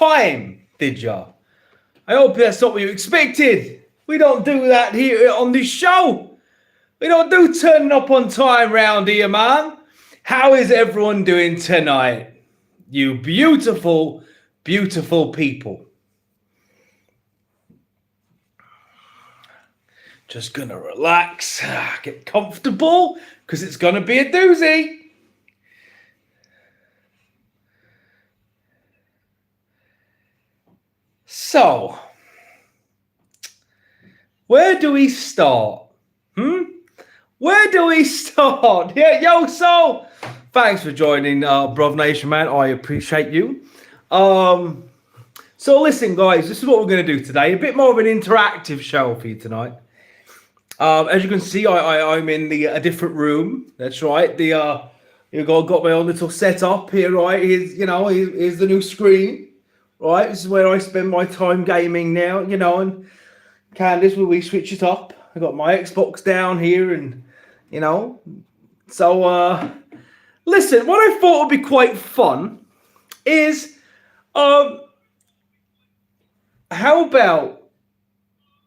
time, did ya? I hope that's not what you expected. We don't do that here on this show. We don't do turning up on time round here, man. How is everyone doing tonight? You beautiful, beautiful people. Just gonna relax, get comfortable, because it's gonna be a doozy. So, where do we start? Where do we start? Yeah, yo, so, thanks for joining, Bruv Nation, man. I appreciate you. So listen, guys, this is what we're going to do today. A bit more of an interactive show for you tonight. As you can see, I'm in a different room. That's right. You've got my own little setup here, right? Here's the new screen. Right, this is where I spend my time gaming now, and Candice, will we switch it up? I got my Xbox down here, and so listen, what I thought would be quite fun is how about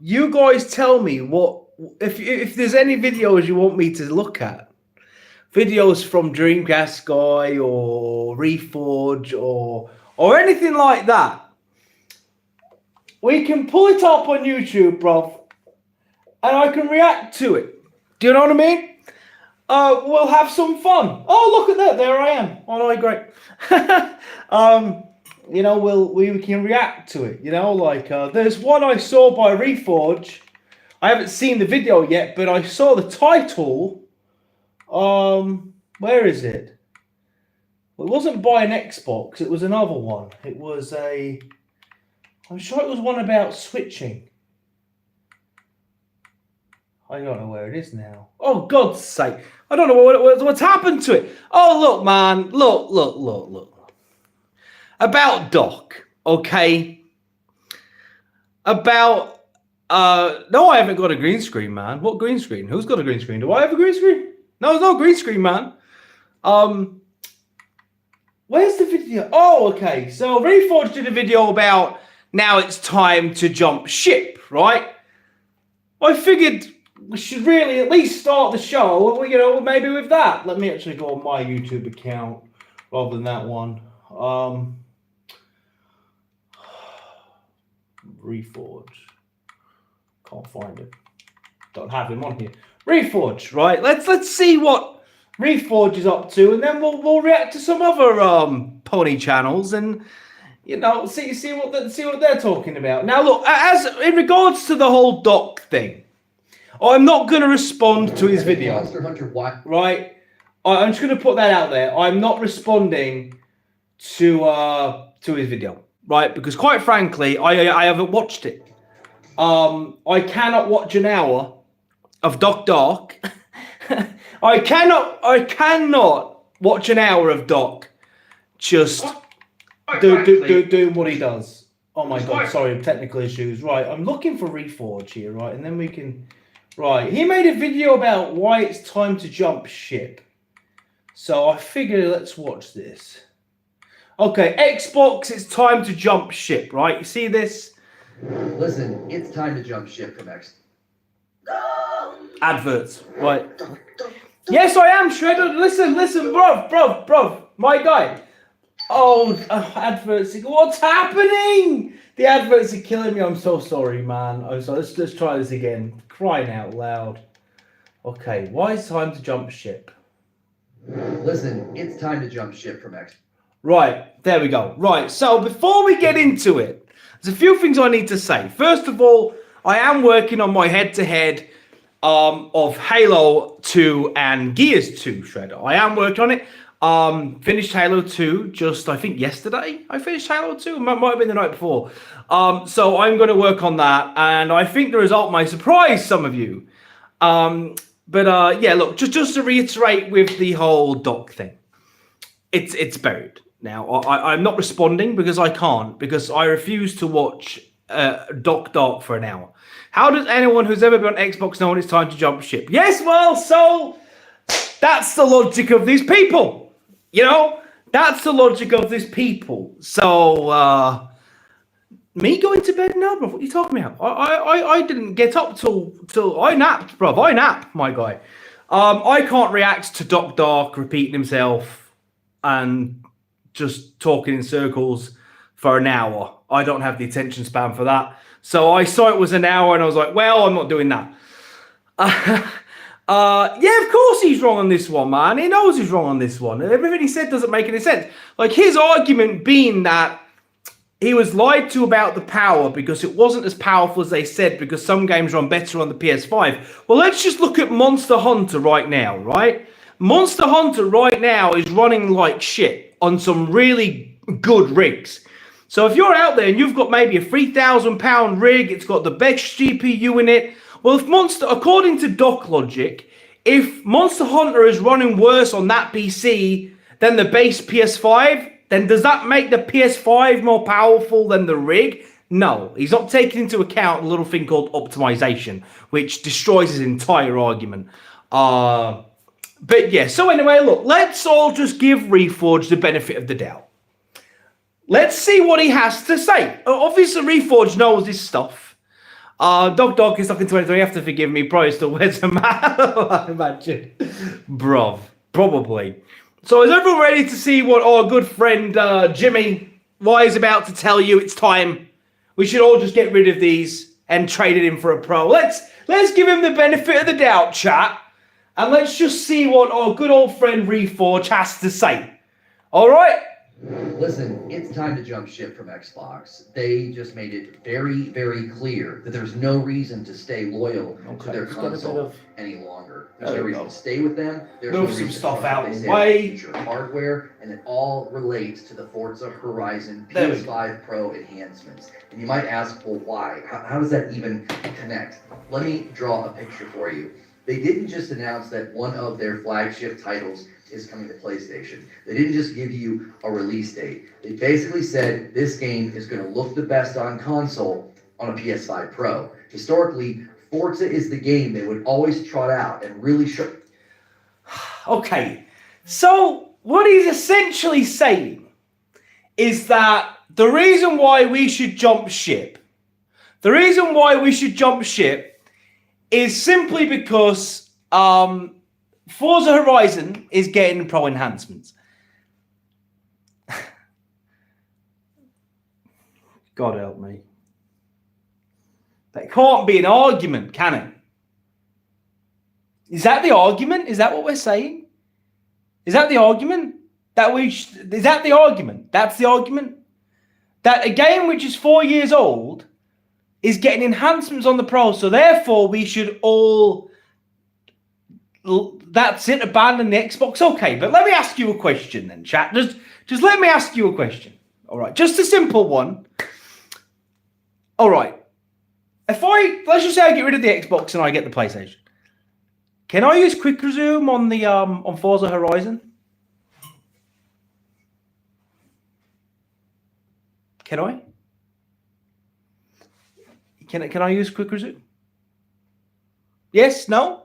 you guys tell me what if there's any videos you want me to look at, videos from Dreamcast Guy or Reforge or anything like that. We can pull it up on YouTube, bruv, and I can react to it. Do you know what I mean? We'll have some fun. Oh, look at that. There I am. Oh, no, great. We can react to it. There's one I saw by Reforge. I haven't seen the video yet, but I saw the title. Where is it? Well, it wasn't by an Xbox, it was another one. I'm sure it was one about switching. I don't know where it is now. Oh, God's sake. I don't know what's happened to it. Oh, look, man. Look. About Doc, okay? No, I haven't got a green screen, man. What green screen? Who's got a green screen? Do I have a green screen? No, there's no green screen, man. Where's the video? Oh, okay. So Reforge did a video about now it's time to jump ship, right? I figured we should really at least start the show, maybe with that. Let me actually go on my YouTube account rather than that one. Reforge. Can't find it. Don't have him on here. Reforge, right? Let's see what Reforge is up to, and then we'll react to some other pony channels, and see what they're talking about. Now, look, as in regards to the whole Doc thing, I'm not going to respond to his video. Right? I'm just going to put that out there. I'm not responding to his video, right? Because quite frankly, I haven't watched it. I cannot watch an hour of Doc. I cannot watch an hour of Doc just doing what he does. Oh my God, sorry, technical issues. Right, I'm looking for Reforge here, right? And then we can... Right, he made a video about why it's time to jump ship. So I figure let's watch this. Okay, Xbox, it's time to jump ship, right? You see this? Listen, it's time to jump ship from X. Adverts, right? Yes, I am, Shredder. Listen, bruv, my guy. Oh, adverts. What's happening? The adverts are killing me. I'm so sorry, man. I'm sorry. Let's try this again. Crying out loud. Okay, why is it time to jump ship? Listen, it's time to jump ship from X. Right, there we go. Right, so before we get into it, there's a few things I need to say. First of all, I am working on my head-to-head of Halo 2 and Gears 2, Shredder. I am working on it. Finished Halo 2 just, I think, yesterday. I finished Halo 2. Might have been the night before. So I'm going to work on that. And I think the result might surprise some of you. Yeah, look, just to reiterate with the whole Doc thing. It's buried. Now, I'm not responding because I can't. Because I refuse to watch Doc for an hour. How does anyone who's ever been on Xbox know when it's time to jump ship? Yes, well, so that's the logic of these people. That's the logic of these people. So, Me going to bed now, bro? What are you talking about? I didn't get up till I napped, bro. I napped, my guy. I can't react to Doc Dark repeating himself and just talking in circles for an hour. I don't have the attention span for that. So I saw it was an hour and I was like, well, I'm not doing that. Yeah, of course he's wrong on this one, man. He knows he's wrong on this one. Everything he said doesn't make any sense. Like his argument being that he was lied to about the power because it wasn't as powerful as they said because some games run better on the PS5. Well, let's just look at Monster Hunter right now, right? Monster Hunter right now is running like shit on some really good rigs. So if you're out there and you've got maybe a £3,000 rig, it's got the best GPU in it. Well, according to Doc Logic, if Monster Hunter is running worse on that PC than the base PS5, then does that make the PS5 more powerful than the rig? No, he's not taking into account a little thing called optimization, which destroys his entire argument. But yeah, so anyway, look, let's all just give Reforge the benefit of the doubt. Let's see what he has to say. Obviously, Reforge knows this stuff. Dog is stuck in 23. You have to forgive me. Probably still wears a mask. I imagine. Bruv, probably. So is everyone ready to see what our good friend Jimmy Y is about to tell you? It's time. We should all just get rid of these and trade it in for a pro. Let's give him the benefit of the doubt, chat. And let's just see what our good old friend Reforge has to say. All right? Listen, it's time to jump ship from Xbox. They just made it very, very clear that there's no reason to stay loyal to their console any longer. There's no reason to stay with them. There's no reason some stuff out of the way. Future hardware, and it all relates to the Forza Horizon PS5 Pro enhancements. And you might ask, well, why? How does that even connect? Let me draw a picture for you. They didn't just announce that one of their flagship titles is coming to PlayStation. They didn't just give you a release date. They basically said this game is going to look the best on console on a PS5 Pro. Historically, Forza is the game they would always trot out and really show. Okay, so what he's essentially saying is that the reason why we should jump ship, is simply because Forza Horizon is getting pro enhancements. God help me. That can't be an argument, can it? Is that the argument? Is that what we're saying? Is that the argument? Is that the argument? That's the argument? That a game which is 4 years old is getting enhancements on the Pro, so therefore we should all... That's it, abandon the Xbox. Okay, but let me ask you a question then, chat. Just let me ask you a question. All right, just a simple one. All right. Let's just say I get rid of the Xbox and I get the PlayStation. Can I use quick resume on the on Forza Horizon? Can I? Can I use quick resume? Yes? No?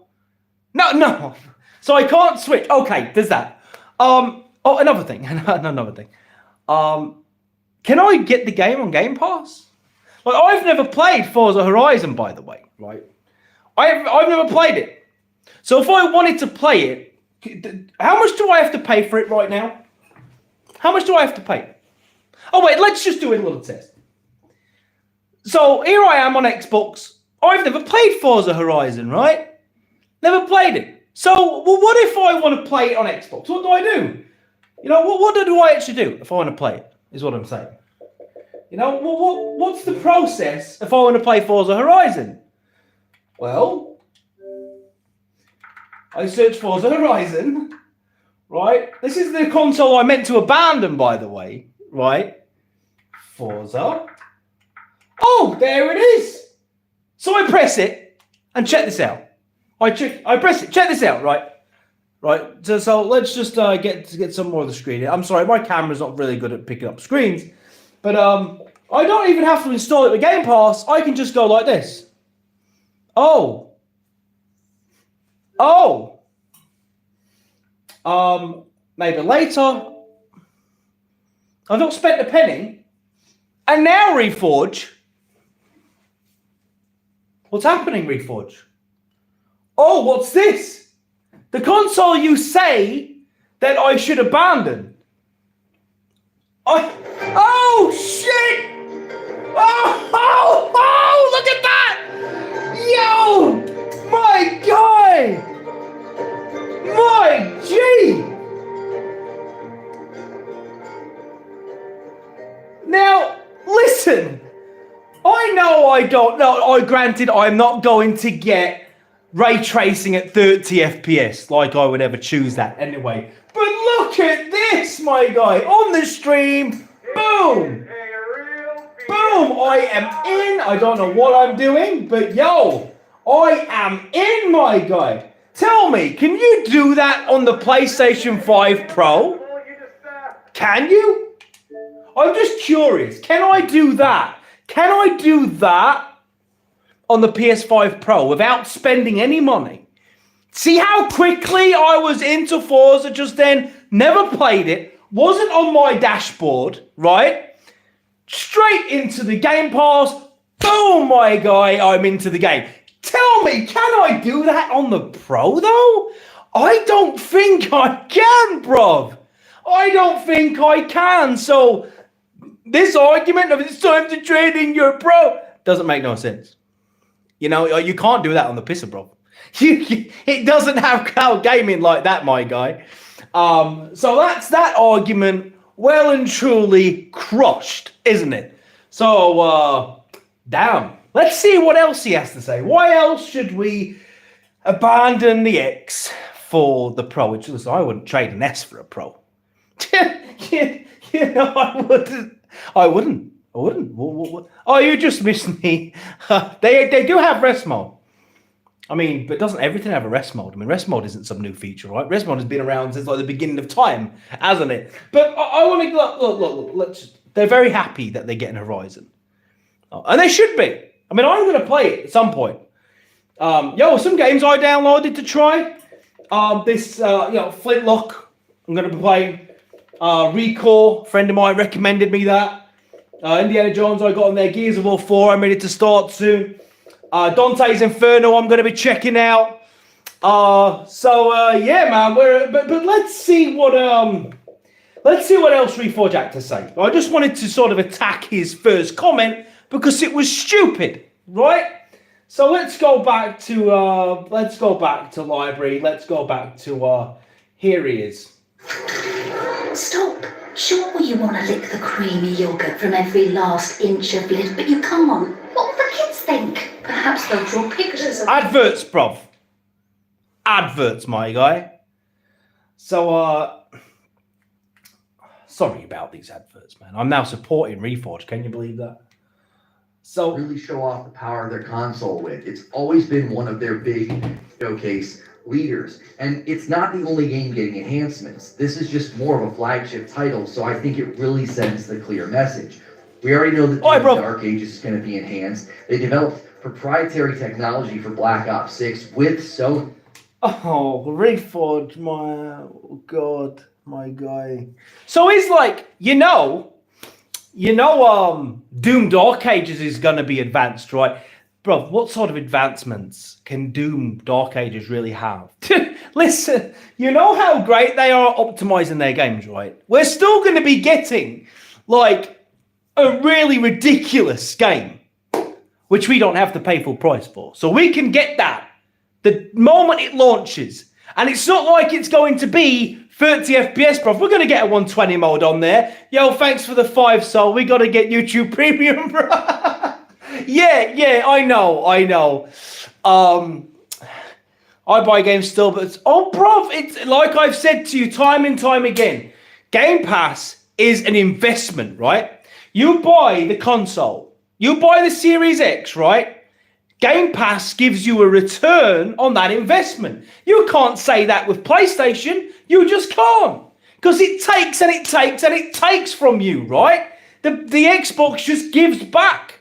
No. So I can't switch. Okay, there's that. Oh, another thing. Another thing. Can I get the game on Game Pass? Like, I've never played Forza Horizon, by the way, right? I've never played it. So if I wanted to play it, how much do I have to pay for it right now? How much do I have to pay? Oh, wait, let's just do a little test. So here I am on Xbox. I've never played Forza Horizon, right? Never played it. So, well, what if I want to play it on Xbox? What do I do? You know, what do I actually do if I want to play it, is what I'm saying. You know, what's the process if I want to play Forza Horizon? Well, I search Forza Horizon, right? This is the console I meant to abandon, by the way, right? Forza. Oh, there it is. So I press it, and check this out. I press it. Check this out, right? Right. So let's just get some more of the screen. I'm sorry, my camera's not really good at picking up screens, but I don't even have to install it with Game Pass. I can just go like this. Oh. Maybe later. I've not spent a penny. And now, Reforge. What's happening, Reforge? Oh, what's this? The console you say that I should abandon. Oh, shit! Oh, look at that! Yo! My guy! My G! Now, listen. I know I don't know. Granted, I'm not going to get ray tracing at 30 FPS like I would ever choose that anyway. But look at this, my guy. On the stream. Boom. Boom. I am in. I don't know what I'm doing, but yo, I am in, my guy. Tell me, can you do that on the PlayStation 5 Pro? Can you? I'm just curious. Can I do that? Can I do that on the PS5 Pro without spending any money? See how quickly I was into Forza just then? Never played it. Wasn't on my dashboard, right? Straight into the Game Pass. Boom, my guy, I'm into the game. Tell me, can I do that on the Pro, though? I don't think I can, bruv. I don't think I can. So this argument of it's time to trade in your Pro doesn't make no sense. You know, you can't do that on the pisser, bro. It doesn't have cloud gaming like that, my guy. So that's that argument well and truly crushed, isn't it? So, damn. Let's see what else he has to say. Why else should we abandon the X for the Pro? Which, listen, I wouldn't trade an S for a Pro. you know, I wouldn't. Oh, you just missed me. They do have rest mode. I mean, but doesn't everything have a rest mode? I mean, rest mode isn't some new feature, right? Rest mode has been around since like the beginning of time, hasn't it? But I want to look. They're very happy that they're getting Horizon, and they should be. I mean, I'm going to play it at some point. Some games I downloaded to try. Flintlock. I'm going to be playing. Recall. A friend of mine recommended me that. Indiana Jones, I got on there. Gears of War 4, I'm ready to start soon. Dante's Inferno, I'm going to be checking out. Yeah, man. But let's see what else Reforge had to say. I just wanted to sort of attack his first comment because it was stupid, right? So let's go back to library. Let's go back to here he is. Stop. Sure, you want to lick the creamy yogurt from every last inch of lid, but you can't. What will the kids think? Perhaps they'll draw pictures of adverts, bruv. Adverts, my guy. So, sorry about these adverts, man. I'm now supporting Reforge. Can you believe that? So really show off the power of their console with. It's always been one of their big showcase leaders. And it's not the only game getting enhancements. This is just more of a flagship title, so I think it really sends the clear message. We already know that Dark Ages is going to be enhanced. They developed proprietary technology for Black Ops 6 with Sony. Oh, Reforge, my God, my guy. So he's like, Doom Dark Ages is going to be advanced, right? Bro, what sort of advancements can Doom Dark Ages really have? Listen, you know how great they are optimizing their games, right? We're still going to be getting, like, a really ridiculous game, which we don't have to pay full price for. So we can get that the moment it launches. And it's not like it's going to be 30 FPS, bro. We're going to get a 120 mode on there. Yo, thanks for the 5 soul. We got to get YouTube Premium, bro. Yeah, I know. I buy games still, but it's like I've said to you time and time again, Game Pass is an investment, right? You buy the console, you buy the Series X, right? Game Pass gives you a return on that investment. You can't say that with PlayStation. You just can't. Because it takes and it takes and it takes from you, right? The Xbox just gives back.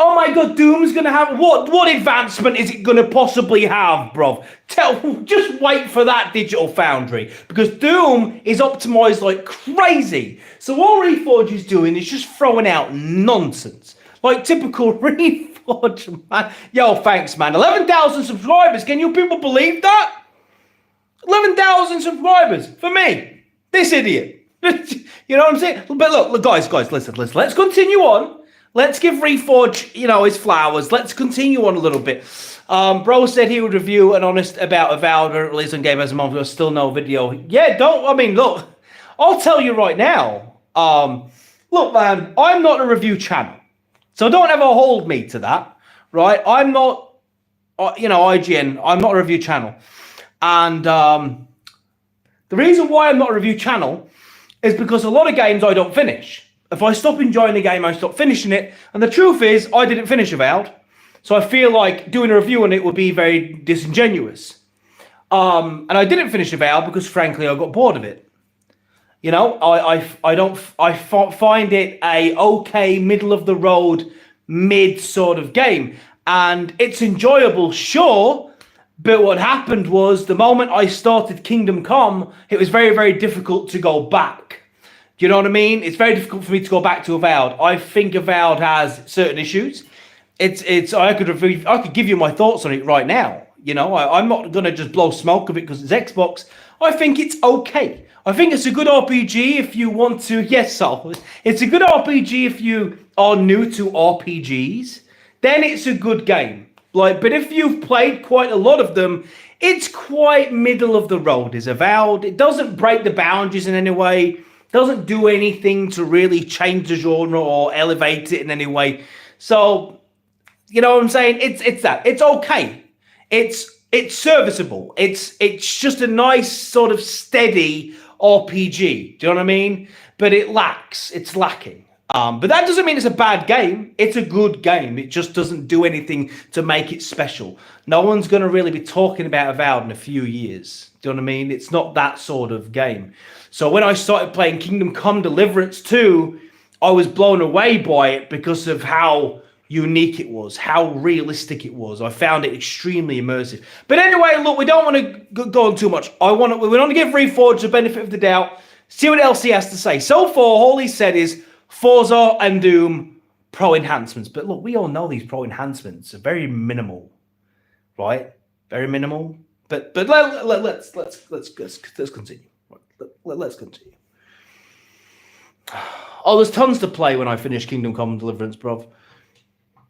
Oh my god, Doom's gonna have what advancement is it gonna possibly have, bro? Just wait for that Digital Foundry, because Doom is optimized like crazy. So all Reforge is doing is just throwing out nonsense, like typical Reforge, man. Yo, thanks, man. 11,000 subscribers. Can you people believe that? 11,000 subscribers for me, this idiot. You know what I'm saying? But look, guys, listen. Let's continue on. Let's give Reforge, you know, his flowers. Let's continue on a little bit. Bro said he would review an honest about Avowed release on Game as a month. There's still no video. Yeah, look, I'll tell you right now. Look, man, I'm not a review channel. So don't ever hold me to that, right? I'm not, you know, IGN. I'm not a review channel. And the reason why I'm not a review channel is because a lot of games I don't finish. If I stop enjoying the game, I stop finishing it. And the truth is, I didn't finish Avowed. So I feel like doing a review on it would be very disingenuous. And I didn't finish Avowed because, frankly, I got bored of it. You know, I find it a okay, middle of the road, mid sort of game. And it's enjoyable, sure. But what happened was the moment I started Kingdom Come, it was very, very difficult to go back. You know what I mean? It's very difficult for me to go back to Avowed. I think Avowed has certain issues. I could give you my thoughts on it right now. You know, I'm not gonna just blow smoke of it because it's Xbox. I think it's okay. I think it's a good RPG if you want to. Yes, so it's a good RPG if you are new to RPGs. Then it's a good game. Like, but if you've played quite a lot of them, it's quite middle of the road. Is Avowed. It doesn't break the boundaries in any way. Doesn't do anything to really change the genre or elevate it in any way. So, you know what I'm saying? It's that. It's okay. It's serviceable. It's just a nice sort of steady RPG. Do you know what I mean? But it's lacking. But that doesn't mean it's a bad game. It's a good game. It just doesn't do anything to make it special. No one's going to really be talking about Avowed in a few years. Do you know what I mean? It's not that sort of game. So when I started playing Kingdom Come Deliverance 2, I was blown away by it because of how unique it was, how realistic it was. I found it extremely immersive. But anyway, look, we don't want to go on too much. We want to give Reforge the benefit of the doubt, see what else he has to say. So far, all he said is Forza and Doom pro enhancements. But look, we all know these pro enhancements are very minimal, right? Very minimal. But let's continue. Let's continue. Oh, there's tons to play when I finish Kingdom Come Deliverance, bro.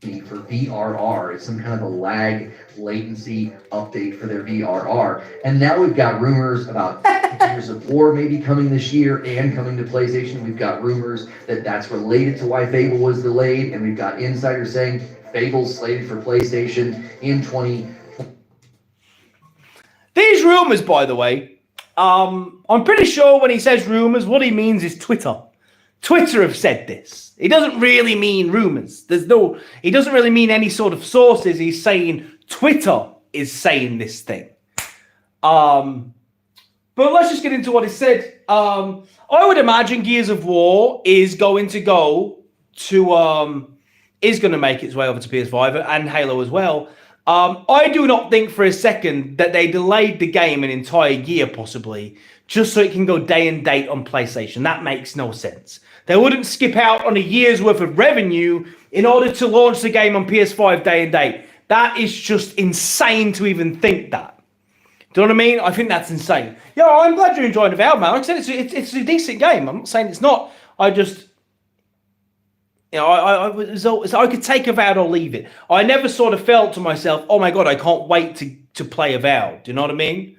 For VRR, it's some kind of a lag latency update for their VRR. And now we've got rumors about Gears of War maybe coming this year and coming to PlayStation. We've got rumors that that's related to why Fable was delayed. And we've got insiders saying Fable's slated for PlayStation in 2020. These rumors, by the way, I'm pretty sure when he says rumors, what he means is Twitter. Twitter have said this. He doesn't really mean rumors. He doesn't really mean any sort of sources. He's saying Twitter is saying this thing. But let's just get into what he said. I would imagine Gears of War is going to make its way over to PS5 and Halo as well. I do not think for a second that they delayed the game an entire year, possibly, just so it can go day and date on PlayStation. That makes no sense. They wouldn't skip out on a year's worth of revenue in order to launch the game on PS5 day and date. That is just insane to even think that. Do you know what I mean? I think that's insane. Yo, I'm glad you're enjoying Avowed, man. Like I said, it's a decent game. I'm not saying it's not. I just... You know, I could take Avowed or leave it. I never sort of felt to myself, oh my God, I can't wait to play Avowed. Do you know what I mean?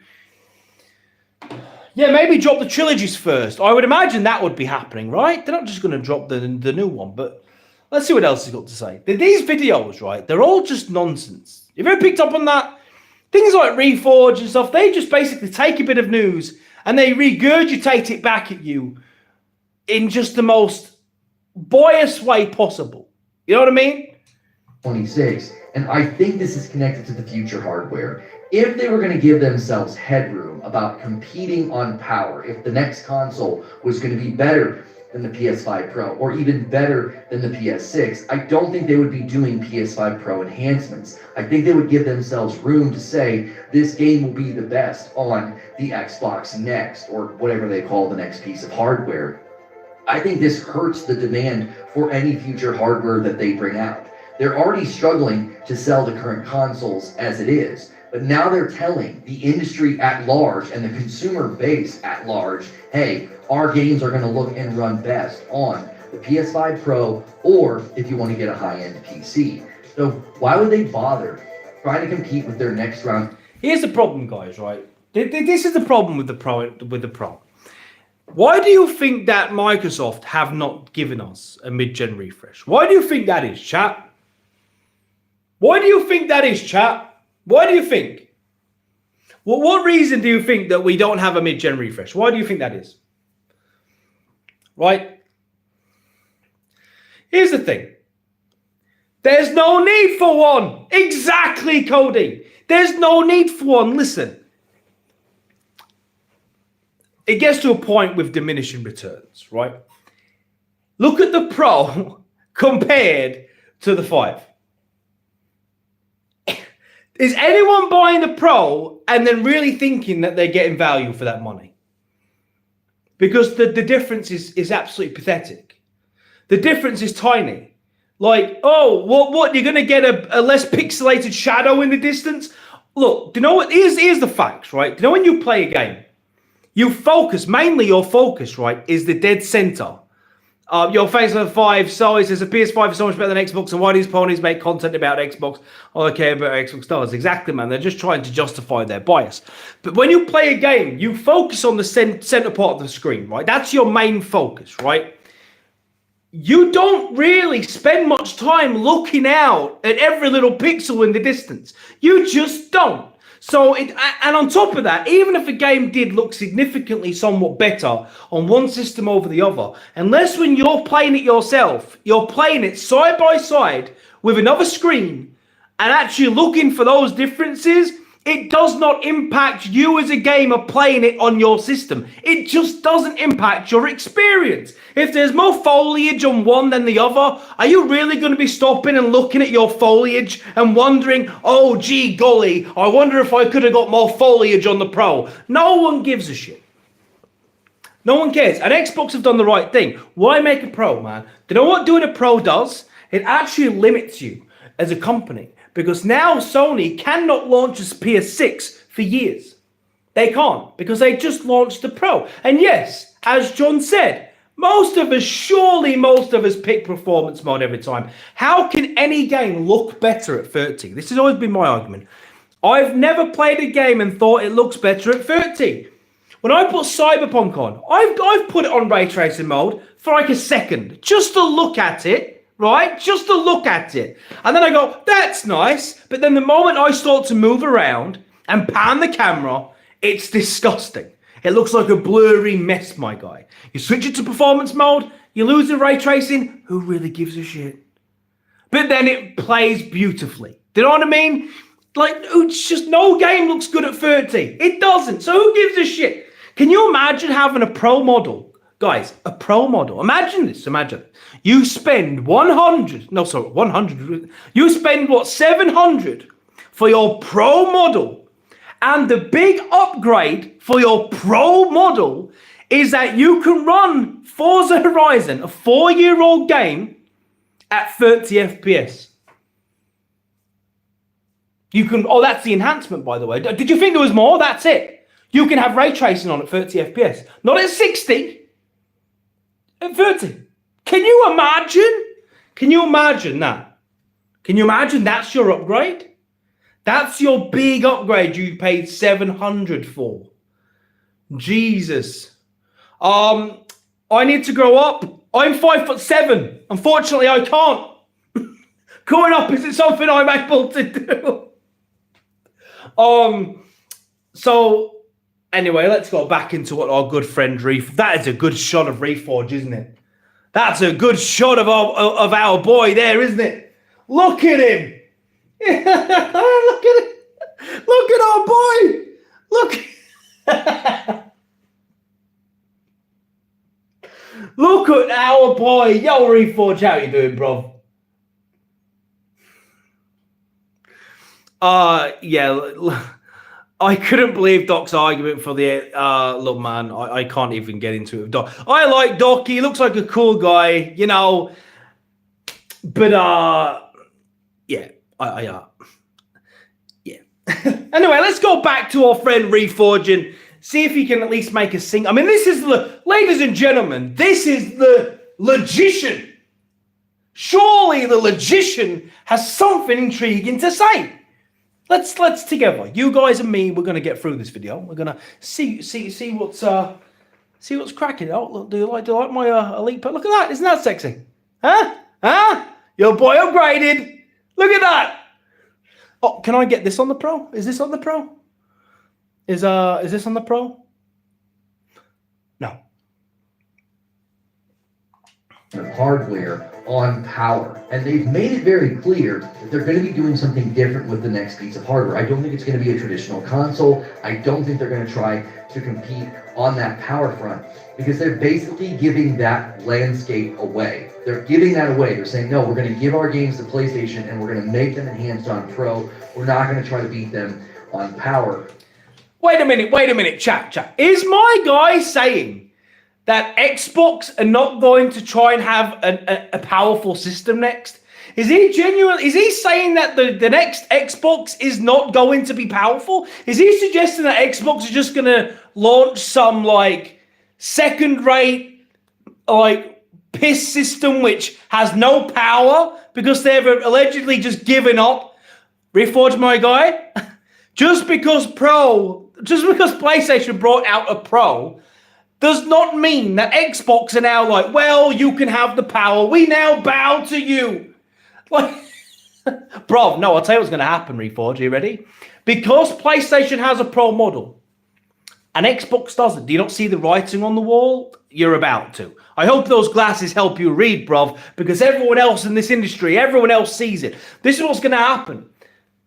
Yeah, maybe drop the trilogies first. I would imagine that would be happening, right? They're not just going to drop the new one, but let's see what else he's got to say. These videos, right, they're all just nonsense. Have you ever picked up on that? Things like Reforge and stuff, they just basically take a bit of news and they regurgitate it back at you in just the most boyish way possible. You know what I mean? 26. And I think this is connected to the future hardware. If they were going to give themselves headroom about competing on power, if the next console was going to be better than the PS5 Pro, or even better than the PS6, I don't think they would be doing PS5 Pro enhancements. I think they would give themselves room to say this game will be the best on the Xbox Next, or whatever they call the next piece of hardware. I think this hurts the demand for any future hardware that they bring out. They're already struggling to sell the current consoles as it is, but now they're telling the industry at large and the consumer base at large, hey, our games are going to look and run best on the PS5 Pro, or if you want to get a high-end PC. So why would they bother trying to compete with their next round? Here's the problem, guys, right? This is the problem with the Pro. Why do you think that Microsoft have not given us a mid-gen refresh? Why do you think that is, chat? Why do you think that is, chat? Why do you think? Well, what reason do you think that we don't have a mid-gen refresh? Why do you think that is? Right? Here's the thing. There's no need for one. Exactly, Cody. There's no need for one. Listen. It gets to a point with diminishing returns, right? Look at the Pro compared to the 5. Is anyone buying the Pro and then really thinking that they're getting value for that money? Because the difference is absolutely pathetic. The difference is tiny. Like, oh, what? You're going to get a less pixelated shadow in the distance? Look, do you know what? Here's the facts, right? Do you know when you play a game, you focus, mainly your focus, right, is the dead center. Your face on 5, so it says a PS5 is so much better than Xbox, and why these ponies make content about Xbox? Oh, okay, about Xbox does. Exactly, man. They're just trying to justify their bias. But when you play a game, you focus on the center part of the screen, right? That's your main focus, right? You don't really spend much time looking out at every little pixel in the distance. You just don't. So, and on top of that, even if a game did look significantly somewhat better on one system over the other, unless when you're playing it yourself, you're playing it side by side with another screen and actually looking for those differences, it does not impact you as a gamer playing it on your system. It just doesn't impact your experience. If there's more foliage on one than the other, are you really going to be stopping and looking at your foliage and wondering, oh, gee, golly, I wonder if I could have got more foliage on the Pro? No one gives a shit. No one cares. And Xbox have done the right thing. Why make a Pro, man? Do you know what doing a Pro does? It actually limits you as a company. Because now Sony cannot launch a PS6 for years. They can't, because they just launched the Pro. And yes, as John said, most of us pick performance mode every time. How can any game look better at 30? This has always been my argument. I've never played a game and thought it looks better at 30. When I put Cyberpunk on, I've put it on ray tracing mode for like a second, just to look at it. Right? Just to look at it. And then I go, that's nice. But then the moment I start to move around and pan the camera, it's disgusting. It looks like a blurry mess, my guy. You switch it to performance mode, you lose the ray tracing. Who really gives a shit? But then it plays beautifully. Do you know what I mean? Like, it's just no game looks good at 30. It doesn't. So who gives a shit? Can you imagine having a Pro model? Guys, a Pro model. Imagine this. Imagine. You spend 100. You spend, what, 700 for your Pro model. And the big upgrade for your Pro model is that you can run Forza Horizon, a 4-year-old game, at 30 FPS. You can, oh, that's the enhancement, by the way. Did you think there was more? That's it. You can have ray tracing on at 30 FPS. Not at 60. At 30. Can you imagine? Can you imagine that? Can you imagine that's your upgrade? That's your big upgrade you paid 700 for. Jesus. I need to grow up. I'm 5'7". Unfortunately, I can't. Growing up isn't something I'm able to do. So anyway, let's go back into what our good friend that is a good shot of Reforge, isn't it? That's a good shot of our boy there, isn't it? Look at him. Look at it. Look at our boy. Look. Look at our boy. Yo, Reforge, how you doing, bro? Yeah. I couldn't believe Doc's argument for the look, man. I can't even get into it with Doc. I like Doc. He looks like a cool guy, you know. But yeah, yeah. Anyway, let's go back to our friend Reforge and see if he can at least make a sing. I mean, this is the, ladies and gentlemen, this is the logician. Surely the logician has something intriguing to say. Let's together, you guys and me, we're gonna get through this video. We're gonna see what's cracking. Oh, look, do you like my elite pet? Look at that, isn't that sexy? Huh? Your boy upgraded. Look at that. Oh, can I get this on the Pro? Is this on the Pro? Is this on the Pro? No. Hardware on power, and they've made it very clear that they're going to be doing something different with the next piece of hardware. I don't think it's going to be a traditional console. I don't think they're going to try to compete on that power front, because they're basically giving that landscape away. They're giving that away. They're saying, no, we're going to give our games to PlayStation and we're going to make them enhanced on Pro. We're not going to try to beat them on power. Wait a minute, chat. Is my guy saying that Xbox are not going to try and have a powerful system next? Is he genuine? Is he saying that the next Xbox is not going to be powerful? Is he suggesting that Xbox is just going to launch some like second-rate like piss system which has no power because they've allegedly just given up? Reforge, my guy, just because PlayStation brought out a Pro does not mean that Xbox are now like, well, you can have the power. We now bow to you. Like, bro, no, I'll tell you what's going to happen, Reforge. Are you ready? Because PlayStation has a Pro model and Xbox doesn't. Do you not see the writing on the wall? You're about to. I hope those glasses help you read, bruv, because everyone else in this industry, everyone else sees it. This is what's going to happen.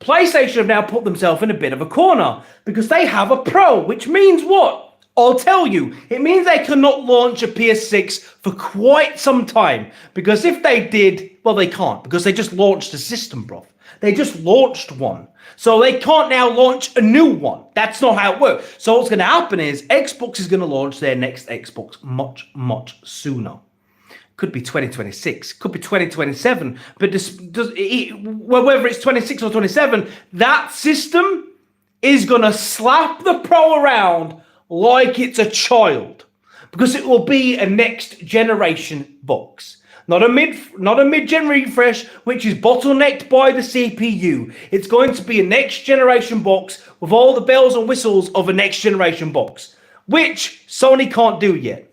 PlayStation have now put themselves in a bit of a corner because they have a Pro, which means what? I'll tell you, it means they cannot launch a PS6 for quite some time. Because if they did, well, they can't. Because they just launched a system, bro. They just launched one. So they can't now launch a new one. That's not how it works. So what's going to happen is Xbox is going to launch their next Xbox much, much sooner. Could be 2026, could be 2027. But whether it's 26 or 27, that system is going to slap the Pro around like it's a child, because it will be a next generation box, not a mid-gen refresh which is bottlenecked by the CPU. It's going to be a next generation box with all the bells and whistles of a next generation box, which Sony can't do yet.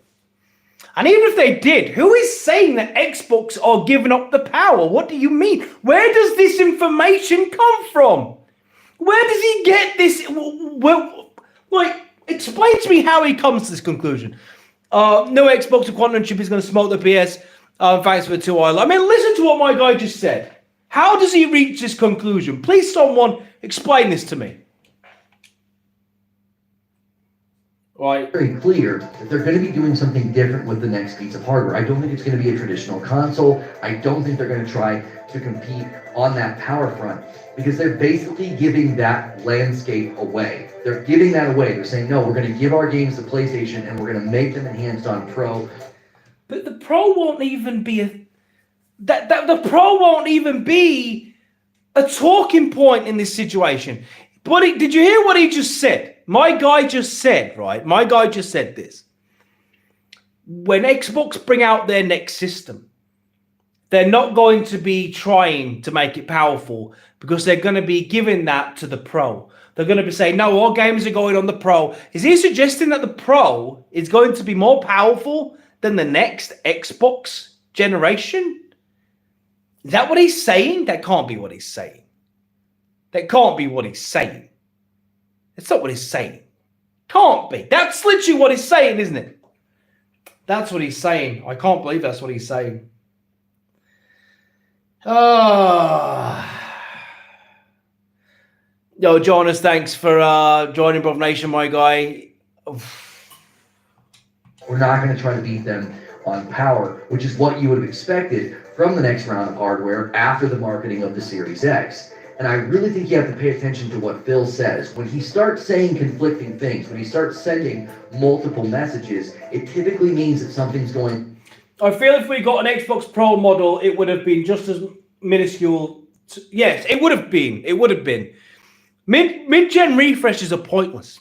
And even if they did, who is saying that Xbox are giving up the power? What do you mean? Where does this information come from? Where does he get this? Like, explain to me how he comes to this conclusion. No Xbox or Quantum chip is going to smoke the PS. Thanks for the 2 I mean, listen to what my guy just said. How does he reach this conclusion? Please, someone explain this to me. Right. Very clear that they're going to be doing something different with the next piece of hardware. I don't think it's going to be a traditional console. I don't think they're going to try to compete on that power front, because they're basically giving that landscape away. They're giving that away. They're saying, no, we're going to give our games to PlayStation and we're going to make them enhanced on Pro. But the Pro won't even be the Pro won't even be a talking point in this situation. But did you hear what he just said? My guy just said, right? My guy just said this. When Xbox bring out their next system, they're not going to be trying to make it powerful because they're going to be giving that to the Pro. They're going to be saying, no, all games are going on the Pro. Is he suggesting that the Pro is going to be more powerful than the next Xbox generation? Is that what he's saying? That can't be what he's saying. That can't be what he's saying. It's not what he's saying. Can't be. That's literally what he's saying, isn't it? That's what he's saying. I can't believe that's what he's saying. Yo, Jonas, thanks for joining Bruv Nation, my guy. We're not going to try to beat them on power, which is what you would have expected from the next round of hardware after the marketing of the Series X. And I really think you have to pay attention to what Phil says. When he starts saying conflicting things, when he starts sending multiple messages, it typically means that something's going. I feel if we got an Xbox Pro model, it would have been just as minuscule. Yes, it would have been. It would have been. Mid-gen refreshes are pointless.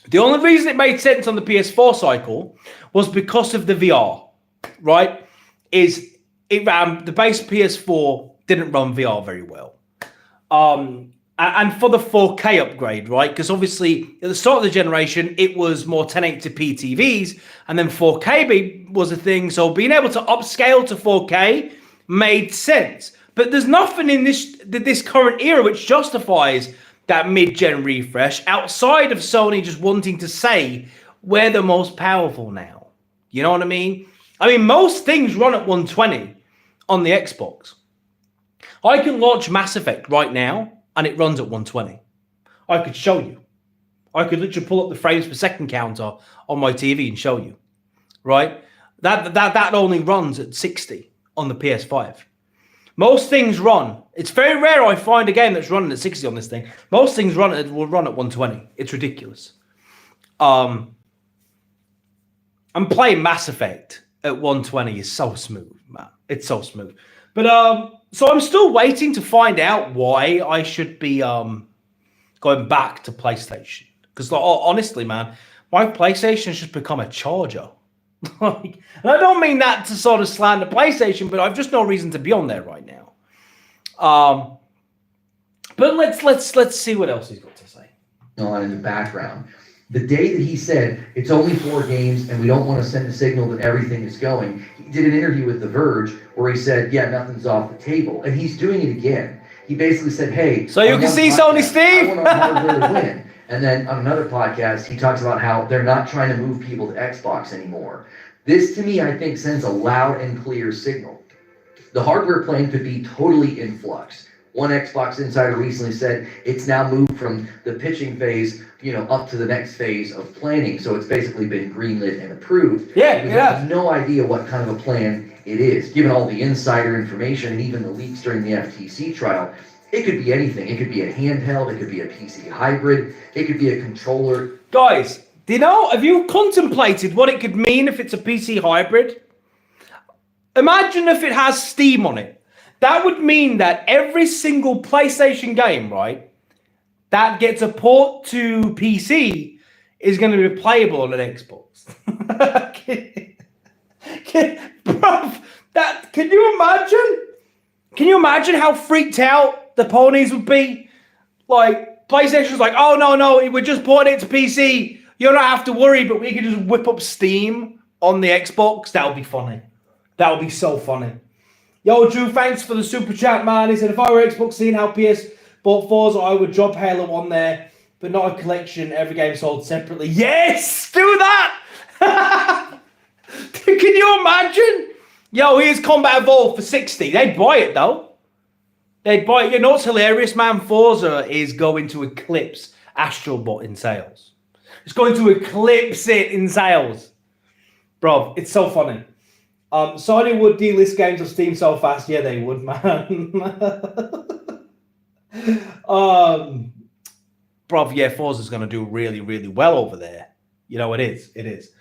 The only reason it made sense on the PS4 cycle was because of the VR, right? Is it ran, the base PS4 didn't run VR very well. And for the 4K upgrade, right? Because obviously at the start of the generation, it was more 1080p TVs, and then 4K was a thing. So being able to upscale to 4K made sense. But there's nothing in this current era which justifies that mid-gen refresh outside of Sony just wanting to say we're the most powerful now. You know what I mean? I mean, most things run at 120 on the Xbox. I can launch Mass Effect right now, and it runs at 120. I could show you. I could literally pull up the frames per second counter on my TV and show you. Right? That only runs at 60 on the PS5. Most things run. It's very rare I find a game that's running at 60 on this thing. Most things will run at 120. It's ridiculous. And playing Mass Effect at 120 is so smooth, man. It's so smooth. But so I'm still waiting to find out why I should be going back to PlayStation. Because honestly, man, my PlayStation has just become a charger. And I don't mean that to sort of slander PlayStation, but I've just no reason to be on there right now. But let's see what else he's got to say. On in the background. The day that he said it's only 4 games and we don't want to send a signal that everything is going, he did an interview with The Verge where he said, yeah, nothing's off the table. And he's doing it again. He basically said, hey, so you can see Sony Steve. I want our hardware to win. And then on another podcast, he talks about how they're not trying to move people to Xbox anymore. This, to me, I think sends a loud and clear signal. The hardware plan could be totally in flux. One Xbox insider recently said it's now moved from the pitching phase, up to the next phase of planning. So it's basically been greenlit and approved. Yeah, we have no idea what kind of a plan it is. Given all the insider information and even the leaks during the FTC trial, it could be anything. It could be a handheld. It could be a PC hybrid. It could be a controller. Guys, have you contemplated what it could mean if it's a PC hybrid? Imagine if it has Steam on it. That would mean that every single PlayStation game, right, that gets a port to PC is going to be playable on an Xbox. Bruv, can you imagine? Can you imagine how freaked out the ponies would be? Like, PlayStation's like, oh, no, we're just porting it to PC. You don't have to worry, but we can just whip up Steam on the Xbox. That would be funny. That would be so funny. Yo, Drew, thanks for the super chat, man. He said, if I were Xbox seeing how PS bought Forza, I would drop Halo on there, but not a collection. Every game sold separately. Yes! Do that! Can you imagine? Yo, here's Combat Evolved for 60. They'd buy it, though. They'd buy it. You know what's hilarious, man? Forza is going to eclipse Astro Bot in sales. It's going to eclipse it in sales. Bro, it's so funny. Sony would delist games on Steam so fast. Yeah, they would, man. Bro, yeah, Forza's going to do really, really well over there. It is. It is.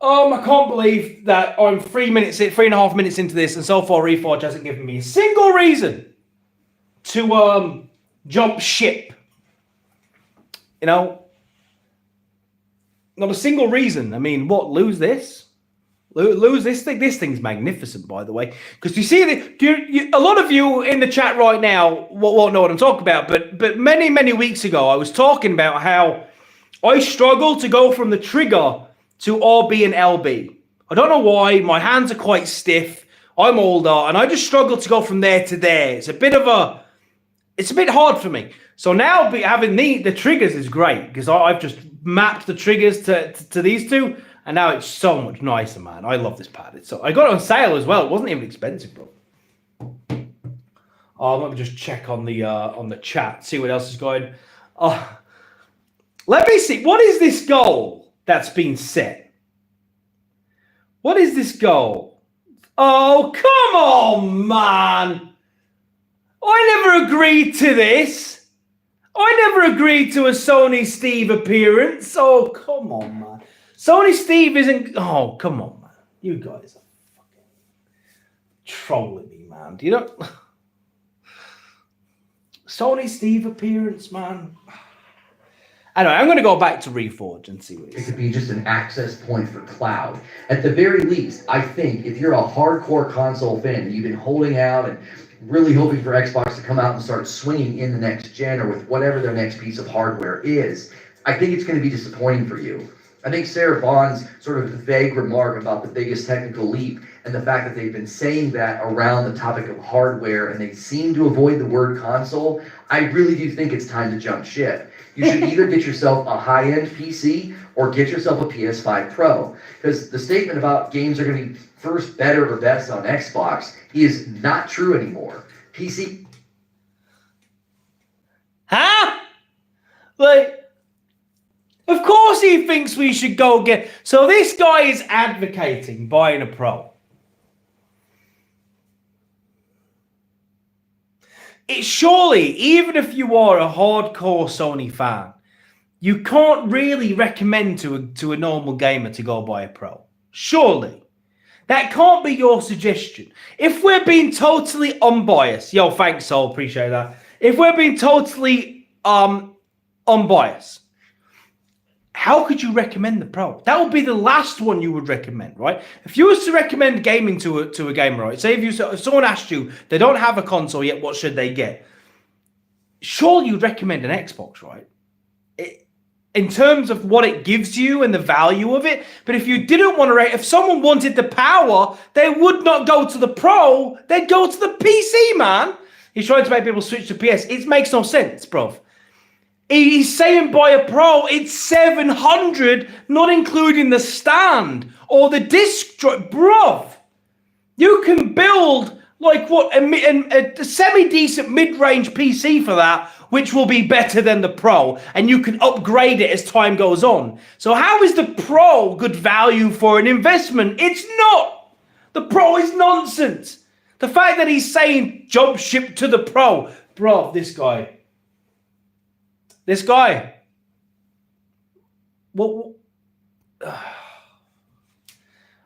I can't believe that I'm 3.5 minutes into this, and so far Reforge hasn't given me a single reason to jump ship. Not a single reason. I mean, what, lose this? Lose this thing? This thing's magnificent, by the way. Because you see, a lot of you in the chat right now won't know what I'm talking about. But many, many weeks ago, I was talking about how I struggle to go from the trigger to RB and LB. I don't know why. My hands are quite stiff. I'm older, and I just struggle to go from there to there. It's a bit hard for me. So now having the triggers is great because I've just mapped the triggers to these two. And now it's so much nicer, man. I love this pad. I got it on sale as well. It wasn't even expensive, bro. Let me just check on the chat, see what else is going. Let me see. What is this goal that's been set? What is this goal? Oh, come on, man. I never agreed to this. I never agreed to a Sony Steve appearance. Oh, come on, man. Sony Steve isn't... Oh, come on, man. You guys are fucking trolling me, man. Do you know... Sony Steve appearance, man. Anyway, I'm going to go back to Reforge and see what it could be just an access point for cloud. At the very least, I think if you're a hardcore console fan and you've been holding out and really hoping for Xbox to come out and start swinging in the next gen or with whatever their next piece of hardware is, I think it's going to be disappointing for you. I think Sarah Bond's sort of vague remark about the biggest technical leap and the fact that they've been saying that around the topic of hardware and they seem to avoid the word console, I really do think it's time to jump ship. You should either get yourself a high-end PC or get yourself a PS5 Pro. Because the statement about games are going to be first, better, or best on Xbox is not true anymore. PC... Huh? Like... Of course he thinks we should go get... So this guy is advocating buying a Pro. It surely, even if you are a hardcore Sony fan, you can't really recommend to a normal gamer to go buy a Pro. Surely. That can't be your suggestion. If we're being totally unbiased... Yo, thanks, Sol. Appreciate that. If we're being totally unbiased... How could you recommend the Pro? That would be the last one you would recommend, right? If you was to recommend gaming to a gamer, right? Say if someone asked you, they don't have a console yet, what should they get? Surely you'd recommend an Xbox, right? In terms of what it gives you and the value of it. But if you didn't want to, if someone wanted the power, they would not go to the Pro. They'd go to the PC, man. He's trying to make people switch to PS. It makes no sense, bro. He's saying buy a Pro, it's 700, not including the stand or the disc drive. Bruv, you can build like what, a semi-decent mid-range PC for that, which will be better than the Pro, and you can upgrade it as time goes on. So how is the Pro good value for an investment? It's not. The Pro is nonsense. The fact that he's saying jump ship to the Pro. Bro, this guy. What?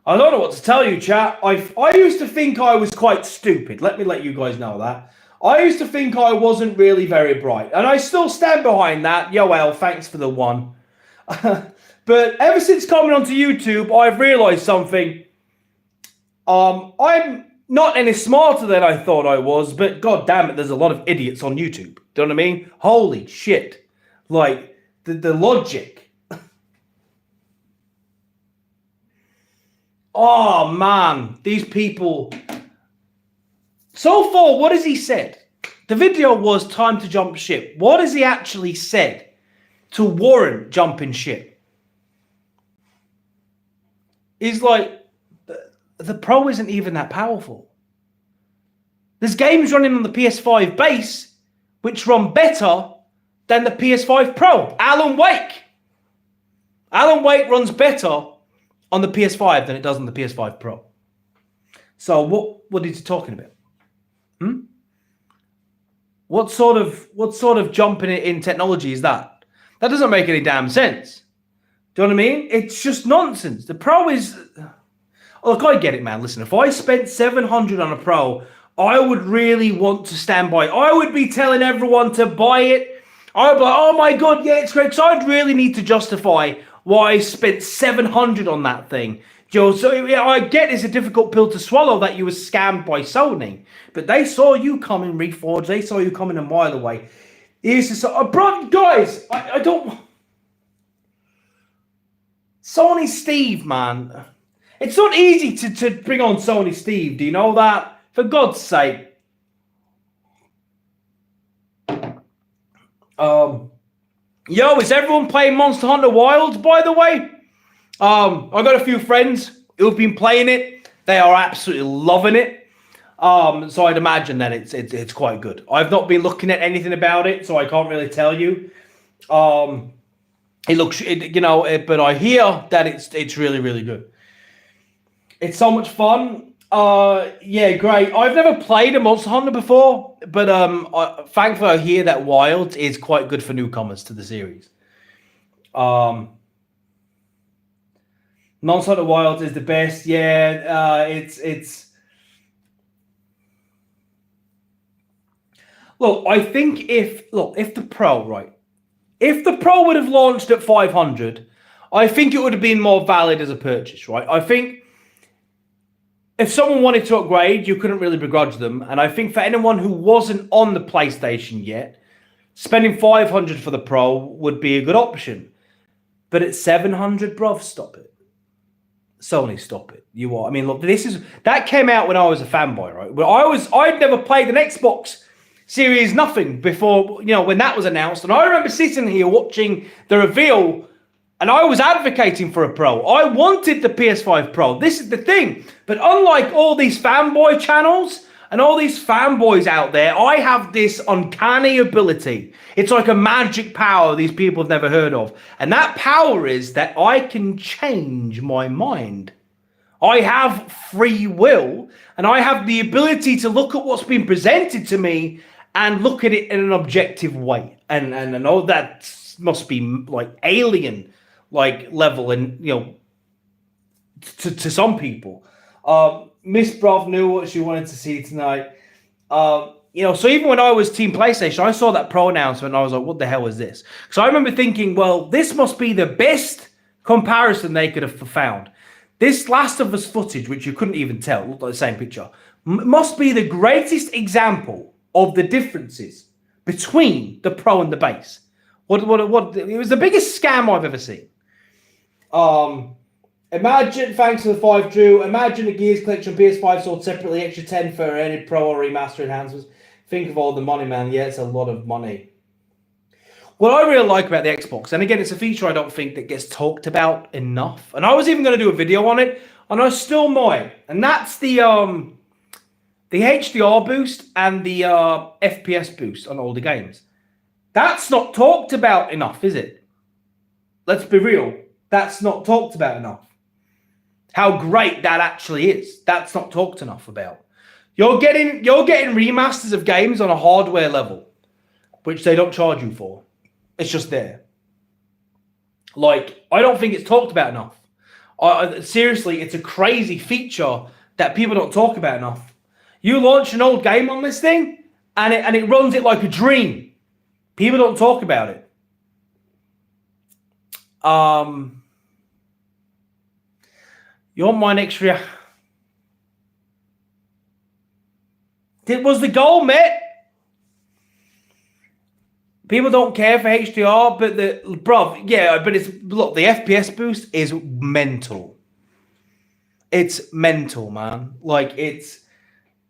I don't know what to tell you, chat. I used to think I was quite stupid. Let me let you guys know that. I used to think I wasn't really very bright. And I still stand behind that. Yoel, thanks for the one. But ever since coming onto YouTube, I've realized something. I'm not any smarter than I thought I was, but god damn it, there's a lot of idiots on YouTube. Do you know what I mean? Holy shit. Like, the logic. Oh, man. These people. So far, what has he said? The video was time to jump ship. What has he actually said to warrant jumping ship? He's like, the Pro isn't even that powerful. There's games running on the PS5 base which run better than the PS5 Pro. Alan Wake. Alan Wake runs better on the PS5 than it does on the PS5 Pro. So what is he talking about? What sort of jumping in technology is that? That doesn't make any damn sense. Do you know what I mean? It's just nonsense. The Pro is... Look, I get it, man. Listen, if I spent 700 on a Pro, I would really want to stand by it. I would be telling everyone to buy it. I would be like, oh my God, yeah, it's great. Because I'd really need to justify why I spent 700 on that thing. Joe, so yeah, I get it's a difficult pill to swallow that you were scammed by Sony. But they saw you coming, Reforge. They saw you coming a mile away. It's just, bro, guys, I don't... Sony Steve, man. It's not easy to bring on Sony Steve. Do you know that? For God's sake. Yo, is everyone playing Monster Hunter Wilds, by the way? I got a few friends who've been playing it. They are absolutely loving it. So I'd imagine that it's quite good. I've not been looking at anything about it, so I can't really tell you. It looks, but I hear that it's really, really good. It's so much fun. Yeah, great. I've never played a Monster Hunter before, but thankfully I hear that Wild is quite good for newcomers to the series. Monster Hunter Wild is the best. Yeah, it's. Look, I think if the Pro, right, if the Pro would have launched at 500, I think it would have been more valid as a purchase, right? I think if someone wanted to upgrade, you couldn't really begrudge them. And I think for anyone who wasn't on the PlayStation yet, spending 500 for the Pro would be a good option. But at 700, bruv, stop it. Sony, stop it. You are. I mean, look, that came out when I was a fanboy, right? But I'd never played an Xbox Series nothing before, when that was announced. And I remember sitting here watching the reveal, and I was advocating for a Pro. I wanted the PS5 Pro. This is the thing. But unlike all these fanboy channels and all these fanboys out there, I have this uncanny ability. It's like a magic power these people have never heard of. And that power is that I can change my mind. I have free will, and I have the ability to look at what's been presented to me and look at it in an objective way. And I know that must be like alien level, and to some people. Miss Brov knew what she wanted to see tonight. So even when I was Team PlayStation, I saw that Pro announcement and I was like, what the hell is this? So I remember thinking, well, this must be the best comparison they could have found. This Last of Us footage, which you couldn't even tell, looked like the same picture, must be the greatest example of the differences between the Pro and the base. What? It was the biggest scam I've ever seen. Imagine, thanks to the 5 Drew, imagine a Gears collection PS5 sold separately, extra 10 for any Pro or remaster enhancements. Think of all the money, man. Yeah, it's a lot of money. What I really like about the Xbox, and again, it's a feature I don't think that gets talked about enough, and I was even going to do a video on it, and I still might, and that's the HDR boost and the FPS boost on older games. That's not talked about enough, is it? Let's be real. That's not talked about enough. How great that actually is. That's not talked enough about. You're getting remasters of games on a hardware level, which they don't charge you for. It's just there. I don't think it's talked about enough. Seriously, it's a crazy feature that people don't talk about enough. You launch an old game on this thing, and it runs it like a dream. People don't talk about it. You want my next reaction? Was the goal met? People don't care for HDR, but the FPS boost is mental. It's mental, man.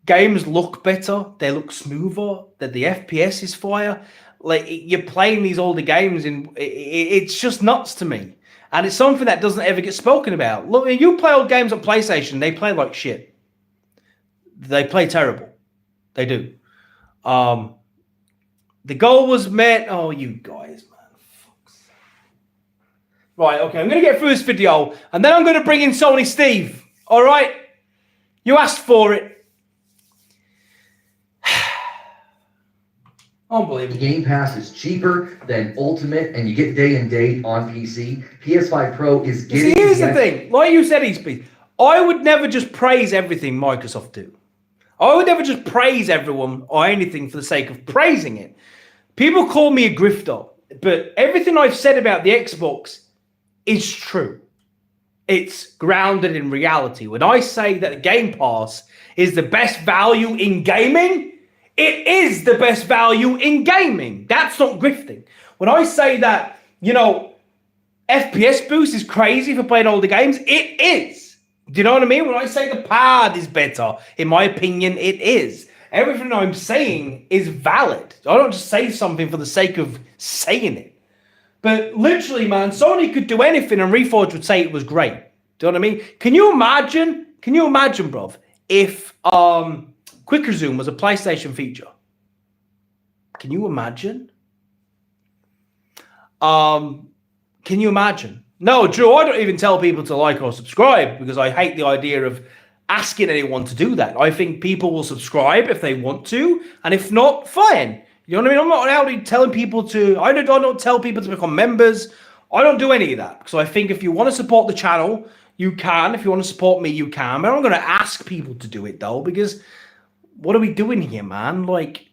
Games look better, they look smoother, that the FPS is fire. You're playing these older games, and it's just nuts to me. And it's something that doesn't ever get spoken about. Look, you play old games on PlayStation, they play like shit. They play terrible. They do. The goal was met. Oh, you guys, man. Right, okay, I'm going to get through this video, and then I'm going to bring in Sony Steve. All right? You asked for it. Unbelievable. Game Pass is cheaper than Ultimate, and you get day and date on PC. PS5 Pro is getting... See, here's the thing. Like you said, Eastby, I would never just praise everything Microsoft do. I would never just praise everyone or anything for the sake of praising it. People call me a grifter, but everything I've said about the Xbox is true. It's grounded in reality. When I say that Game Pass is the best value in gaming, it is the best value in gaming. That's not grifting. When I say that, FPS boost is crazy for playing older games, it is. Do you know what I mean? When I say the pad is better, in my opinion, it is. Everything I'm saying is valid. I don't just say something for the sake of saying it. But literally, man, Sony could do anything and Reforge would say it was great. Do you know what I mean? Can you imagine, bruv, if Quick Resume was a PlayStation feature? Can you imagine? No, Drew, I don't even tell people to like or subscribe because I hate the idea of asking anyone to do that. I think people will subscribe if they want to, and if not, fine. You know what I mean? I'm not out telling people to, I don't tell people to become members. I don't do any of that. So I think if you want to support the channel, you can. If you want to support me, you can. But I'm not going to ask people to do it, though, because what are we doing here, man? Like,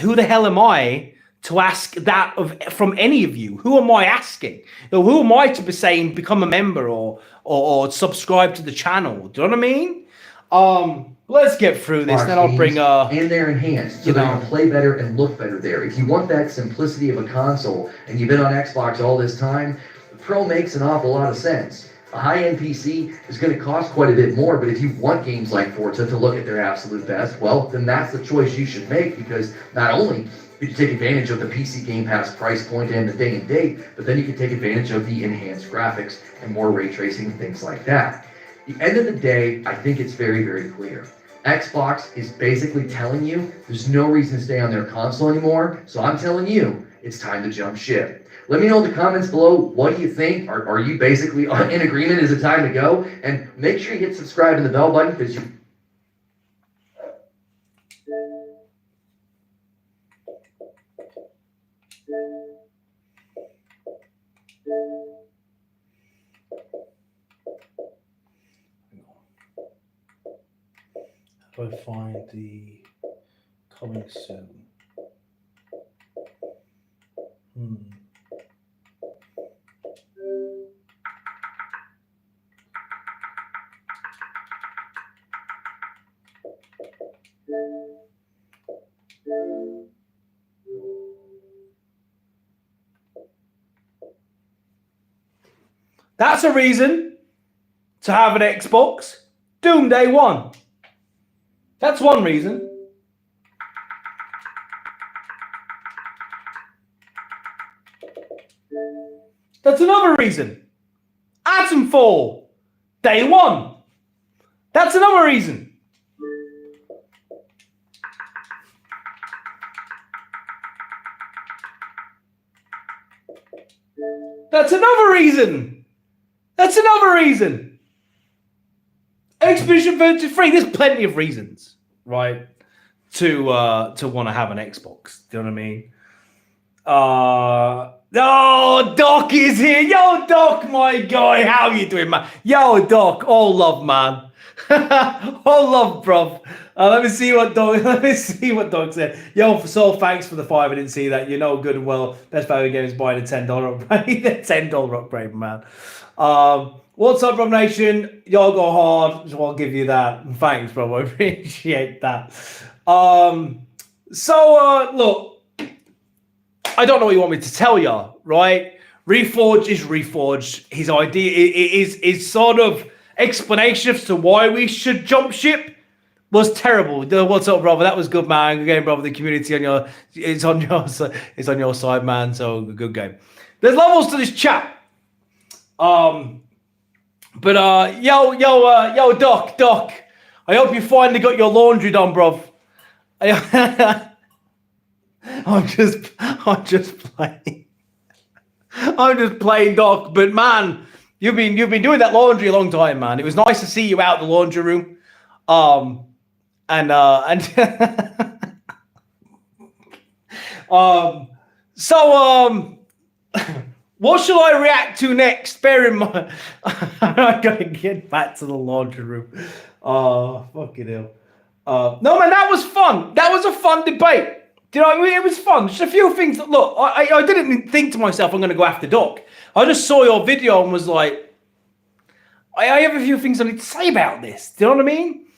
who the hell am I to ask that from any of you? Who am I asking? Who am I to be saying become a member or subscribe to the channel? Do you know what I mean? Let's get through this. Then I'll bring and they're enhanced, so they're gonna play better and look better there. If you want that simplicity of a console, and you've been on Xbox all this time, the Pro makes an awful lot of sense. A high-end PC is going to cost quite a bit more, but if you want games like Forza to look at their absolute best, well, then that's the choice you should make, because not only you can take advantage of the PC Game Pass price point and the day and date, but then you can take advantage of the enhanced graphics and more ray tracing and things like that. At the end of the day, I think it's very, very clear. Xbox is basically telling you there's no reason to stay on their console anymore, so I'm telling you, it's time to jump ship. Let me know in the comments below, what do you think? Are you basically in agreement? Is it time to go? And make sure you hit subscribe and the bell button, because you... How do I find the coming soon? That's a reason to have an Xbox. Doom Day 1. That's one reason. That's another reason. Atomfall. Day 1. That's another reason. That's another reason. That's another reason. Expedition 33. There's plenty of reasons, right, to want to have an Xbox. Do you know what I mean? Oh, Doc is here. Yo, Doc, my guy. How you doing, man? Yo, Doc. All love, man. All love, bruv. Let me see what Doc said. Yo, so thanks for the 5. I didn't see that. You know good and well. Best value game is buying a $10 upgrade. $10 upgrade, man. What's up, Bro Nation? Y'all go hard. So I'll give you that. Thanks, bro. I appreciate that. Look, I don't know what you want me to tell you, right? Reforge is Reforge. His idea is sort of explanation as to why we should jump ship was terrible. What's up, brother? That was good, man. Good game, brother. The community it's on your side, man. So good game. There's levels to this chat. Yo, Doc. I hope you finally got your laundry done, bruv. I'm just playing. I'm just playing, Doc. But man, you've been doing that laundry a long time, man. It was nice to see you out the laundry room. What shall I react to next? Bear in mind, I'm going to get back to the laundry room. Oh, fucking hell. No, man, that was fun. That was a fun debate. Do you know what I mean? It was fun. Just a few things that, look, I didn't think to myself, I'm going to go after Doc. I just saw your video and was like, I have a few things I need to say about this. Do you know what I mean?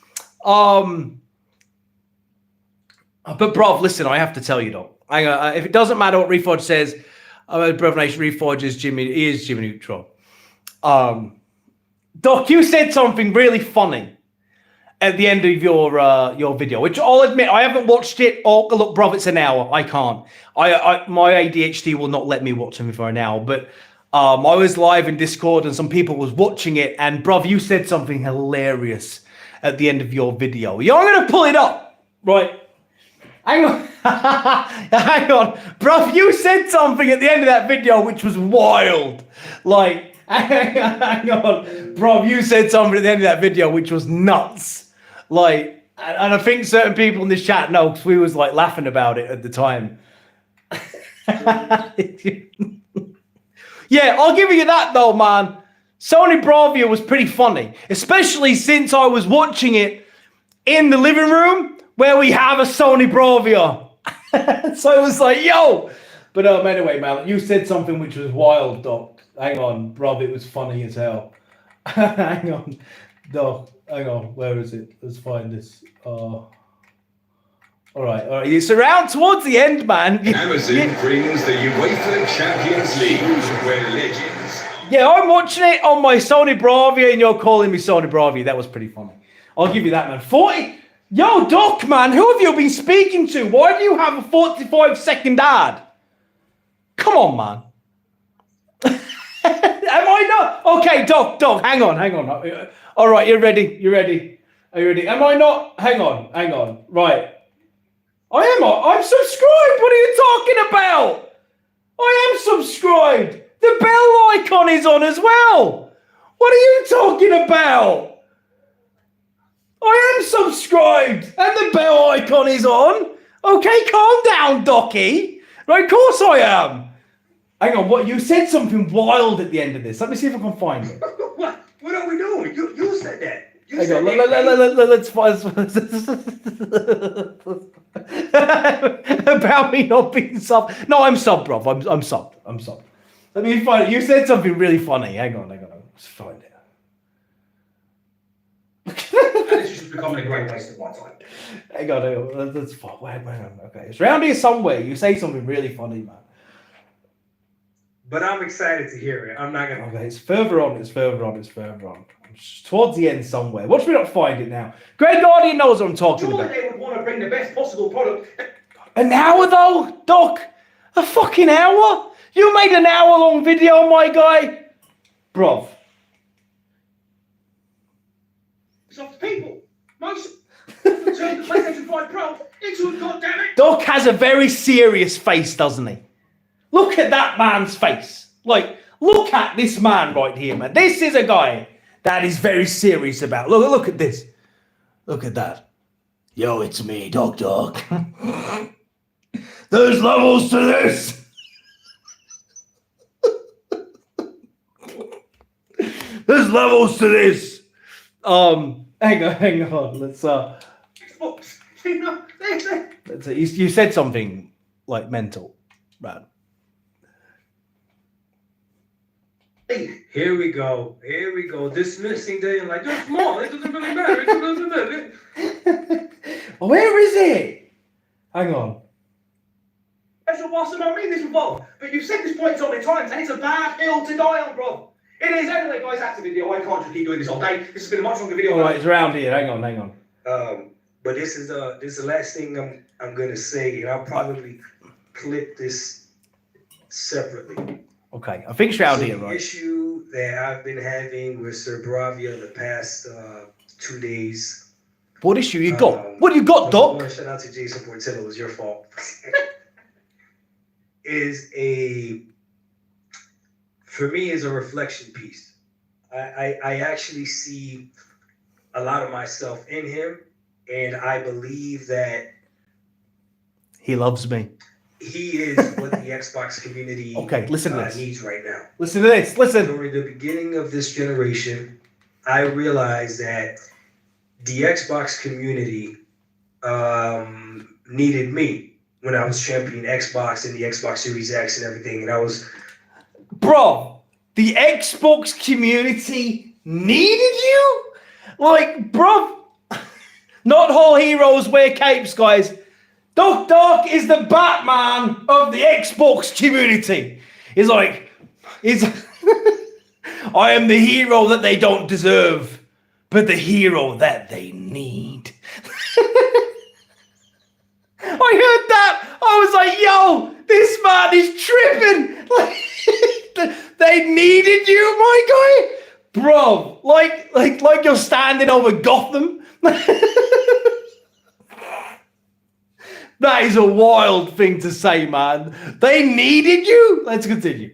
But, bruv, listen, I have to tell you, Doc. If it doesn't matter what Reforge says, Bruv Nation, Reforge is Jimmy Neutron. Doc, you said something really funny at the end of your video, which I'll admit I haven't watched it. Oh, look, bruv, it's an hour. I can't. My ADHD will not let me watch them for an hour. But I was live in Discord and some people was watching it, and bruv, you said something hilarious at the end of your video. Yeah, I'm gonna pull it up, right? Hang on. Hang on. Bruv, you said something at the end of that video which was wild. Like, hang on, bro. You said something at the end of that video which was nuts. Like, and I think certain people in this chat know because we was like laughing about it at the time. Yeah, I'll give you that though, man. Sony Bravia was pretty funny, especially since I was watching it in the living room where we have a Sony Bravia. So it was like, yo. But anyway, man, you said something which was wild, Doc. Hang on, bro, it was funny as hell. Hang on, Doc. Hang on, where is it? Let's find this. All right. It's around towards the end, man. Amazon brings the UEFA Champions League, where legends. Yeah, I'm watching it on my Sony Bravia, and you're calling me Sony Bravia. That was pretty funny. I'll give you that, man. 40. Yo, Doc, man, who have you been speaking to? Why do you have a 45-second ad? Come on, man. Am I not? Okay, Doc, hang on. All right, you're ready. Are you ready? Am I not? Hang on. Right. I'm subscribed. What are you talking about? I am subscribed. The bell icon is on as well. What are you talking about? I am subscribed and the bell icon is on. Okay, calm down, Docky. Right, of course I am. Hang on, what? You said something wild at the end of this. Let me see if I can find it. What are we doing? You said that. Hang on, let's find about me not being subbed. No, I'm subbed, bro. I'm subbed. Let me find it. You said something really funny. Hang on. Let's find it. This is just becoming a great waste of my time. Hang on. Let's find. Wait. Okay, it's around here somewhere. You say something really funny, man. But I'm excited to hear it. I'm not gonna. Okay, it's further on. It's towards the end somewhere. Watch me not find it now. Greg Guardian knows what I'm talking Surely about. they would want to bring the best possible product. An hour though, Doc? A fucking hour? You made an hour-long video, my guy? Bruv. It's off the people. Most turn the PlayStation 5 Pro into a goddammit. Doc has a very serious face, doesn't he? Look at that man's face. Like, look at this man right here, man. This is a guy that is very serious about. Look at this. Look at that. Yo, it's me, Doc. There's levels to this. There's levels to this. Hang on. Let's Xbox. you said something like mental, man. Here we go. Dismissing the like, they're small. It doesn't really matter. Where is it? Hang on. That's what Watson don't mean this involved. But you've said this point so many times, and it's a bad hill to die on, bro. It is. Anyway, guys, that's the video. I can't just keep doing this all day. This has been a much longer video. All right, it's around here. Hang on. But this is the last thing I'm gonna say, and I'll probably clip this separately. Okay, I think it's around here, The right? issue that I've been having with Sir Bravia the past 2 days. What issue you got? What do you got, Doc? Shout out to Jason Portillo. It was your fault. For me, is a reflection piece. I actually see a lot of myself in him, and I believe that He loves me. he is what the Xbox community Okay, listen to this. needs right now. Listen to this. Listen. During the beginning of this generation, I realized that the Xbox community needed me when I was championing Xbox and the Xbox Series X and everything, and I was. Bro, the Xbox community needed you? Like, bro, not all heroes wear capes, guys. Doc is the Batman of the Xbox community. He's like, I am the hero that they don't deserve, but the hero that they need. I heard that. I was like, yo, this man is tripping. Like, they needed you, my guy. Bro, like you're standing over Gotham. That is a wild thing to say, man. They needed you. Let's continue.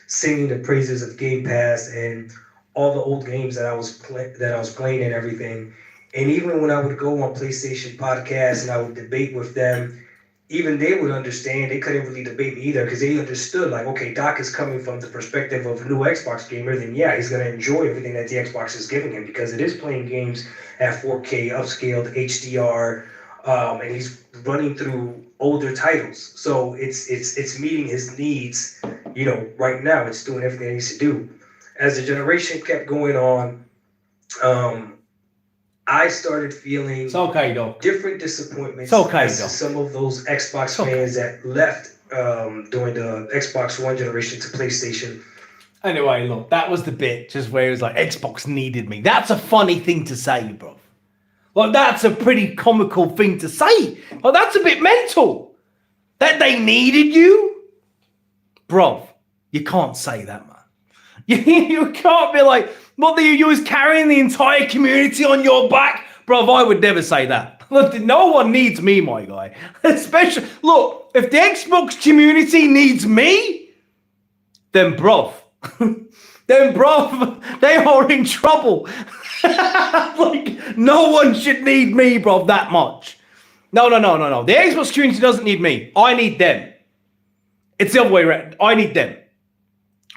singing the praises of Game Pass and all the old games that I was playing and everything. And even when I would go on PlayStation podcasts and I would debate with them, even they would understand. They couldn't really debate me either because they understood, like, okay, Doc is coming from the perspective of a new Xbox gamer, then yeah, he's going to enjoy everything that the Xbox is giving him because it is playing games at 4K, upscaled, HDR, and he's running through older titles. So it's meeting his needs, you know, right now. It's doing everything it needs to do. As the generation kept going on, I started feeling It's okay, Doc. different disappointments It's okay, as Doc. some of those Xbox It's okay. fans that left during the Xbox One generation to PlayStation. Anyway, look, that was the bit just where it was like, Xbox needed me. That's a funny thing to say, bro. Like, that's a pretty comical thing to say. Like, that's a bit mental. That they needed you? Bro, you can't say that, man. You can't be like, what, you was carrying the entire community on your back? Bro, I would never say that. Look, no one needs me, my guy. Especially, look, if the Xbox community needs me, then bruv, they are in trouble. Like, no one should need me, bruv, that much. No. The Xbox community doesn't need me. I need them. It's the other way around. I need them.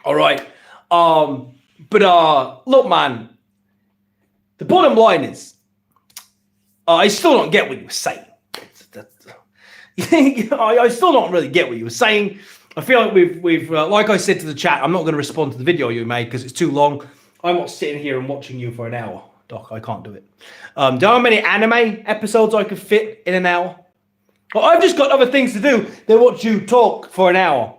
All right. But look, man, the bottom line is, I still don't get what you were saying. I still don't really get what you were saying. I feel like we've like I said to the chat, I'm not going to respond to the video you made because it's too long. I'm not sitting here and watching you for an hour, Doc. I can't do it. Do you know how many anime episodes I could fit in an hour? Well, I've just got other things to do than watch you talk for an hour.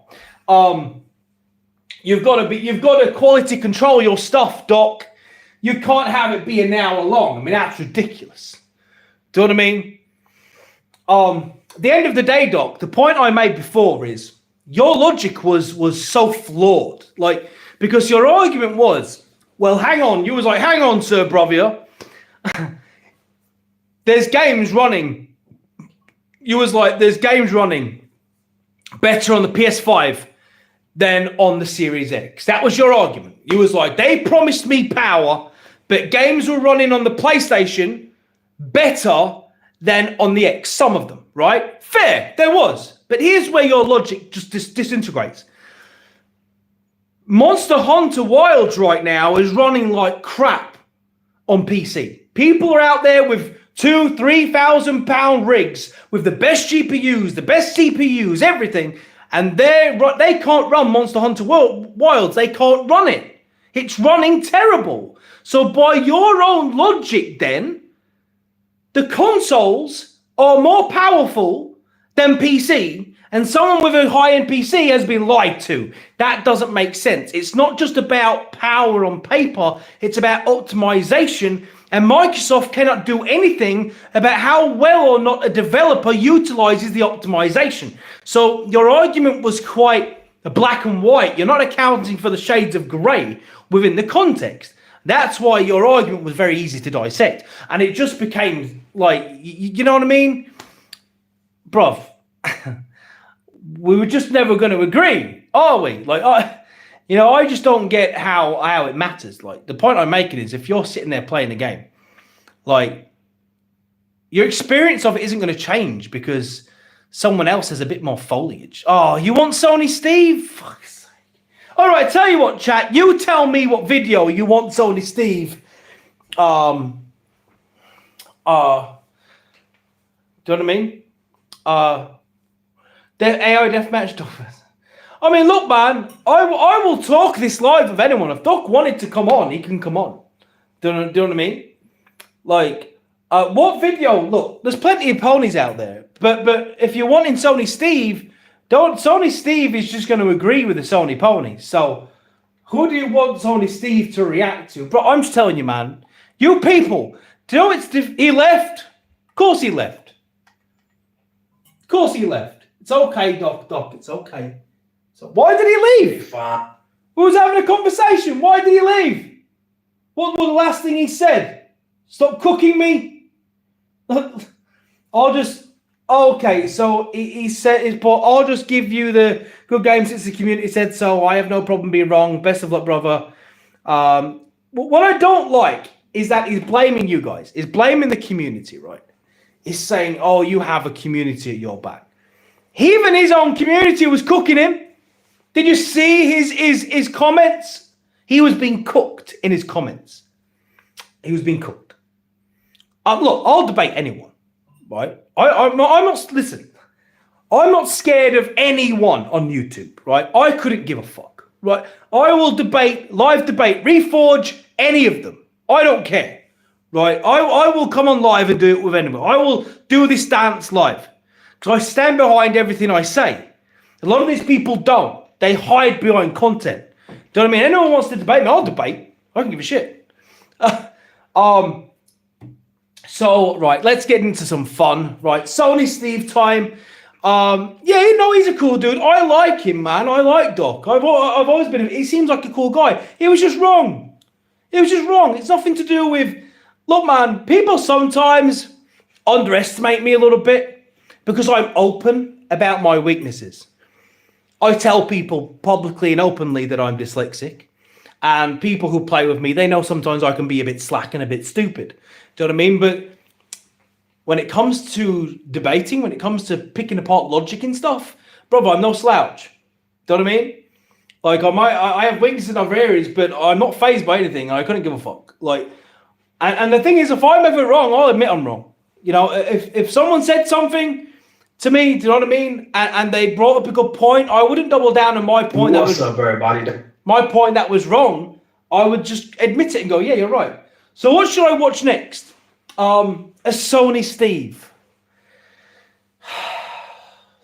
You've got to quality control your stuff, Doc. You can't have it be an hour long. I mean, that's ridiculous. Do you know what I mean? The end of the day, Doc, the point I made before is your logic was so flawed. Like, because your argument was, well, hang on. You was like, hang on, Sir Bruvian. There's games running. You was like, there's games running better on the PS5 than on the Series X. That was your argument. You was like, they promised me power, but games were running on the PlayStation better than on the X. Some of them, right? Fair, there was. But here's where your logic just disintegrates. Monster Hunter Wilds right now is running like crap on PC. People are out there with £2,000-3,000 rigs with the best GPUs, the best CPUs, everything, and they can't run Monster Hunter Wilds. They can't run it. It's running terrible. So by your own logic, then, the consoles are more powerful than PC, and someone with a high-end PC has been lied to. That doesn't make sense. It's not just about power on paper. It's about optimization, and Microsoft cannot do anything about how well or not a developer utilizes the optimization. So your argument was quite black and white. You're not accounting for the shades of gray within the context. That's why your argument was very easy to dissect. And it just became like, you know what I mean? Bruv, we were just never going to agree, are we? Like, I just don't get how it matters. Like, the point I'm making is if you're sitting there playing the game, like, your experience of it isn't going to change because someone else has a bit more foliage. Oh, you want Sony Steve? Fuck's sake. All right, tell you what, chat. You tell me what video you want Sony Steve. Do you know what I mean? The AI deathmatch Dolphins. I mean, look, man, I will talk this live with anyone. If Doc wanted to come on, he can come on. Do you know what I mean? Like, what video? Look, there's plenty of ponies out there. But if you're wanting Sony Steve, Sony Steve is just going to agree with the Sony ponies. So who do you want Sony Steve to react to? Bro, I'm just telling you, man. You people, do you know he left? Of course he left. Of course he left. It's okay, Doc. It's okay. So why did he leave? We was having a conversation. Why did he leave? What was the last thing he said? Stop cooking me. I'll just Okay, so he said, but I'll just give you the good game since the community said so. I have no problem being wrong. Best of luck, brother. What I don't like is that he's blaming you guys. He's blaming the community, right? He's saying, oh, you have a community at your back. Even his own community was cooking him. Did you see his comments? He was being cooked in his comments. He was being cooked. Look, I'll debate anyone. Right, I'm not. Listen, I'm not scared of anyone on YouTube. Right, I couldn't give a fuck. Right, I will live debate, Reforge, any of them. I don't care. Right, I will come on live and do it with anyone. I will do this dance live because I stand behind everything I say. A lot of these people don't. They hide behind content. Do you know what I mean? Anyone wants to debate me, I'll debate. I don't give a shit. So, right, let's get into some fun. Right, Sony Steve time. Yeah, you know, he's a cool dude. I like him, man. I like Doc. I've always been, he seems like a cool guy. He was just wrong. It was just wrong. It's nothing to do with, look, man, people sometimes underestimate me a little bit because I'm open about my weaknesses. I tell people publicly and openly that I'm dyslexic. And people who play with me, they know sometimes I can be a bit slack and a bit stupid. Do you know what I mean? But when it comes to debating, when it comes to picking apart logic and stuff, brother, I'm no slouch. Do you know what I mean? Like, I have weaknesses in other areas, but I'm not fazed by anything. I couldn't give a fuck. Like, and the thing is, if I'm ever wrong, I'll admit I'm wrong. You know, if someone said something to me, do you know what I mean? And they brought up a good point, I wouldn't double down on my point. What's up, everybody? My point that was wrong, I would just admit it and go, yeah, you're right. So what should I watch next? A Sony Steve.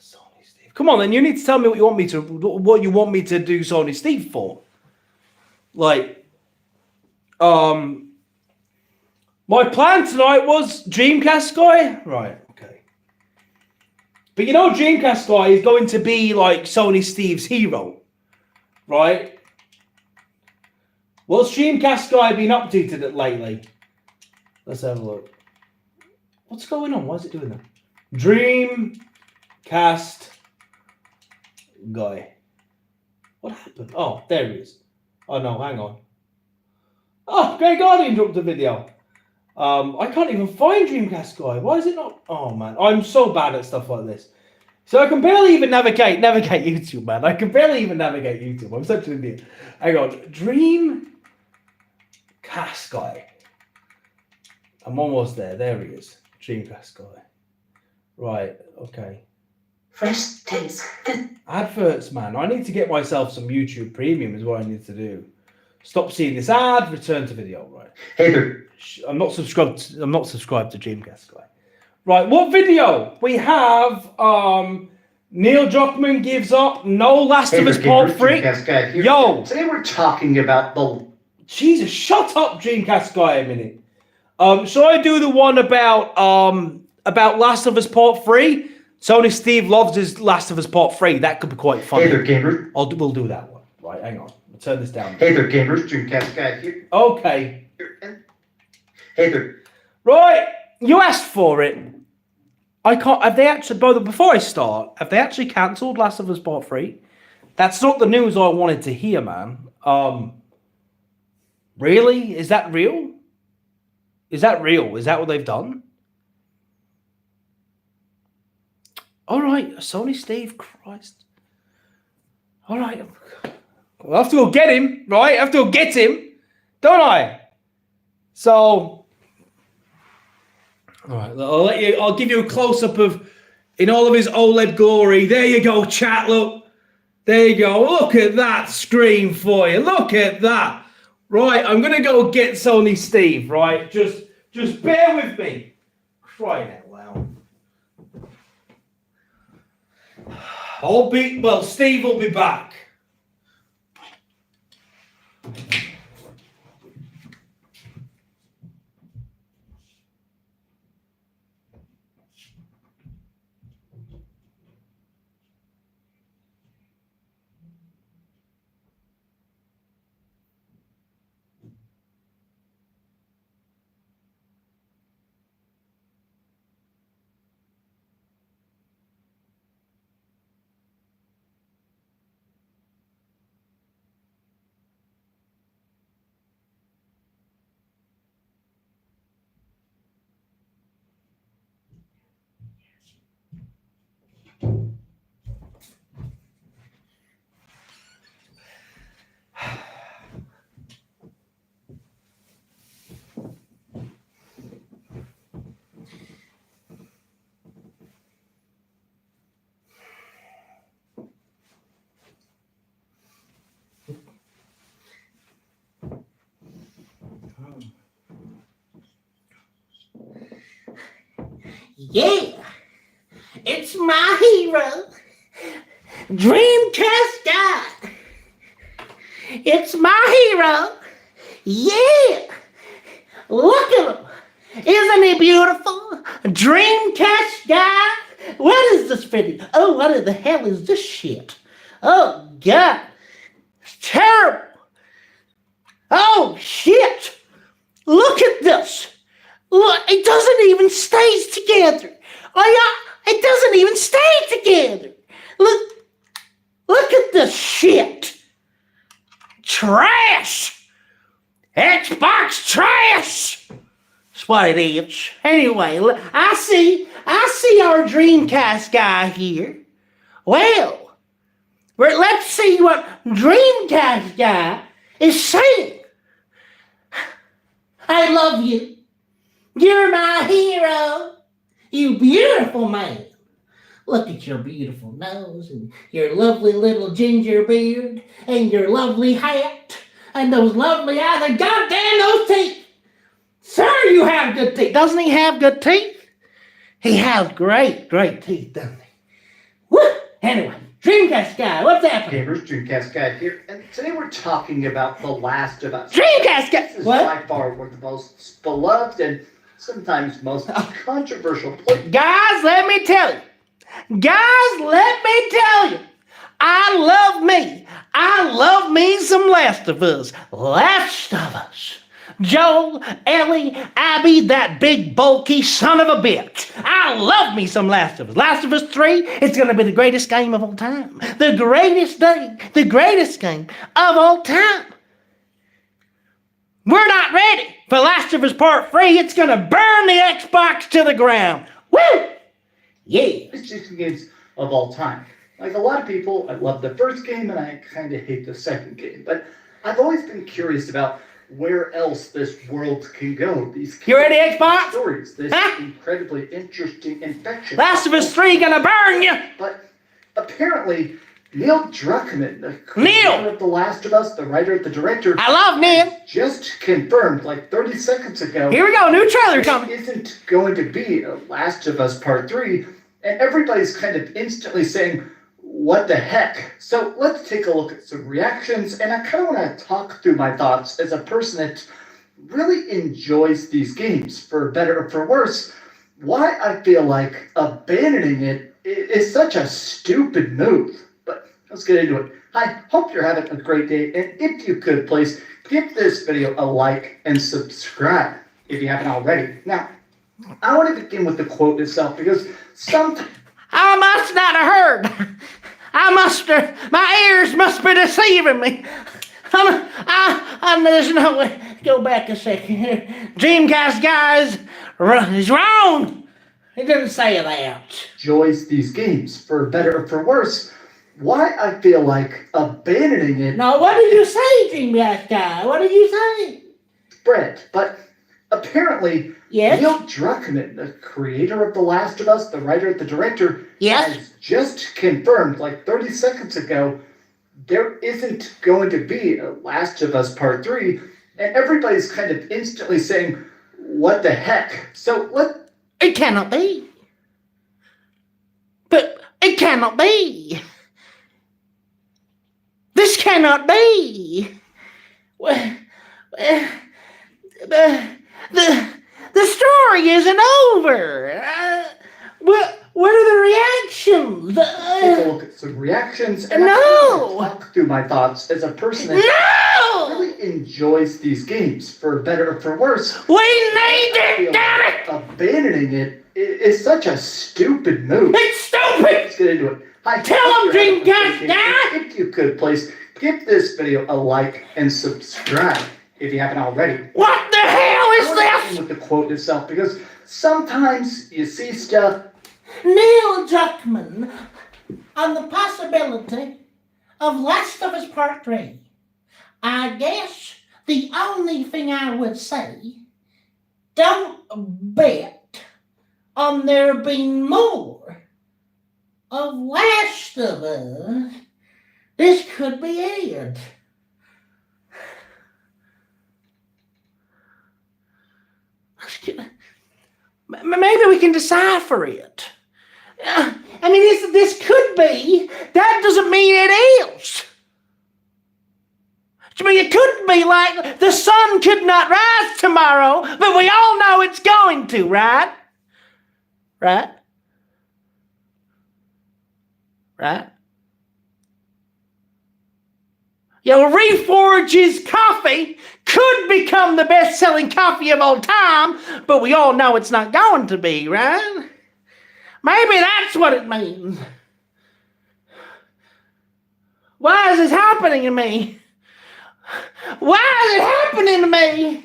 Sony Steve. Come on, then. You need to tell me what you want me to do Sony Steve for. Like, my plan tonight was Dreamcast guy. Right, okay. But you know, Dreamcast guy is going to be like Sony Steve's hero, right? What's Dreamcast guy been up to lately? Let's have a look. What's going on? Why is it doing that? Dreamcast guy. What happened? Oh, there he is. Oh no, hang on. Oh, Grey Guardian dropped a video. I can't even find Dreamcast guy. Why is it not? Oh man, I'm so bad at stuff like this. So I can barely even navigate YouTube, man. I can barely even navigate YouTube. I'm such an idiot. Hang on. Dreamcast guy. I'm almost there. There he is. Dreamcast guy. Right. Okay. Fresh taste. Adverts, man. I need to get myself some YouTube Premium is what I need to do. Stop seeing this ad. Return to video. Right. Hey there. I'm not subscribed to Dreamcast guy. Right. What video? We have Neil Druckmann gives up. No Last of Us Part 3. Yo. Today we're talking about the... Jesus, shut up, Dreamcast guy, a minute. Shall I do the one about Last of Us Part 3? Sony Steve loves his Last of Us Part 3. That could be quite funny. Hey there, gamers. We'll do that one. Right, hang on. I'll turn this down. Hey there, gamers. Dreamcast guy here. Okay. Hey there. Right, you asked for it. I can't. Have they actually? Before I start, have they actually cancelled Last of Us Part 3? That's not the news I wanted to hear, man. Really? Is that real? Is that real? Is that what they've done? All right, Sony Steve, Christ. All right. I'll have to go get him, right? I have to go get him, don't I? So, all right, I'll give you a close-up of in all of his OLED glory. There you go, chat, look. There you go. Look at that screen for you. Look at that. Right, I'm going to go get Sony Steve, right? Just bear with me. Crying out loud. Steve will be back. Yeah, it's my hero, Dreamcast guy. It's my hero. Yeah, look at him. Isn't he beautiful? Dreamcast guy. What is this video? Oh, what the hell is this shit? Oh, God. It's terrible. Oh, shit. Look at this. Look, it doesn't even stay together. Oh, yeah, it doesn't even stay together. Look at this shit. Trash. Xbox trash. That's what it is. Anyway, I see our Dreamcast guy here. Well, let's see what Dreamcast guy is saying. I love you. You're my hero. You beautiful man. Look at your beautiful nose and your lovely little ginger beard and your lovely hat and those lovely eyes and goddamn those teeth. Sir, you have good teeth. Doesn't he have good teeth? He has great teeth, doesn't he? Woo! Anyway, Dreamcast guy, what's happening? Gamers, Dreamcast guy here, and today we're talking about The Last of Us. Dreamcast guy! This is What? by far one of the most beloved and sometimes most controversial points. Guys, let me tell you. I love me some Last of Us. Last of Us. Joel, Ellie, Abby, that big bulky son of a bitch. I love me some Last of Us. Last of Us 3, it's going to be the greatest game of all time. The greatest game of all time. We're not ready for Last of Us Part 3. It's going to burn the Xbox to the ground. Woo! Yeah. It's just games of all time. Like a lot of people, I love the first game and I kind of hate the second game. But I've always been curious about where else this world can go. These You ready, Xbox? stories, this incredibly interesting infection. Last of Us 3 gonna burn you. But apparently, Neil Druckmann, the creator of The Last of Us, the writer, the director, I love Neil. just confirmed like 30 seconds ago. Here we go, new trailer there coming. isn't going to be a Last of Us Part 3, and everybody's kind of instantly saying, what the heck? So let's take a look at some reactions, and I kind of want to talk through my thoughts as a person that really enjoys these games, for better or for worse, why I feel like abandoning it is such a stupid move. But let's get into it. I hope you're having a great day, and if you could, please give this video a like and subscribe if you haven't already. Now, I want to begin with the quote itself, because sometimes I must not have heard. My ears must be deceiving me. There's no way. Go back a second here. Dreamcast guys is wrong. He didn't say that. enjoys these games, for better or for worse, why I feel like abandoning it No, what did you say, Dreamcast guy? What did you say? spread. But apparently, Yes? Neil Druckmann, the creator of The Last of Us, the writer, the director, Yes? has just confirmed like 30 seconds ago there isn't going to be a Last of Us Part 3, and everybody's kind of instantly saying, what the heck? So It cannot be. But it cannot be. This cannot be. The story isn't over. What are the reactions? take a look at some reactions, and No! I want to talk through my thoughts as a person that No! really enjoys these games, for better or for worse. We need I feel it, damn like it! abandoning it is such a stupid move. It's stupid! Let's get into it. Hi, Tell 'em, hope you're having a Dreamcast great day. guy! If you could, please give this video a like and subscribe if you haven't already. What the hell is I want to this? begin with the quote itself, because sometimes you see stuff. Neil Druckmann on the possibility of Last of Us Part 3. I guess the only thing I would say, don't bet on there being more of Last of Us. This could be it. Maybe we can decipher it. I mean, this could be. That doesn't mean it is. I mean, it could be like the sun could not rise tomorrow, but we all know it's going to, right? Right? Right? Yeah, well, Reforge's coffee could become the best-selling coffee of all time, but we all know it's not going to be, right? Maybe that's what it means. Why is this happening to me? Why is it happening to me?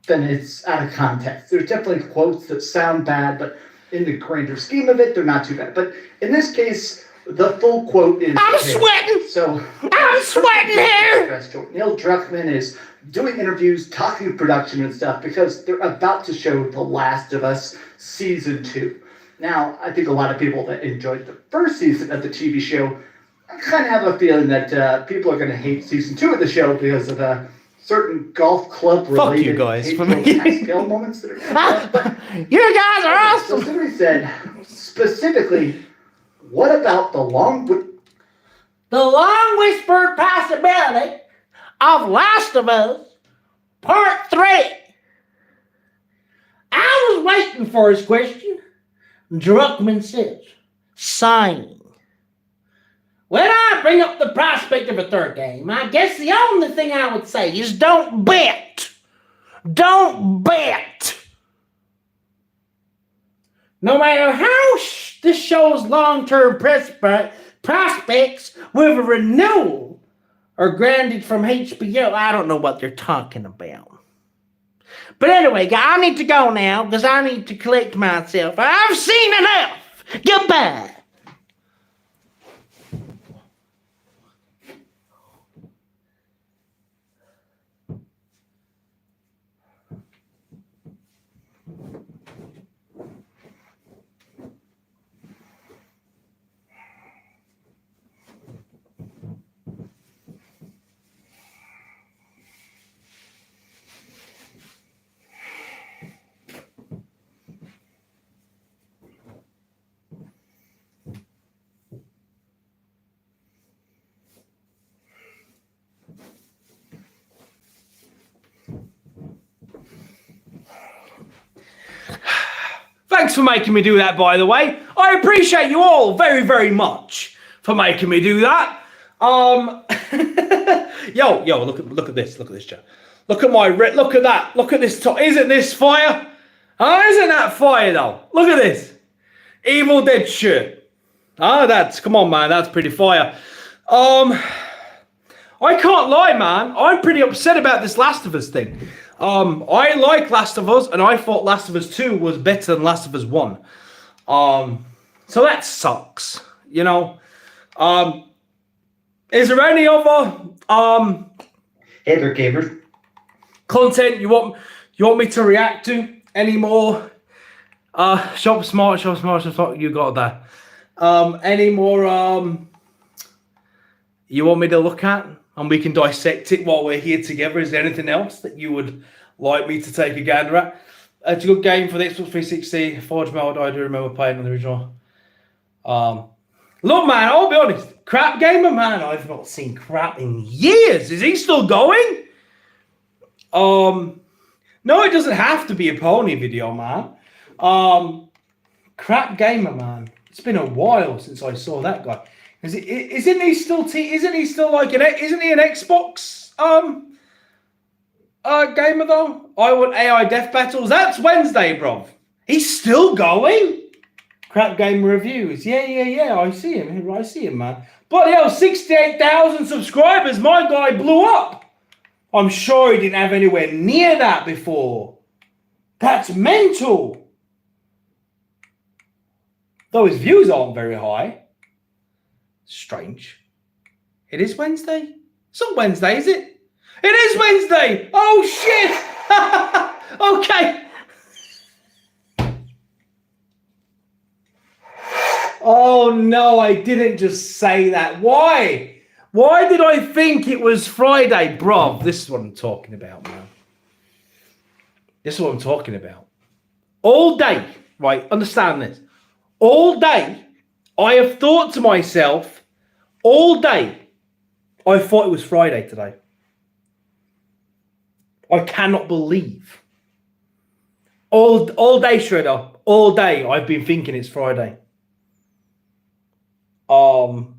Then it's out of context. There's definitely quotes that sound bad, but in the grander scheme of it, they're not too bad. But in this case, the full quote is... I'm sweating! So, I'm sweating here! Neil Druckmann is doing interviews, talking production and stuff, because they're about to show The Last of Us Season 2. Now, I think a lot of people that enjoyed the first season of the TV show kind of have a feeling that people are going to hate Season 2 of the show because of certain golf club-related... Fuck you guys. Scale moments that are... But, you guys are awesome! So somebody said, specifically, what about the long whispered possibility of Last of Us Part 3? I was waiting for his question. Druckmann says, signing. When I bring up the prospect of a third game, I guess the only thing I would say is don't bet. Don't bet. No matter how this show's long-term prospects with a renewal are granted from HBO, I don't know what they're talking about. But anyway, guys, I need to go now because I need to collect myself. I've seen enough. Goodbye. Thanks for making me do that, by the way. I appreciate you all very, very much for making me do that. Yo, look at this, chat. Look at look at that. Look at this top. Isn't this fire? Isn't that fire though? Look at this. Evil Dead shirt. Come on, man, that's pretty fire. I can't lie, man. I'm pretty upset about this Last of Us thing. I like Last of Us, and I thought Last of Us 2 was better than Last of Us 1. So that sucks, you know. Is there any other Heather Gamer content you want me to react to anymore? Shop smart, you got that. Any more you want me to look at? And we can dissect it while we're here together. Is there anything else that you would like me to take a gander at? It's a good game for the Xbox 360. Forge mode, I do remember playing on the original. Look, man, I'll be honest. Crap gamer, man. I've not seen crap in years. Is he still going? No, it doesn't have to be a pony video, man. Crap gamer, man. It's been a while since I saw that guy. Isn't he still like isn't he an Xbox gamer though? I want AI Death Battles. That's Wednesday, bro. He's still going? Crap Gamer Reviews. Yeah. I see him, man. But hell, 68,000 subscribers. My guy blew up. I'm sure he didn't have anywhere near that before. That's mental. Though his views aren't very high. Strange. It is Wednesday? It's not Wednesday, is it? It is Wednesday! Oh, shit! Okay. Oh, no, I didn't just say that. Why? Why did I think it was Friday? Bruv, this is what I'm talking about, man. This is what I'm talking about. All day, right? Understand this. All day, I have thought to myself, all day, I thought it was Friday today. I cannot believe. All day, Shredder. All day, I've been thinking it's Friday. Wow.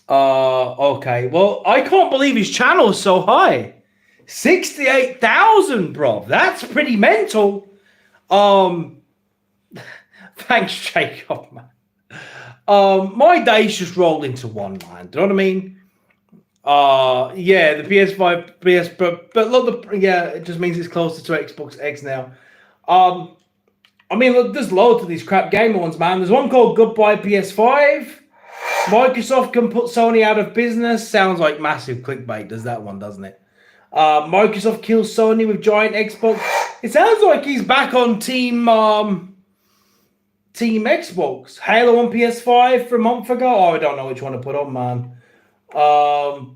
Okay. Well, I can't believe his channel is so high. 68,000, bro. That's pretty mental. Thanks, Jacob, man. My days just roll into one, man. Do you know what I mean? Yeah, the PS5, but look, yeah, it just means it's closer to Xbox X now. I mean, look, there's loads of these crap gamer ones, man. There's one called Goodbye PS5. Microsoft can put Sony out of business. Sounds like massive clickbait, does that one, doesn't it? Microsoft kills Sony with giant Xbox. It sounds like he's back on Team Xbox. Halo on PS5 for a month ago. Oh, I don't know which one to put on, man. I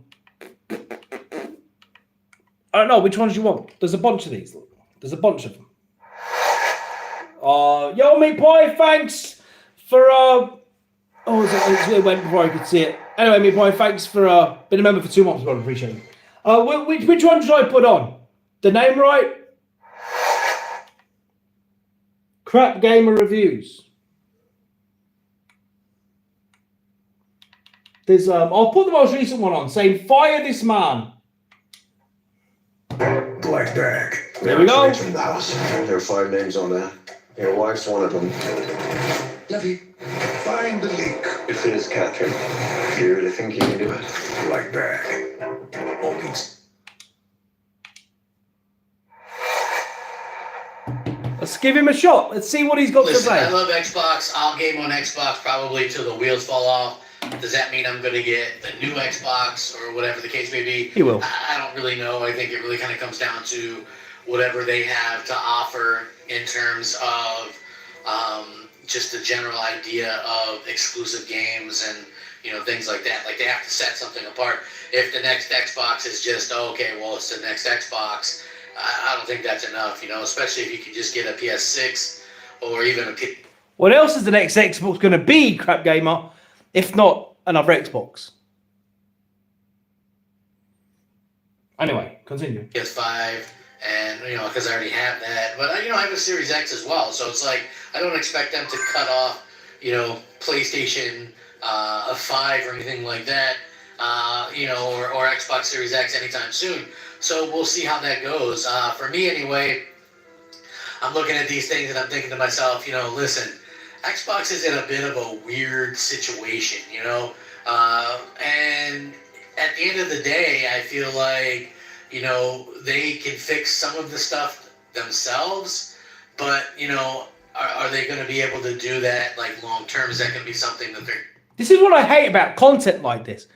don't know. Which ones you want? There's a bunch of these. There's a bunch of them. Yo, meat pie, thanks for it went before I could see it. Anyway, meat pie, thanks for been a member for 2 months, bro. Appreciate it. Which one should I put on? The name right? Crap Gamer Reviews. There's I'll put the most recent one on, saying fire this man. Black bag. There we go. From the house. There are 5 names on that. Your wife's one of them. Love you. Find the leak. If it is Catherine, you really think you can do it? Black bag. All these. Let's give him a shot. Let's see what he's got to Listen, say. I love Xbox. I'll game on Xbox probably till the wheels fall off. Does that mean I'm going to get the new Xbox or whatever the case may be? He will. I don't really know. I think it really kind of comes down to whatever they have to offer in terms of just a general idea of exclusive games and, you know, things like that. Like, they have to set something apart. If the next Xbox is just, oh, okay, well, it's the next Xbox, I don't think that's enough, you know, especially if you can just get a PS6 or even a P. What else is the next Xbox going to be, Crap Gamer, if not another Xbox? Anyway, continue. PS5, and, you know, because I already have that. But, you know, I have a Series X as well. So it's like, I don't expect them to cut off, you know, PlayStation 5 or anything like that, you know, or Xbox Series X anytime soon. So we'll see how that goes. For me, anyway, I'm looking at these things and I'm thinking to myself, you know, listen, Xbox is in a bit of a weird situation, you know? And at the end of the day, I feel like, you know, they can fix some of the stuff themselves, but, you know, are they going to be able to do that, like, long term? Is that going to be something that they're... This is what I hate about content like this.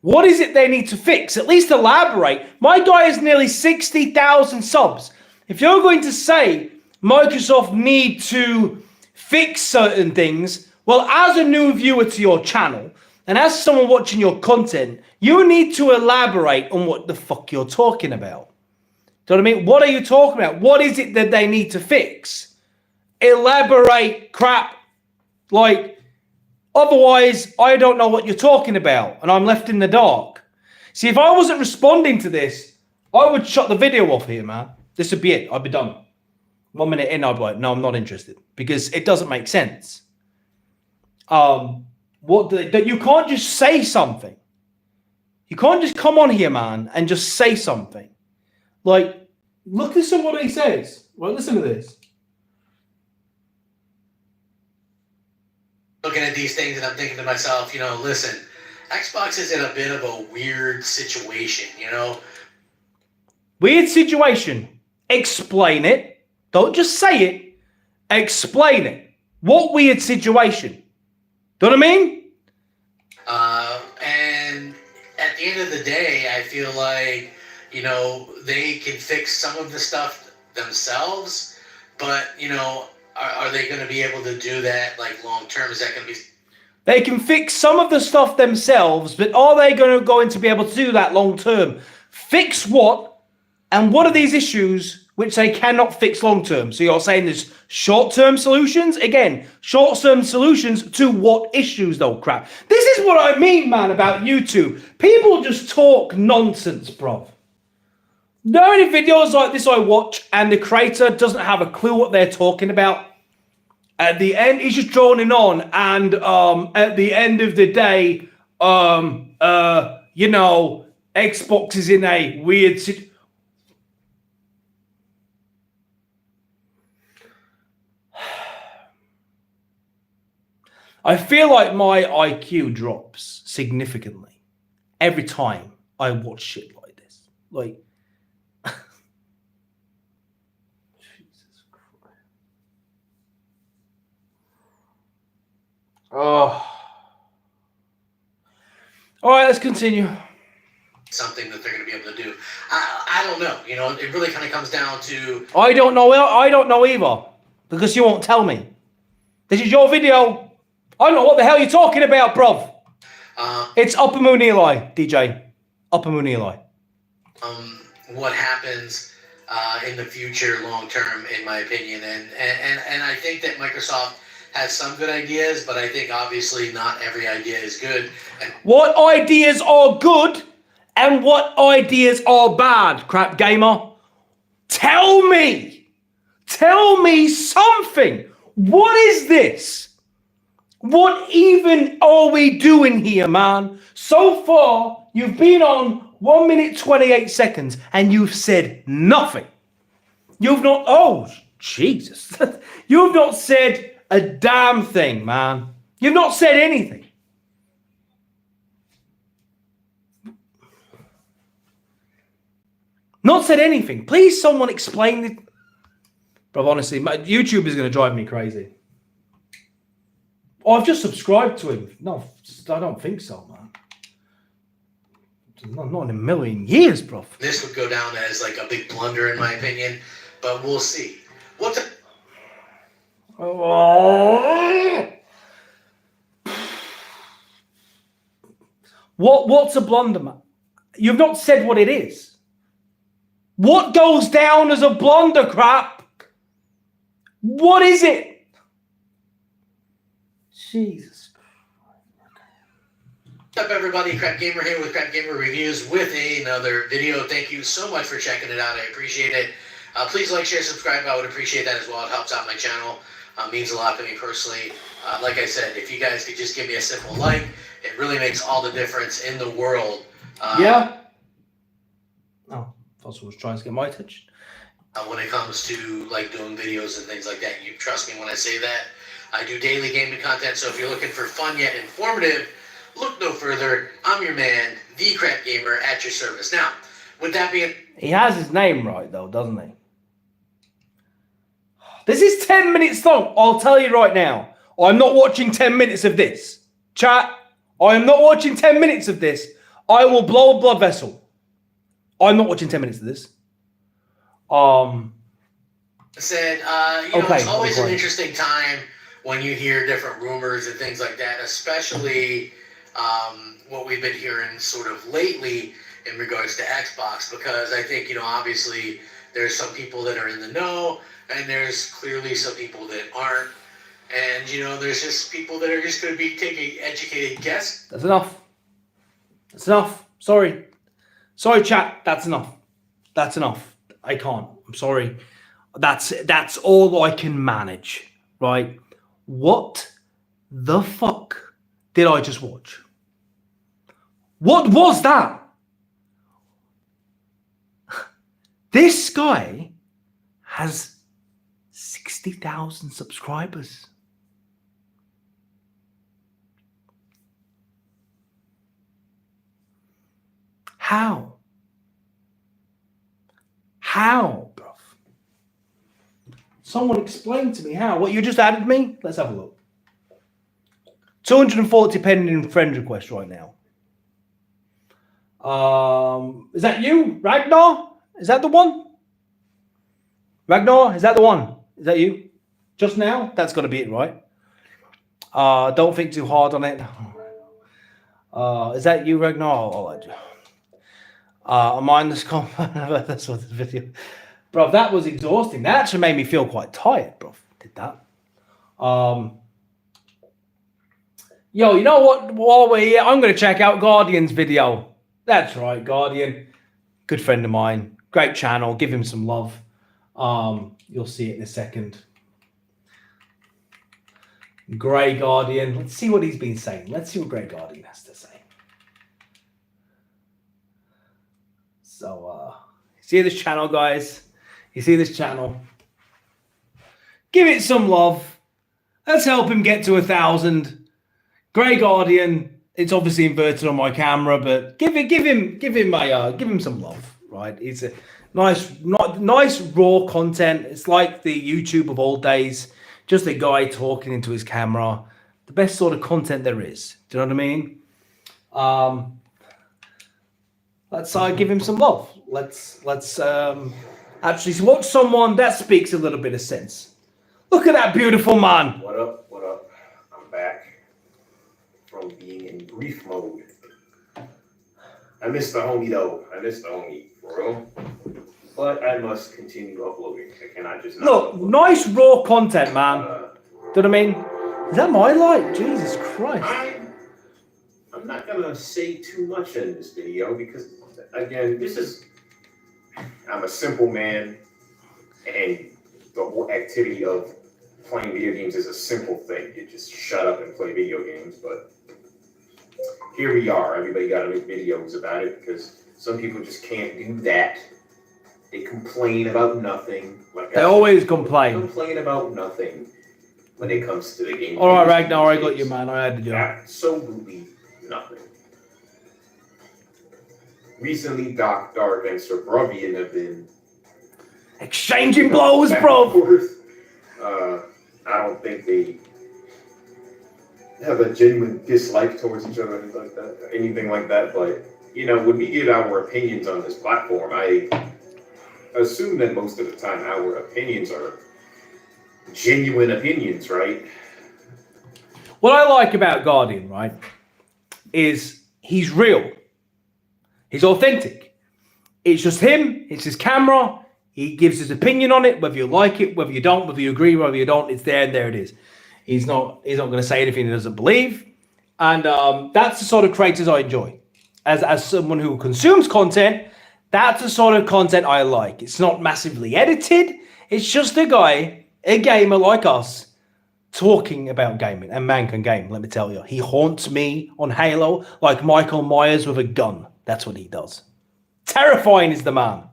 What is it they need to fix? At least elaborate. My guy has nearly 60,000 subs. If you're going to say Microsoft need to fix certain things, well, as a new viewer to your channel, and as someone watching your content, you need to elaborate on what the fuck you're talking about. Do you know what I mean? What are you talking about? What is it that they need to fix? Elaborate, crap. Like, otherwise, I don't know what you're talking about, and I'm left in the dark. See, if I wasn't responding to this, I would shut the video off here, man. This would be it. I'd be done. 1 minute in, I'd be like, no, I'm not interested, because it doesn't make sense. That you can't just say something. You can't just come on here, man, and just say something. Like, listen to what he says. Well, listen to this. Looking at these things and I'm thinking to myself, you know, listen, Xbox is in a bit of a weird situation, you know? Weird situation. Explain it. Don't just say it. Explain it. What weird situation? Do you know what I mean? And at the end of the day, I feel like, you know, they can fix some of the stuff themselves, but, you know, are they going to be able to do that, like, long term? Is that going to be... They can fix some of the stuff themselves, but are they going to be able to do that long term? Fix what? And what are these issues which they cannot fix long term? So you're saying there's short-term solutions? Again, short-term solutions to what issues though, crap? This is what I mean, man, about YouTube. People just talk nonsense, bro. There are any videos like this I watch and the creator doesn't have a clue what they're talking about. At the end, he's just droning on, and at the end of the day, you know, Xbox is in a weird situation. I feel like my IQ drops significantly every time I watch shit like this. Like, Jesus Christ. Oh. All right, let's continue. Something that they're going to be able to do. I don't know. You know, it really kind of comes down to... I don't know either, because you won't tell me. This is your video. I don't know what the hell you're talking about, bruv. It's Upper Moon Eli, DJ. Upper Moon Eli. What happens in the future, long term, in my opinion, and I think that Microsoft has some good ideas, but I think obviously not every idea is good. And what ideas are good and what ideas are bad, crap gamer? Tell me something. What is this? What even are we doing here, man? So far, you've been on 1 minute 28 seconds and you've said nothing. You've not, oh, Jesus. You've not said a damn thing, man. You've not said anything. Not said anything. Please, someone explain it. Bro, honestly, YouTube is going to drive me crazy. Oh, I've just subscribed to him. No, I don't think so, man. Not in a million years, bro. this would go down as like a big blunder, in my opinion, but we'll see. What's it? What's a blunder, man? You've not said what it is. What goes down as a blunder, crap? What is it? Jesus. What's up, everybody? Crap Gamer here with Crap Gamer Reviews with another video. Thank you so much for checking it out. I appreciate it. Please like, share, subscribe. I would appreciate that as well. It helps out my channel. Means a lot to me personally. Like I said, if you guys could just give me a simple like, it really makes all the difference in the world. Yeah. Oh, Fossil was trying to get my attention. When it comes to like doing videos and things like that, you trust me when I say that. I do daily gaming content, so if you're looking for fun yet informative, look no further. I'm your man, the Crap Gamer, at your service. Now, with that being... He has his name right, though, doesn't he? This is 10 minutes long. I'll tell you right now. I'm not watching 10 minutes of this. Chat, I am not watching 10 minutes of this. I will blow a blood vessel. I'm not watching 10 minutes of this. Said, it's always an interesting time when you hear different rumors and things like that, especially what we've been hearing sort of lately in regards to Xbox, because I think, obviously there's some people that are in the know, and there's clearly some people that aren't, and, there's just people that are just going to be taking educated guess. That's enough. That's enough. Sorry. Sorry, chat. That's enough. That's enough. I can't. I'm sorry. That's all I can manage, right? What the fuck did I just watch? What was that? This guy has 60,000 subscribers. How? How, bruv? Someone explain to me how. What, you just added me? Let's have a look. 240 pending friend request right now. Is that you, Ragnar? Is that the one? Ragnar, is that the one? Is that you? Just now? That's got to be it, right? Don't think too hard on it. Is that you, Ragnar? Mindless combat. That's what the video. Bro, that was exhausting. That actually made me feel quite tired, bro. Did that. Yo, you know what? While we're here, I'm going to check out Guardian's video. That's right, Guardian. Good friend of mine. Great channel. Give him some love. You'll see it in a second. Grey Guardian. Let's see what he's been saying. Let's see what Grey Guardian has to say. So, you see this channel, guys? You see this channel? Give it some love. Let's help him get to 1,000. Grey Guardian. It's obviously inverted on my camera, but give him some love, right? It's a nice raw content. It's like the YouTube of old days. Just a guy talking into his camera. The best sort of content there is. Do you know what I mean? Let's give him some love. Let's actually watch someone that speaks a little bit of sense. Look at that beautiful man. What up? What up? I'm back from being in brief mode. I missed the homie though. I missed the homie for real. But I must continue uploading. I cannot just look. Upload. Nice raw content, man. Do you know what I mean? Is that my light? Jesus Christ. I'm not gonna say too much in this video because, again, I'm a simple man, and the whole activity of playing video games is a simple thing. You just shut up and play video games, but here we are. Everybody got to make videos about it because some people just can't do that. They complain about nothing. They always complain. Complain about nothing when it comes to the game. All right, Ragnar, I got you, man. I had to do it. Absolutely nothing. Recently, Doc Dark and Sir Bruvian have been exchanging blows, bro. I don't think they have a genuine dislike towards each other, anything like that. But when we give our opinions on this platform, I assume that most of the time our opinions are genuine opinions, right? What I like about Guardian, right, is he's real. He's authentic. It's just him. It's his camera. He gives his opinion on it, whether you like it, whether you don't, whether you agree, whether you don't. It's there and there it is. He's not going to say anything he doesn't believe. And that's the sort of creators I enjoy. As someone who consumes content, that's the sort of content I like. It's not massively edited. It's just a guy, a gamer like us, talking about gaming. And man can game, let me tell you. He haunts me on Halo like Michael Myers with a gun. That's what he does. Terrifying is the man.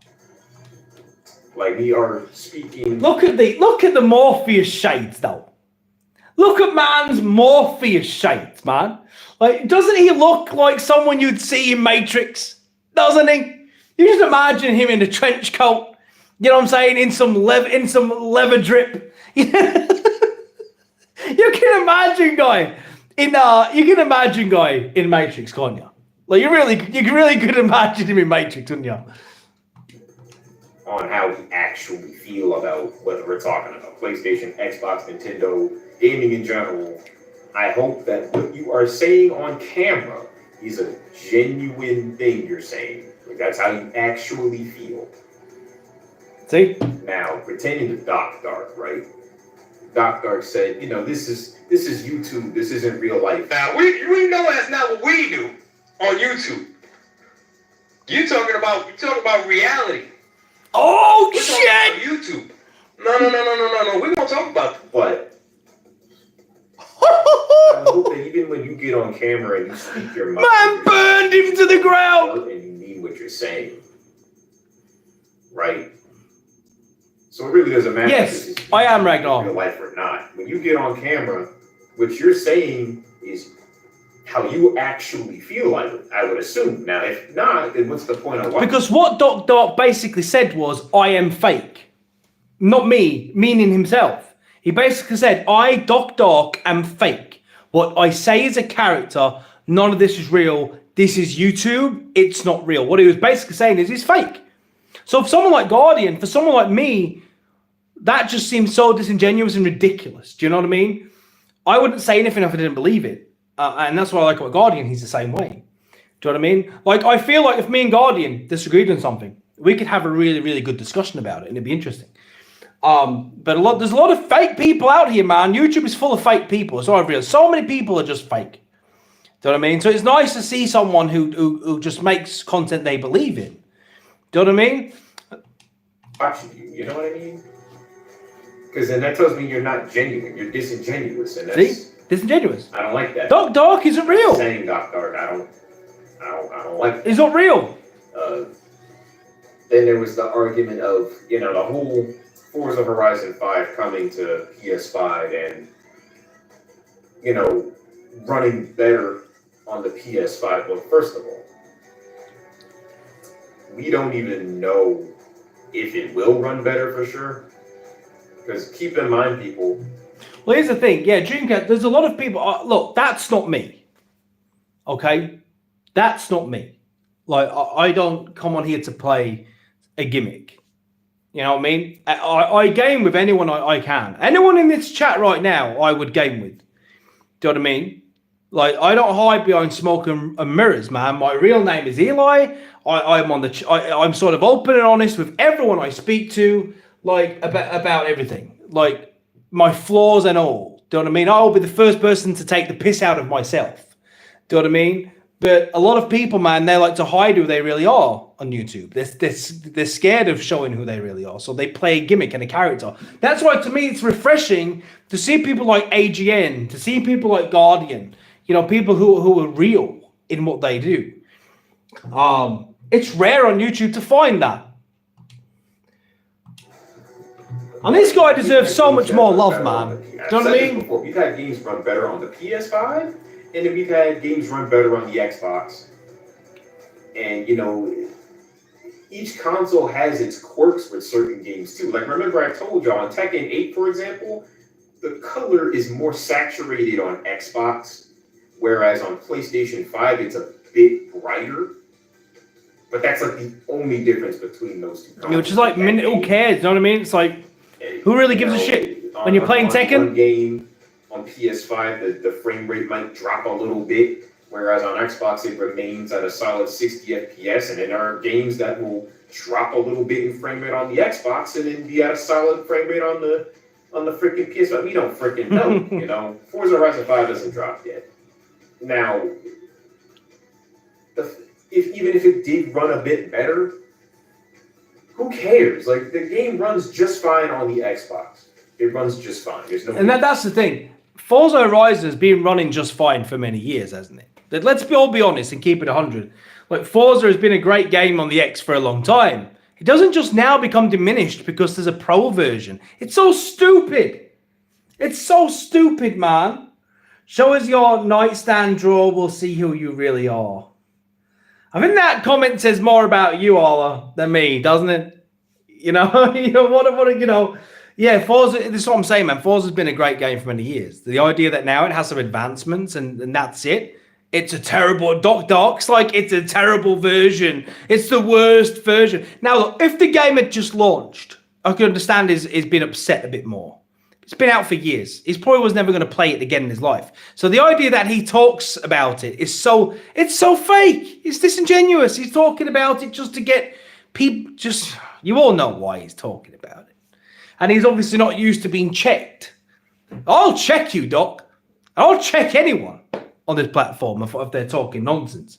Like we are speaking. Look at the Morpheus shades, though. Look at man's Morpheus shades, man. Like, doesn't he look like someone you'd see in Matrix? Doesn't he? You just imagine him in a trench coat. You know what I'm saying? In some leather drip. You can imagine guy in Matrix, can't you? Like you really could imagine him in Matrix, couldn't you? On how we actually feel about whether we're talking about PlayStation, Xbox, Nintendo, gaming in general. I hope that what you are saying on camera is a genuine thing you're saying. Like that's how you actually feel. See? Now, pertaining to Doc Dark, right? Doc Dark said, this is YouTube. This isn't real life. Now, we know that's not what we do on YouTube. You're talking about reality. Oh, we're shit! YouTube. No. We won't talk about that. But I hope that even when you get on camera and you speak your mind, man burned him to the ground, and you mean what you're saying, right? So it really doesn't matter. Yes, I am Ragnar. Real life or not. When you get on camera, what you're saying is how you actually feel. I would assume. Now, if not, then what's the point of watching? Because what Doc Dark basically said was, "I am fake," not me, meaning himself. He basically said, "I, Doc Dark, am fake. What I say is a character. None of this is real. This is YouTube. It's not real." What he was basically saying is he's fake. So for someone like Guardian, for someone like me, that just seems so disingenuous and ridiculous. Do you know what I mean? I wouldn't say anything if I didn't believe it. And that's what I like about Guardian. He's the same way. Do you know what I mean? Like, I feel like if me and Guardian disagreed on something, we could have a really, really good discussion about it, and it'd be interesting. But there's a lot of fake people out here, man. YouTube is full of fake people. So I've realized so many people are just fake. Do you know what I mean? So it's nice to see someone who just makes content they believe in. Do you know what I mean? You know what I mean? Because then that tells me you're not genuine. You're disingenuous, and that's See? Disingenuous. I don't like that. Dark isn't real. Saying Dark, I don't like that. It's not real. Then there was the argument of, you know, the whole Forza Horizon 5 coming to PS5 and, you know, running better on the PS5. Well, first of all, we don't even know if it will run better for sure. Because keep in mind, people. Well, here's the thing. Yeah, Dreamcast, there's a lot of people. Look, that's not me. Okay? That's not me. Like, I don't come on here to play a gimmick. You know what I mean? I game with anyone I can. Anyone in this chat right now, I would game with. Do you know what I mean? Like, I don't hide behind smoke and mirrors, man. My real name is Eli. I'm sort of open and honest with everyone I speak to, like, about everything. Like, my flaws and all. Do you know what I mean? I'll be the first person to take the piss out of myself. Do you know what I mean? But a lot of people, man, they like to hide who they really are on YouTube. They're scared of showing who they really are. So they play a gimmick and a character. That's why, to me, it's refreshing to see people like AGN, to see people like Guardian, you know, people who are real in what they do. It's rare on YouTube to find that. And this guy deserves so much more love, man. Do you know what I mean? We've had games run better on the PS5, and then we've had games run better on the Xbox. And, you know, each console has its quirks with certain games, too. Like, remember I told y'all, on Tekken 8, for example, the color is more saturated on Xbox, whereas on PlayStation 5, it's a bit brighter. But that's, like, the only difference between those two consoles. Which is like, who cares? You know what I mean? It's like, who really gives a shit when you're playing Tekken? One game on PS5, the frame rate might drop a little bit, whereas on Xbox it remains at a solid 60 FPS, and then there are games that will drop a little bit in frame rate on the Xbox and then be at a solid frame rate on the freaking PS5. We don't freaking know, you know. Forza Horizon 5 doesn't drop yet. Now, even if it did run a bit better, who cares? Like, the game runs just fine on the Xbox. It runs just fine. There's no. And that's the thing. Forza Horizon has been running just fine for many years, hasn't it? Let's all be honest and keep it 100. Like, Forza has been a great game on the X for a long time. It doesn't just now become diminished because there's a pro version. It's so stupid. It's so stupid, man. Show us your nightstand drawer. We'll see who you really are. I think that comment says more about you, Ola, than me, doesn't it? You know, what you know. Yeah, Forza, this is what I'm saying, man. Forza's been a great game for many years. The idea that now it has some advancements and that's it. It's a terrible, Doc's like, it's a terrible version. It's the worst version. Now, look, if the game had just launched, I could understand he's been upset a bit more. It's been out for years. He probably was never going to play it again in his life. So the idea that he talks about it is it's so fake. It's disingenuous. He's talking about it just to get people, you all know why he's talking about it. And he's obviously not used to being checked. I'll check you, Doc. I'll check anyone on this platform if they're talking nonsense.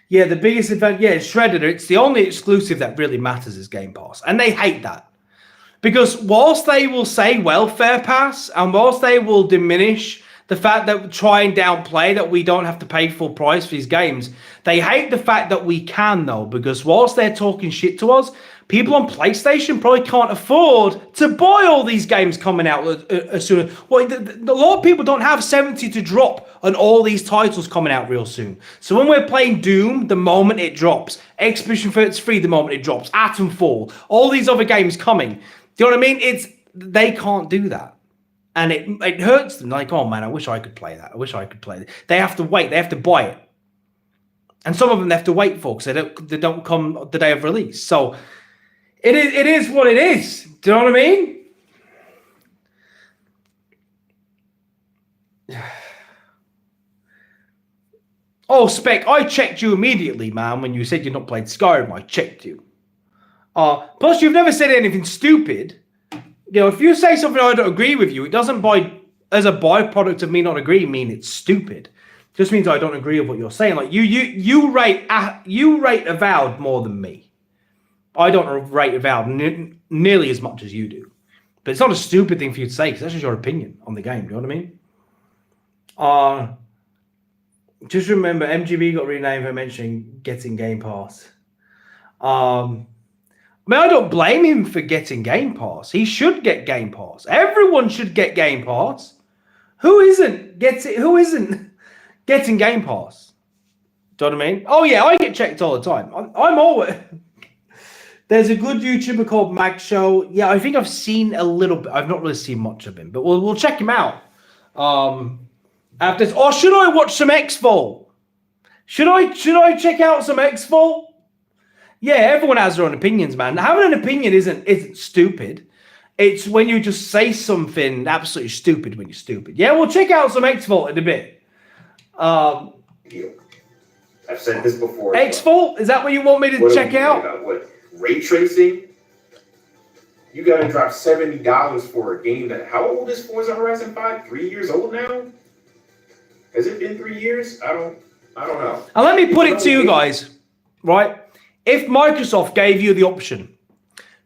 Yeah, the biggest event, it's Shredder. It's the only exclusive that really matters is Game Pass. And they hate that. Because whilst they will say welfare pass, and whilst they will diminish the fact that try and downplay that we don't have to pay full price for these games, they hate the fact that we can, though. Because whilst they're talking shit to us, people on PlayStation probably can't afford to buy all these games coming out as soon. Well, a lot of people don't have 70 to drop on all these titles coming out real soon. So when we're playing Doom, the moment it drops, Expedition 33, the moment it drops, Atomfall, all these other games coming. Do you know what I mean? They can't do that. And it hurts them. Like, oh man, I wish I could play that. I wish I could play it. They have to wait. They have to buy it. And some of them they have to wait for because they don't come the day of release. So it is what it is. Do you know what I mean? Oh, Spec, I checked you immediately, man, when you said you've not played Skyrim. I checked you. Plus, you've never said anything stupid. You know, if you say something I don't agree with you, it doesn't as a byproduct of me not agreeing mean it's stupid. It just means I don't agree with what you're saying. Like you rate Avowed more than me. I don't rate Avowed nearly as much as you do. But it's not a stupid thing for you to say because that's just your opinion on the game. You know what I mean? Just remember, MGB got renamed for mentioning getting Game Pass. I mean, I don't blame him for getting Game Pass. He should get Game Pass. Everyone should get Game Pass. Who isn't getting Game Pass? Do you know what I mean? Oh yeah, I get checked all the time. I'm always. There's a good YouTuber called Mag Show. Yeah, I think I've seen a little bit. I've not really seen much of him, but we'll check him out. After this, or should I watch some X-Fall? Should I check out some X-Fall? Yeah, everyone has their own opinions, man. Having an opinion isn't stupid. It's when you just say something absolutely stupid when you're stupid. Yeah, we'll check out some X-Fault in a bit. I've said this before. X-Fault? Is that what you want me to check out? About? What? Ray tracing? You gotta drop $70 for a game that... How old is Forza Horizon 5? 3 years old now? Has it been 3 years? I don't know. And let me put it to you guys, right? If Microsoft gave you the option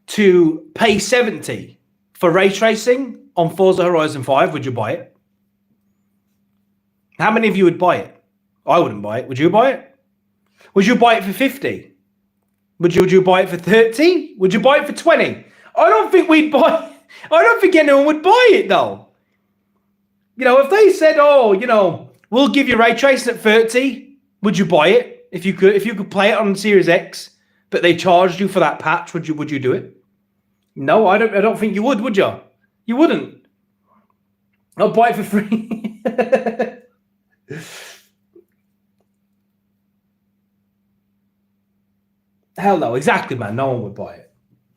to pay $70 for ray tracing on Forza Horizon 5, would you buy it? How many of you would buy it? I wouldn't buy it. Would you buy it? Would you buy it for $50? Would you buy it for $30? Would you buy it for $20? I don't think anyone would buy it though. You know, if they said, oh, you know, we'll give you ray tracing at $30, would you buy it? If you could play it on Series X, but they charged you for that patch, would you do it? No, I don't think you would you? You wouldn't. I'll buy it for free. Hell no, exactly, man. No one would buy it.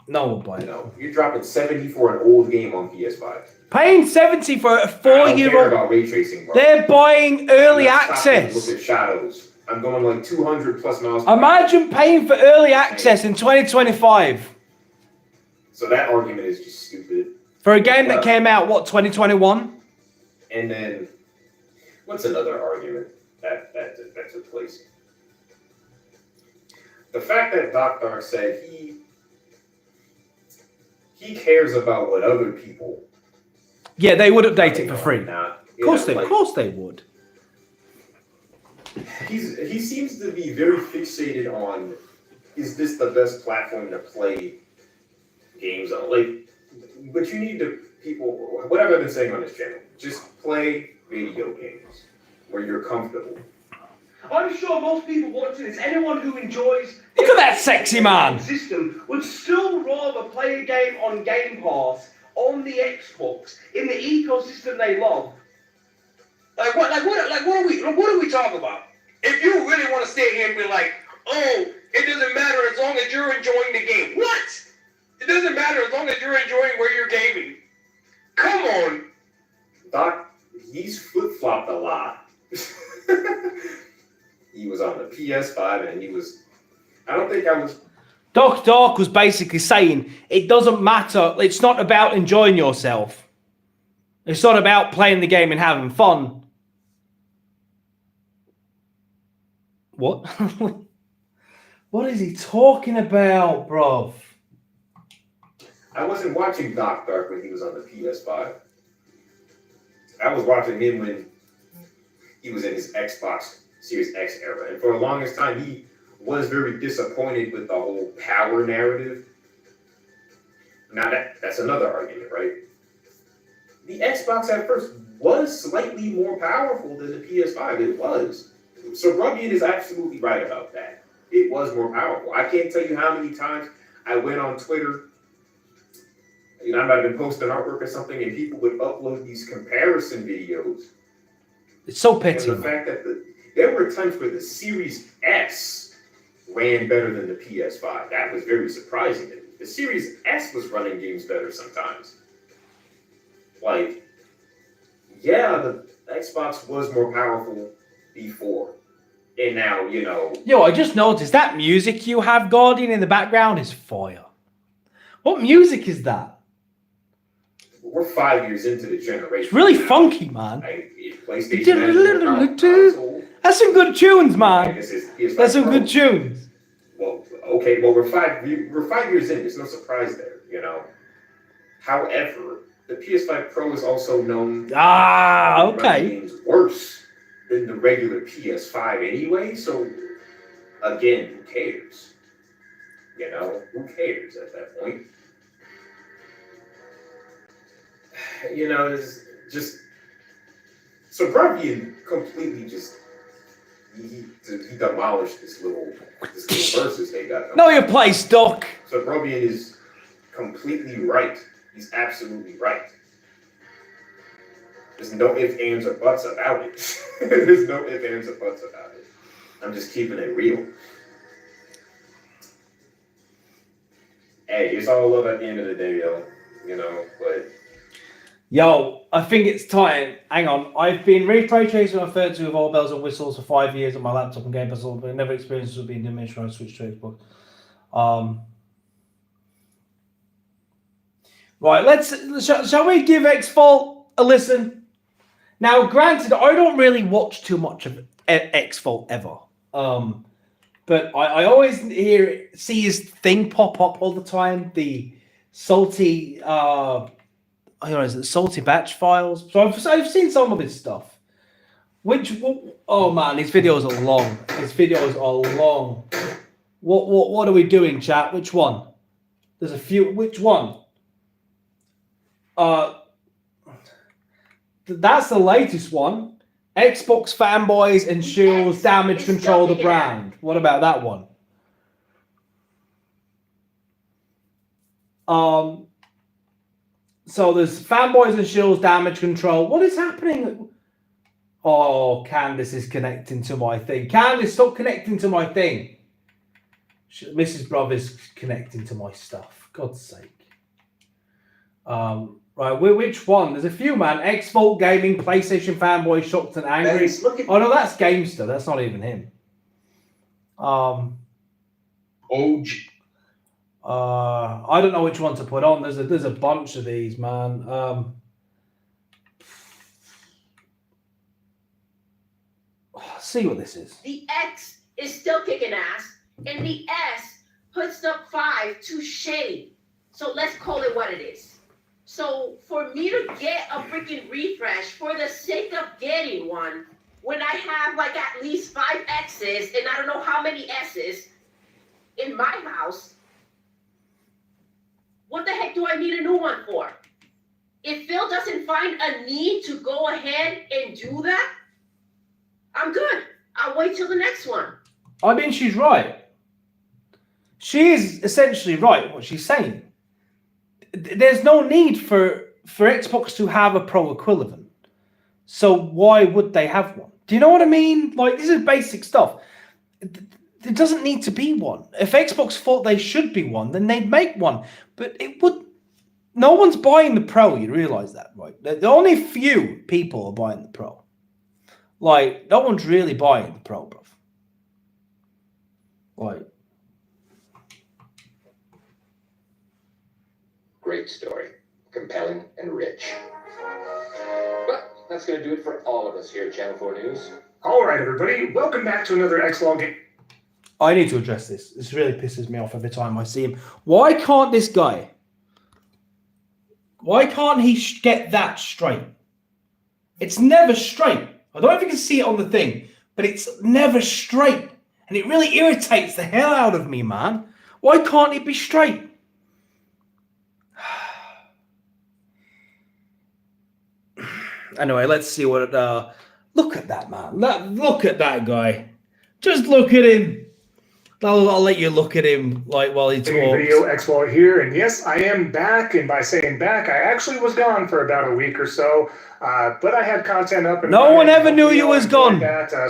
No one would buy it. No, you're dropping $70 for an old game on PS5. Paying $70 for a 4-year-old. About ray tracing, bro. They're buying early access. Look at shadows. I'm going like 200 plus miles. Imagine paying for early access in 2025. So that argument is just stupid. For a game that came out, what, 2021? And then, what's another argument that took place? The fact that Doc Dark said he cares about what other people. Yeah, they would update it for free. Of course they would. He seems to be very fixated on, is this the best platform to play games on? Like, but you need to, people, what have I been saying on this channel? Just play video games where you're comfortable. I'm sure most people watching this, anyone who enjoys... Look at that sexy man! ...system would still rather play a game on Game Pass, on the Xbox, in the ecosystem they love. What are we talking about? If you really want to stay here and be like, oh, it doesn't matter as long as you're enjoying the game. What? It doesn't matter as long as you're enjoying where you're gaming. Come on. Doc, he's flip-flopped a lot. He was on the PS5 and he was... I don't think I was... Doc Dark was basically saying, it doesn't matter. It's not about enjoying yourself. It's not about playing the game and having fun. What? What is he talking about, bruv? I wasn't watching Doc Dark when he was on the PS5. I was watching him when he was in his Xbox Series X era. And for the longest time, he was very disappointed with the whole power narrative. Now, that's another argument, right? The Xbox at first was slightly more powerful than the PS5. It was. So Bruvian is absolutely right about that. It was more powerful. I can't tell you how many times I went on Twitter. You know, I might have been posting artwork or something, and people would upload these comparison videos. It's so petty. And the fact that there were times where the Series S ran better than the PS5. That was very surprising to me. The Series S was running games better sometimes. Like, yeah, the Xbox was more powerful before. And now, you know. Yo, I just noticed that music you have, Guardian, in the background is fire. What music is that? We're 5 years into the generation. It's really funky, man. PlayStation. That's some good tunes, man. That's some good tunes. Well, okay. Well, we're 5 years in. There's no surprise there, you know. However, the PS5 Pro is also known. Okay. Games worse than the regular PS5 anyway. So, again, who cares? You know, who cares at that point? You know, it's just so Bruvian completely just he demolished this little versus they got. Know your place, Doc. So Bruvian is completely right. He's absolutely right. There's no ifs, ands, or buts about it. There's no ifs, ands, or buts about it. I'm just keeping it real. Hey, it's all love at the end of the day, yo. You know, but. Yo, I think it's time. Hang on. I've been ray tracing referred to with all bells and whistles for 5 years on my laptop and Game Pass, but I never experienced it being diminished when I switched to Xbox. Right, shall we give X-Fault a listen? Now, granted, I don't really watch too much of X-Fault ever. But I always see his thing pop up all the time. The salty is it Salty Batch Files? So I've seen some of his stuff. Oh man, his videos are long. What are we doing, chat? Which one? There's a few. Which one? That's the latest one. Xbox fanboys and shields damage control the brand. What about that one? So there's fanboys and shills damage control. What is happening? Oh, Candace is connecting to my thing. Candace, stop connecting to my thing. Mrs. Brothers connecting to my stuff. God's sake. Right, which one? There's a few, man. X-Fault Gaming, PlayStation fanboy, shocked and angry. Oh no, that's Gamester. That's not even him. OG. I don't know which one to put on. There's a bunch of these, man. See what this is. The X is still kicking ass, and the S puts up 5 to shade. So let's call it what it is. So for me to get a freaking refresh for the sake of getting one, when I have like at least 5 X's and I don't know how many S's in my house, what the heck do I need a new one for? If Phil doesn't find a need to go ahead and do that, I'm good. I'll wait till the next one. I mean, she's right. She is essentially right, what she's saying. There's no need for Xbox to have a Pro equivalent. So why would they have one? Do you know what I mean? Like, this is basic stuff. There doesn't need to be one. If Xbox thought they should be one, then they'd make one. But it would... No one's buying the Pro, you realise that, right? The only few people are buying the Pro. Like, no one's really buying the Pro, bro. Like... Great story. Compelling and rich. But that's going to do it for all of us here at Channel 4 News. All right, everybody. Welcome back to another X-Long game. I need to address this. This really pisses me off every time I see him. Why can't this guy... Why can't he get that straight? It's never straight. I don't know if you can see it on the thing, but it's never straight. And it really irritates the hell out of me, man. Why can't it be straight? Anyway, let's see what... look at that, man. Look at that guy. Just look at him. I'll let you look at him like while he talks. Video X-Fault here, and yes, I am back. And by saying back, I actually was gone for about a week or so, but I had content up. And no one ever knew you was gone.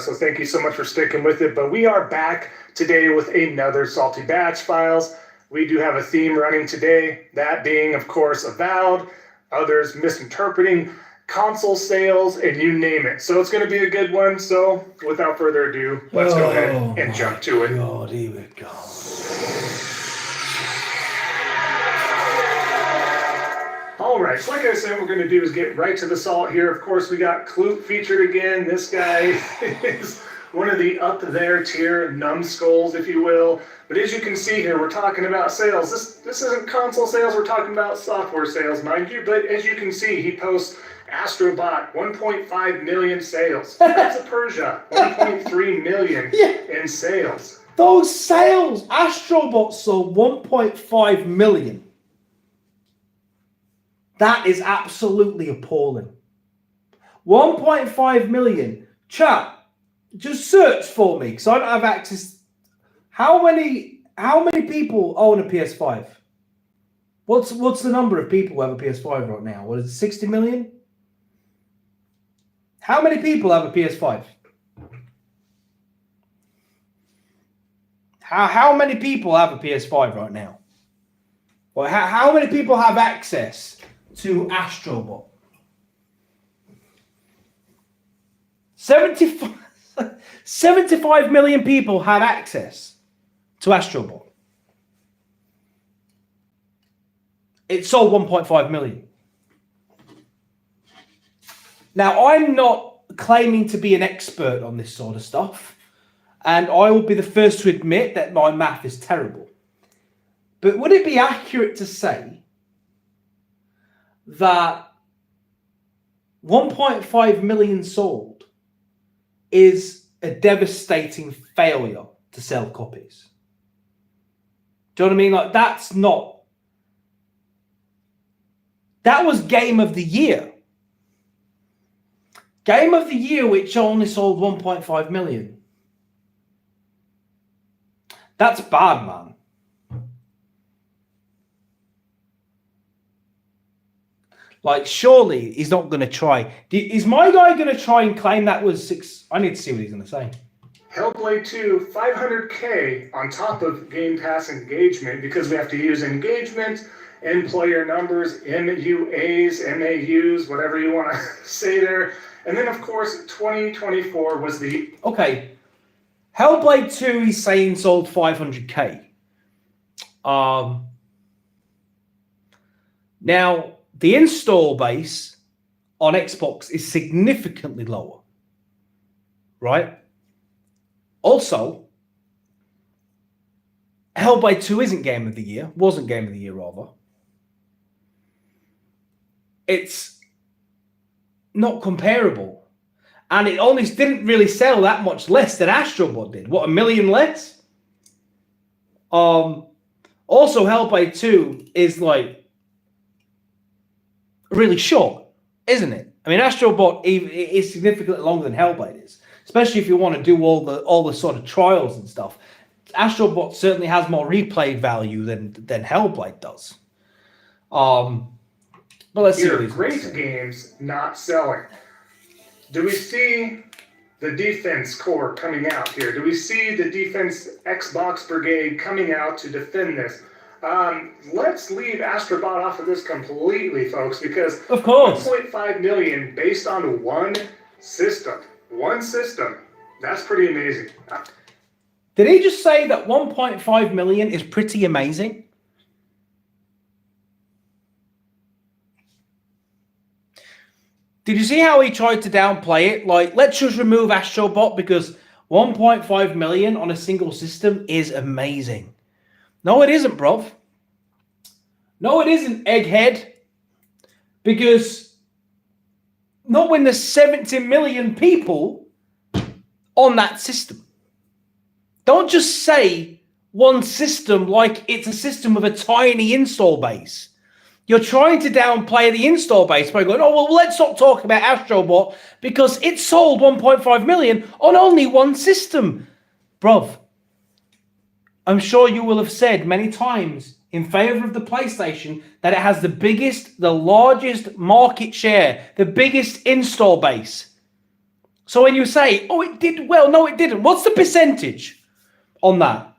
So thank you so much for sticking with it. But we are back today with another Salty Batch Files. We do have a theme running today, that being, of course, Avowed. Others misinterpreting console sales, and you name it. So it's going to be a good one. So without further ado, let's go ahead and jump to it. God, here we go. All right, so like I said, what we're going to do is get right to the salt here. Of course, we got Kloot featured again. This guy is one of the up there tier numbskulls, if you will. But as you can see here, we're talking about sales. This isn't console sales, we're talking about software sales, mind you. But as you can see, he posts Astro Bot, 1.5 million sales. That's a Persia, 1.3 million in sales. Those sales, Astro Bot sold 1.5 million. That is absolutely appalling. 1.5 million. Chat, just search for me because I don't have access. How many people own a PS5? What's the number of people who have a PS5 right now? What is it, 60 million? How many people have a PS5? How many people have a PS5 right now? Well, how many people have access to Astro Bot? 75 million people have access to Astro Bot. It sold 1.5 million. Now, I'm not claiming to be an expert on this sort of stuff, and I will be the first to admit that my math is terrible. But would it be accurate to say that 1.5 million sold is a devastating failure to sell copies? Do you know what I mean? Like, that was Game of the Year. Game of the Year, which only sold 1.5 million. That's bad, man. Like, surely he's not going to try. Is my guy going to try and claim that was 6? I need to see what he's going to say. Hellblade 2, 500K on top of Game Pass engagement, because we have to use engagement, end player numbers, MUAs, MAUs, whatever you want to say there. And then, of course, 2024 was the... Okay. Hellblade 2, he's saying sold 500K. Now, the install base on Xbox is significantly lower. Right? Also, Hellblade 2 isn't Game of the Year. Wasn't Game of the Year, rather. It's not comparable. And it only didn't really sell that much less than Astro Bot did. What, 1 million less? Also, Hellblade 2 is like really short, isn't it? I mean, Astro Bot is significantly longer than Hellblade is, especially if you want to do all the sort of trials and stuff. Astro Bot certainly has more replay value than Hellblade does. But let's see. Here, great games not selling. Do we see the Defense Corps coming out here? Do we see the Defense Xbox Brigade coming out to defend this? Let's leave Astro Bot off of this completely, folks, because of course 1.5 million based on one system. One system. That's pretty amazing. Did he just say that 1.5 million is pretty amazing? Did you see how he tried to downplay it? Like, let's just remove Astro Bot because 1.5 million on a single system is amazing. No, it isn't, bruv. No, it isn't, egghead. Because not when there's 70 million people on that system. Don't just say one system like it's a system with a tiny install base. You're trying to downplay the install base by going, oh, well, let's not talk about Astro Bot because it sold 1.5 million on only one system. Bruv, I'm sure you will have said many times in favor of the PlayStation that it has the biggest, the largest market share, the biggest install base. So when you say, oh, it did well, no, it didn't. What's the percentage on that?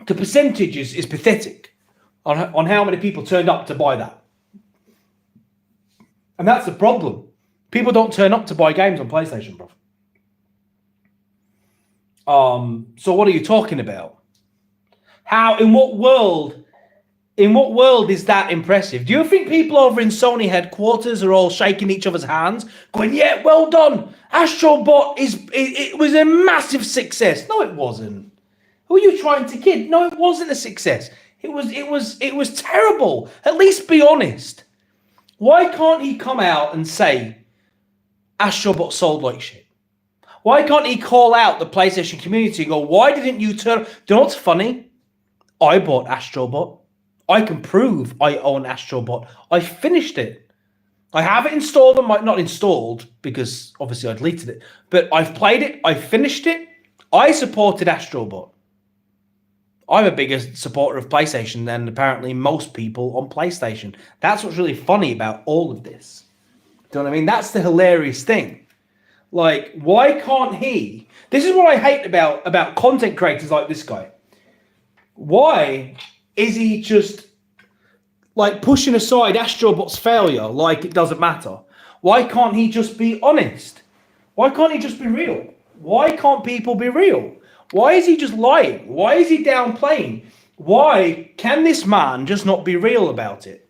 The percentage is pathetic on how many people turned up to buy that. And that's the problem. People don't turn up to buy games on PlayStation, bro. So what are you talking about? How, in what world is that impressive? Do you think people over in Sony headquarters are all shaking each other's hands, going, yeah, well done. Astro Bot it was a massive success. No, it wasn't. Who are you trying to kid? No, it wasn't a success. It was terrible. At least be honest. Why can't he come out and say Astro Bot sold like shit? Why can't he call out the PlayStation community and go, why didn't you turn... Do you know what's funny? I bought Astro Bot. I can prove I own Astro Bot. I finished it. I have it installed on my... Not installed, because obviously I deleted it. But I've played it. I finished it. I supported Astro Bot. I'm a bigger supporter of PlayStation than apparently most people on PlayStation. That's what's really funny about all of this. Do you know what I mean? That's the hilarious thing. Like, why can't he... This is what I hate about content creators like this guy. Why is he just, like, pushing aside Astro Bot's failure like it doesn't matter? Why can't he just be honest? Why can't he just be real? Why can't people be real? Why is he just lying? Why is he downplaying? Why can this man just not be real about it?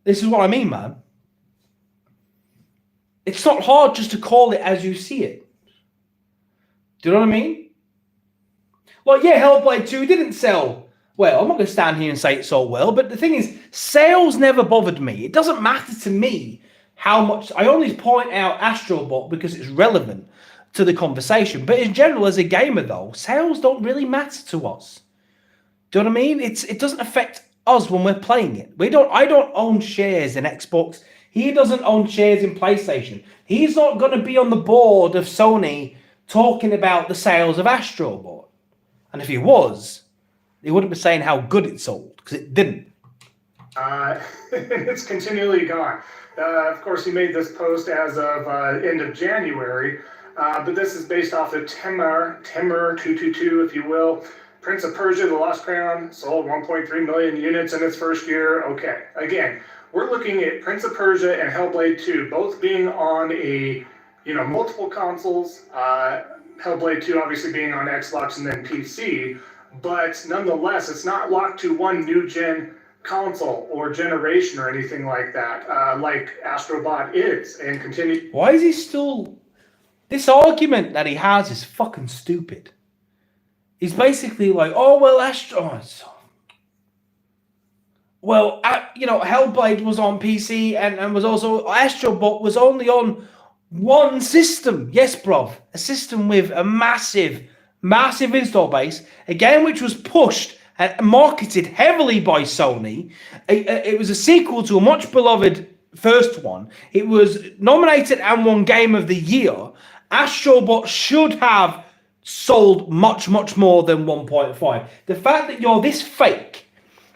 This is what I mean, man. It's not hard just to call it as you see it. Do you know what I mean? Like, yeah, Hellblade 2 didn't sell well. I'm not going to stand here and say it sold well, but the thing is, sales never bothered me. It doesn't matter to me how much... I only point out Astro Bot because it's relevant to the conversation. But in general, as a gamer, though, sales don't really matter to us. Do you know what I mean? It doesn't affect us when we're playing it. I don't own shares in Xbox. He doesn't own shares in PlayStation. He's not going to be on the board of Sony talking about the sales of Astro Bot. And if he was, he wouldn't be saying how good it sold, because it didn't. It's continually gone. Of course, he made this post as of end of January, but this is based off of Timur 222, if you will. Prince of Persia: The Lost Crown sold 1.3 million units in its first year. Okay, again, we're looking at Prince of Persia and Hellblade 2, both being on multiple consoles. Hellblade 2 obviously being on Xbox and then PC, but nonetheless, it's not locked to one new gen console or generation or anything like that, like Astro Bot is, and continue. Why is he still... This argument that he has is fucking stupid. He's basically like, oh, well, Hellblade was on PC and was also... Astro Bot was only on one system. Yes, bruv. A system with a massive install base. Again, which was pushed and marketed heavily by Sony. It was a sequel to a much beloved first one. It was nominated and won Game of the Year. Astro Bot should have sold much, much more than 1.5. The fact that you're this fake,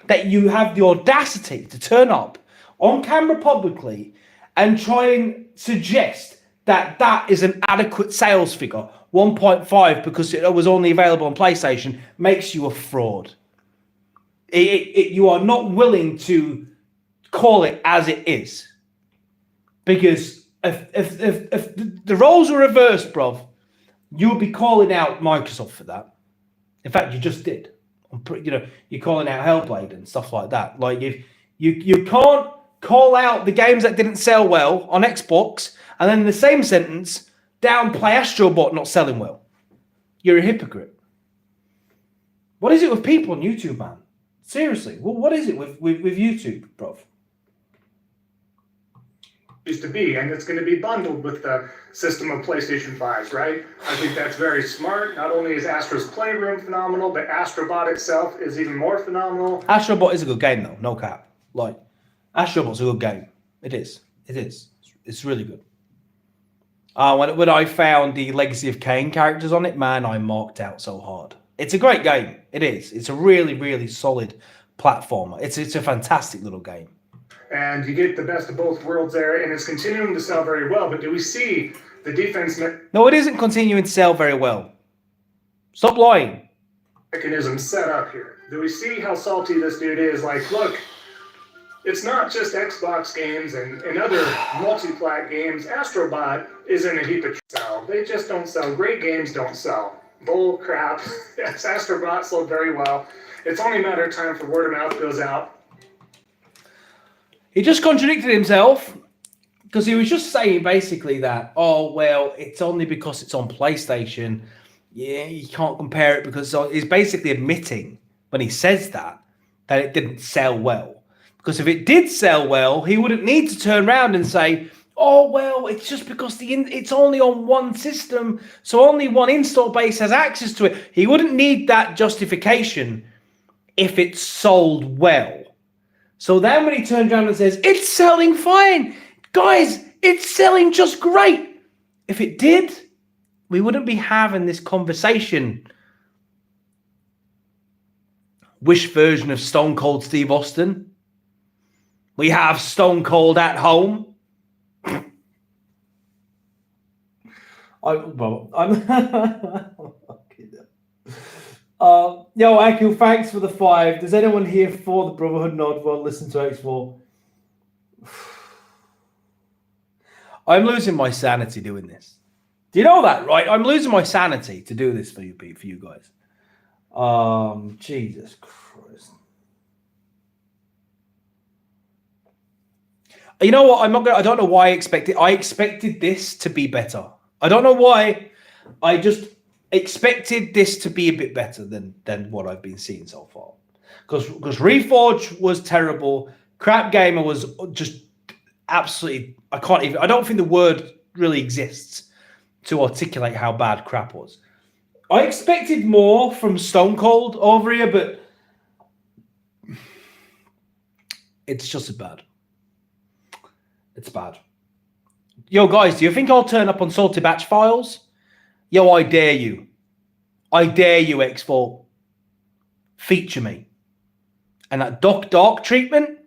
that you have the audacity to turn up on camera publicly and try and suggest that is an adequate sales figure, 1.5, because it was only available on PlayStation, makes you a fraud. You are not willing to call it as it is. Because if the roles were reversed, bruv, you would be calling out Microsoft for that. In fact, you just did. You're calling out Hellblade and stuff like that. Like, if you can't call out the games that didn't sell well on Xbox, and then in the same sentence, downplay Astro Bot not selling well. You're a hypocrite. What is it with people on YouTube, man? Seriously, well, what is it with YouTube, bruv? Used to be, and it's going to be bundled with the system of PlayStation 5s, right? I think that's very smart. Not only is Astro's Playroom phenomenal, but Astro Bot itself is even more phenomenal. Astro Bot is a good game, though. No cap. Like, Astro Bot's a good game. It is. It's really good. When I found the Legacy of Kain characters on it, man, I marked out so hard. It's a great game. It is. It's a really, really solid platformer. It's a fantastic little game. And you get the best of both worlds there, and it's continuing to sell very well. But do we see the defense... No, it isn't continuing to sell very well. Stop lying. Mechanism set up here. Do we see how salty this dude is? Like, look, it's not just Xbox games and other multi-plat games. Astro Bot isn't a heap of sell. They just don't sell. Great games don't sell. Bull crap. Yes, Astro Bot sold very well. It's only a matter of time for word of mouth goes out. He just contradicted himself because he was just saying basically that, oh, well, it's only because it's on PlayStation. Yeah, you can't compare it because he's basically admitting when he says that it didn't sell well. Because if it did sell well, he wouldn't need to turn around and say, oh, well, it's just because it's only on one system, so only one install base has access to it. He wouldn't need that justification if it sold well. So then when he turns around and says, it's selling fine, guys, it's selling just great. If it did, we wouldn't be having this conversation. Which version of Stone Cold Steve Austin? We have Stone Cold at home. Yo, Akil, thanks for the 5. Does anyone here for the Brotherhood nod will listen to X4? I'm losing my sanity doing this. Do you know that, right? I'm losing my sanity to do this for you guys. Jesus Christ. You know what? I don't know why I expected this to be better. I don't know why. I just expected this to be a bit better than what I've been seeing so far. Because Reforge was terrible. Crap Gamer was just absolutely, I don't think the word really exists to articulate how bad crap was. I expected more from Stone Cold over here, but it's just as bad. It's bad. Yo, guys, do you think I'll turn up on Salty Batch Files? Yo, I dare you. I dare you, X4. Feature me. And that Dark treatment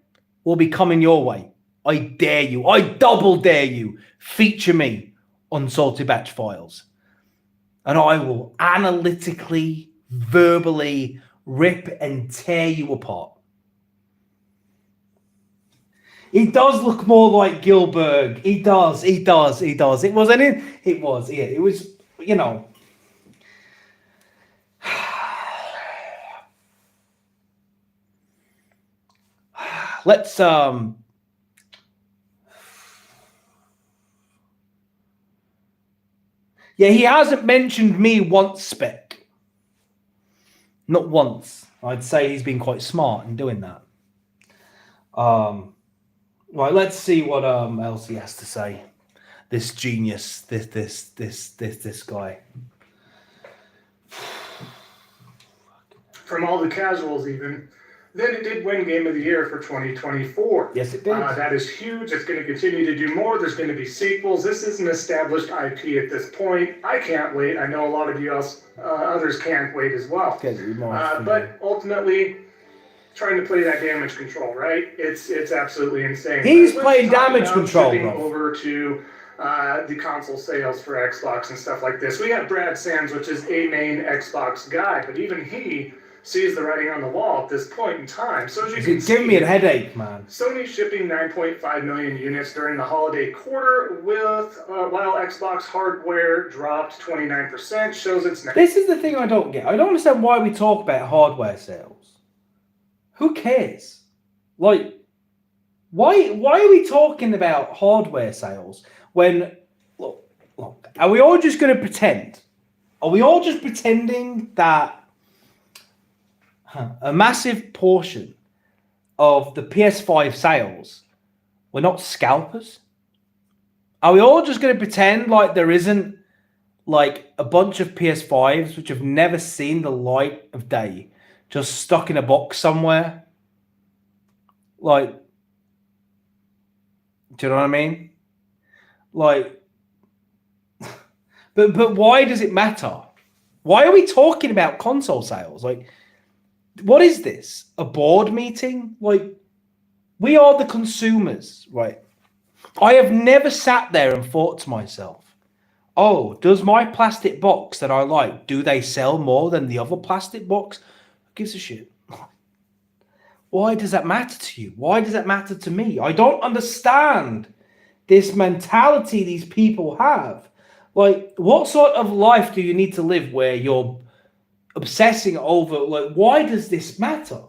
will be coming your way. I dare you. I double dare you. Feature me on Salty Batch Files. And I will analytically, verbally rip and tear you apart. He does look more like Gilbert. He does. It was, you know. Let's yeah, he hasn't mentioned me once, Spec. Not once. I'd say he's been quite smart in doing that. Right, let's see what else he has to say. This genius, this guy. From all the casuals, even. Then it did win Game of the Year for 2024. Yes, it did. That is huge. It's going to continue to do more. There's going to be sequels. This is an established IP at this point. I can't wait. I know a lot of you others can't wait as well. But ultimately, trying to play that damage control, right? It's absolutely insane. He's playing damage control, bro. Over to the console sales for Xbox and stuff like this. We have Brad Sands, which is a main Xbox guy, but even he sees the writing on the wall at this point in time. So as you can see, give me a headache, man. Sony shipping 9.5 million units during the holiday quarter, with while Xbox hardware dropped 29%, shows its. This is the thing I don't get. I don't understand why we talk about hardware sales. Who cares? Like, why are we talking about hardware sales when look, are we all just going to pretend? Are we all just pretending that a massive portion of the PS5 sales were not scalpers? Are we all just going to pretend like there isn't like a bunch of PS5s which have never seen the light of day, just stuck in a box somewhere? Like, do you know what I mean? Like, but why does it matter? Why are we talking about console sales? Like, what is this? A board meeting? Like, we are the consumers, right? I have never sat there and thought to myself, oh, does my plastic box that I like, do they sell more than the other plastic box? Who gives a shit? Why does that matter to you? Why does that matter to me? I don't understand this mentality these people have. Like, what sort of life do you need to live where you're obsessing over, like, why does this matter?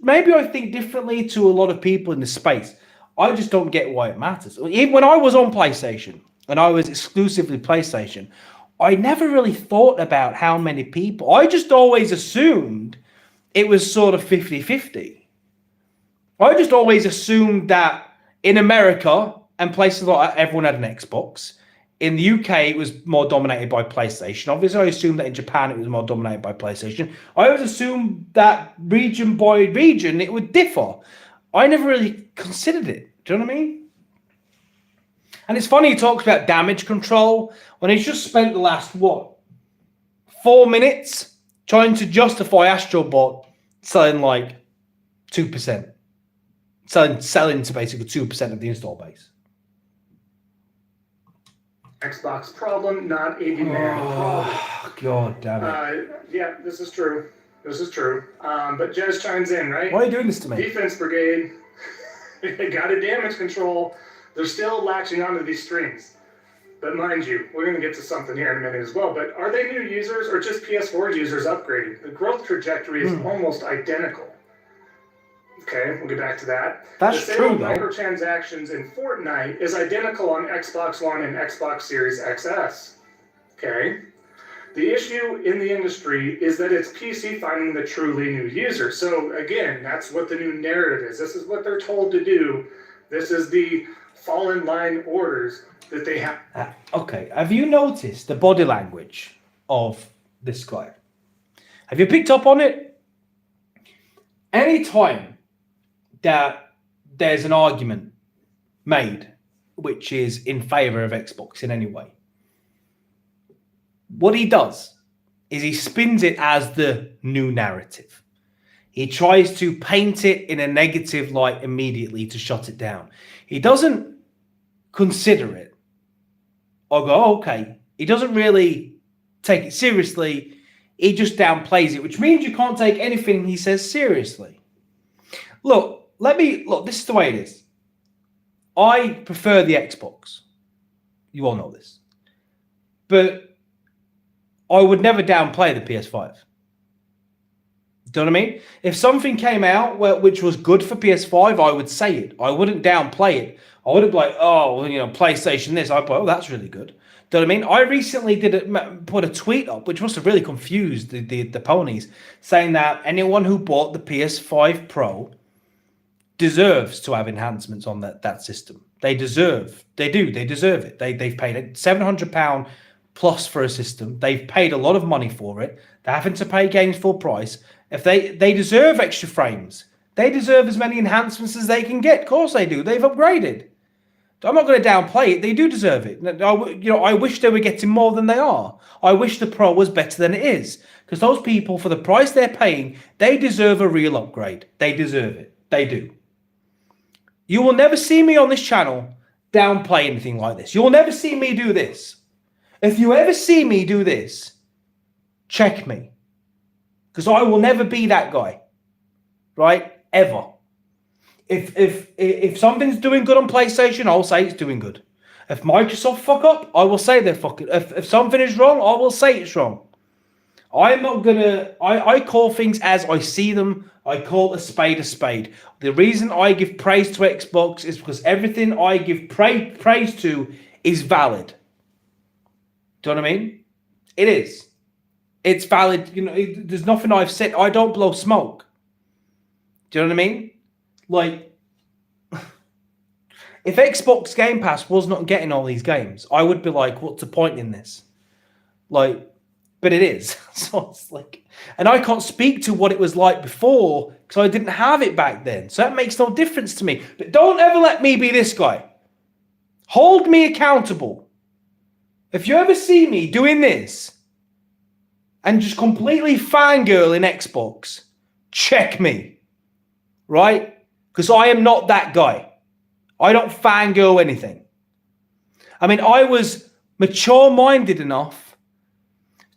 Maybe I think differently to a lot of people in the space. I just don't get why it matters. Even when I was on PlayStation and I was exclusively PlayStation, I never really thought about how many people. I just always assumed it was sort of 50-50. I just always assumed that in America and places like that, everyone had an Xbox. In the UK, it was more dominated by PlayStation. Obviously, I assumed that in Japan, it was more dominated by PlayStation. I always assumed that region by region, it would differ. I never really considered it. Do you know what I mean? And it's funny he talks about damage control when he's just spent the last, 4 minutes trying to justify Astro Bot selling like 2%. Selling to basically 2% of the install base. Xbox problem, not a demand problem. God damn it. Yeah, this is true. This is true. But Jez chimes in, right? Why are you doing this to me? Defense brigade. They got a damage control. They're still latching onto these strings. But mind you, we're going to get to something here in a minute as well. But are they new users or just PS4 users upgrading? The growth trajectory is almost identical. Okay, we'll get back to that. That's the true, same though. Microtransactions in Fortnite is identical on Xbox One and Xbox Series XS. Okay. The issue in the industry is that it's PC finding the truly new user. So again, that's what the new narrative is. This is what they're told to do. This is the fall in line orders that they have. Okay, have you noticed the body language of this guy? Have you picked up on it? Anytime that there's an argument made which is in favor of Xbox in any way, what he does is he spins it as the new narrative. He tries to paint it in a negative light immediately to shut it down. He doesn't consider it or go, okay. He doesn't really take it seriously. He just downplays it, which means you can't take anything he says seriously. Look, this is the way it is. I prefer the Xbox. You all know this. But I would never downplay the PS5. Do you know what I mean? If something came out which was good for PS5, I would say it. I wouldn't downplay it. I wouldn't be like, PlayStation this. I'd be like, oh, that's really good. Do you know what I mean? I recently put a tweet up, which must have really confused the ponies, saying that anyone who bought the PS5 Pro deserves to have enhancements on that system. They deserve it. They've paid £700 plus for a system. They've paid a lot of money for it. They're having to pay games full price. If they deserve extra frames, they deserve as many enhancements as they can get. Of course they do. They've upgraded. I'm not going to downplay it. They do deserve it. I wish they were getting more than they are. I wish the Pro was better than it is. Because those people, for the price they're paying, they deserve a real upgrade. They deserve it. They do. You will never see me on this channel downplay anything like this. You will never see me do this. If you ever see me do this, check me. Because I will never be that guy. Right? Ever. If something's doing good on PlayStation, I'll say it's doing good. If Microsoft fuck up, I will say they're fucking. If something is wrong, I will say it's wrong. I'm not gonna. I call things as I see them. I call a spade a spade. The reason I give praise to Xbox is because everything I give praise to is valid. Do you know what I mean? It is. It's valid. There's nothing I've said. I don't blow smoke. Do you know what I mean? Like, if Xbox Game Pass was not getting all these games, I would be like, what's the point in this? Like, but it is. So it's like, and I can't speak to what it was like before because I didn't have it back then. So that makes no difference to me. But don't ever let me be this guy. Hold me accountable. If you ever see me doing this and just completely fangirl in Xbox, check me. Right? Because I am not that guy. I don't fangirl anything. I mean, I was mature-minded enough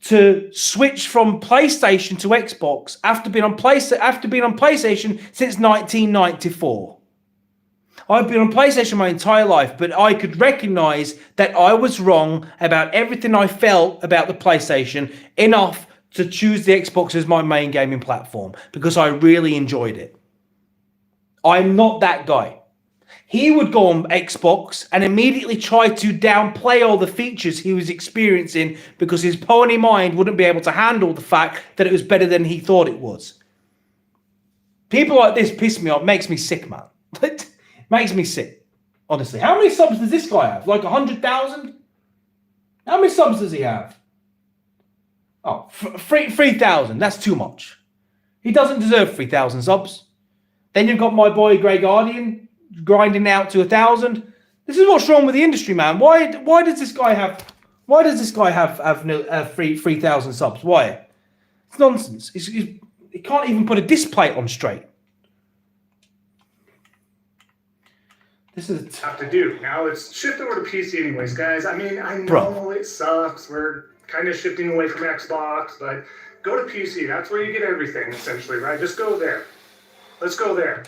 to switch from PlayStation to Xbox after being on PlayStation since 1994. I've been on PlayStation my entire life, but I could recognize that I was wrong about everything I felt about the PlayStation enough to choose the Xbox as my main gaming platform because I really enjoyed it. I'm not that guy. He would go on Xbox and immediately try to downplay all the features he was experiencing because his pony mind wouldn't be able to handle the fact that it was better than he thought it was. People like this piss me off, makes me sick, man. Makes me sick, honestly. How many subs does this guy have? Like 100,000? How many subs does he have? Oh, 3,000. That's too much. He doesn't deserve 3,000 subs. Then you've got my boy Grey Guardian grinding out to 1,000. This is what's wrong with the industry, man. Why does this guy have 3,000 subs? Why? It's nonsense. He can't even put a display on straight. This is have to do. Now let's shift over to PC anyways, guys. I mean, I know it sucks. We're kind of shifting away from Xbox, but go to PC. That's where you get everything, essentially, right? Just go there. Let's go there.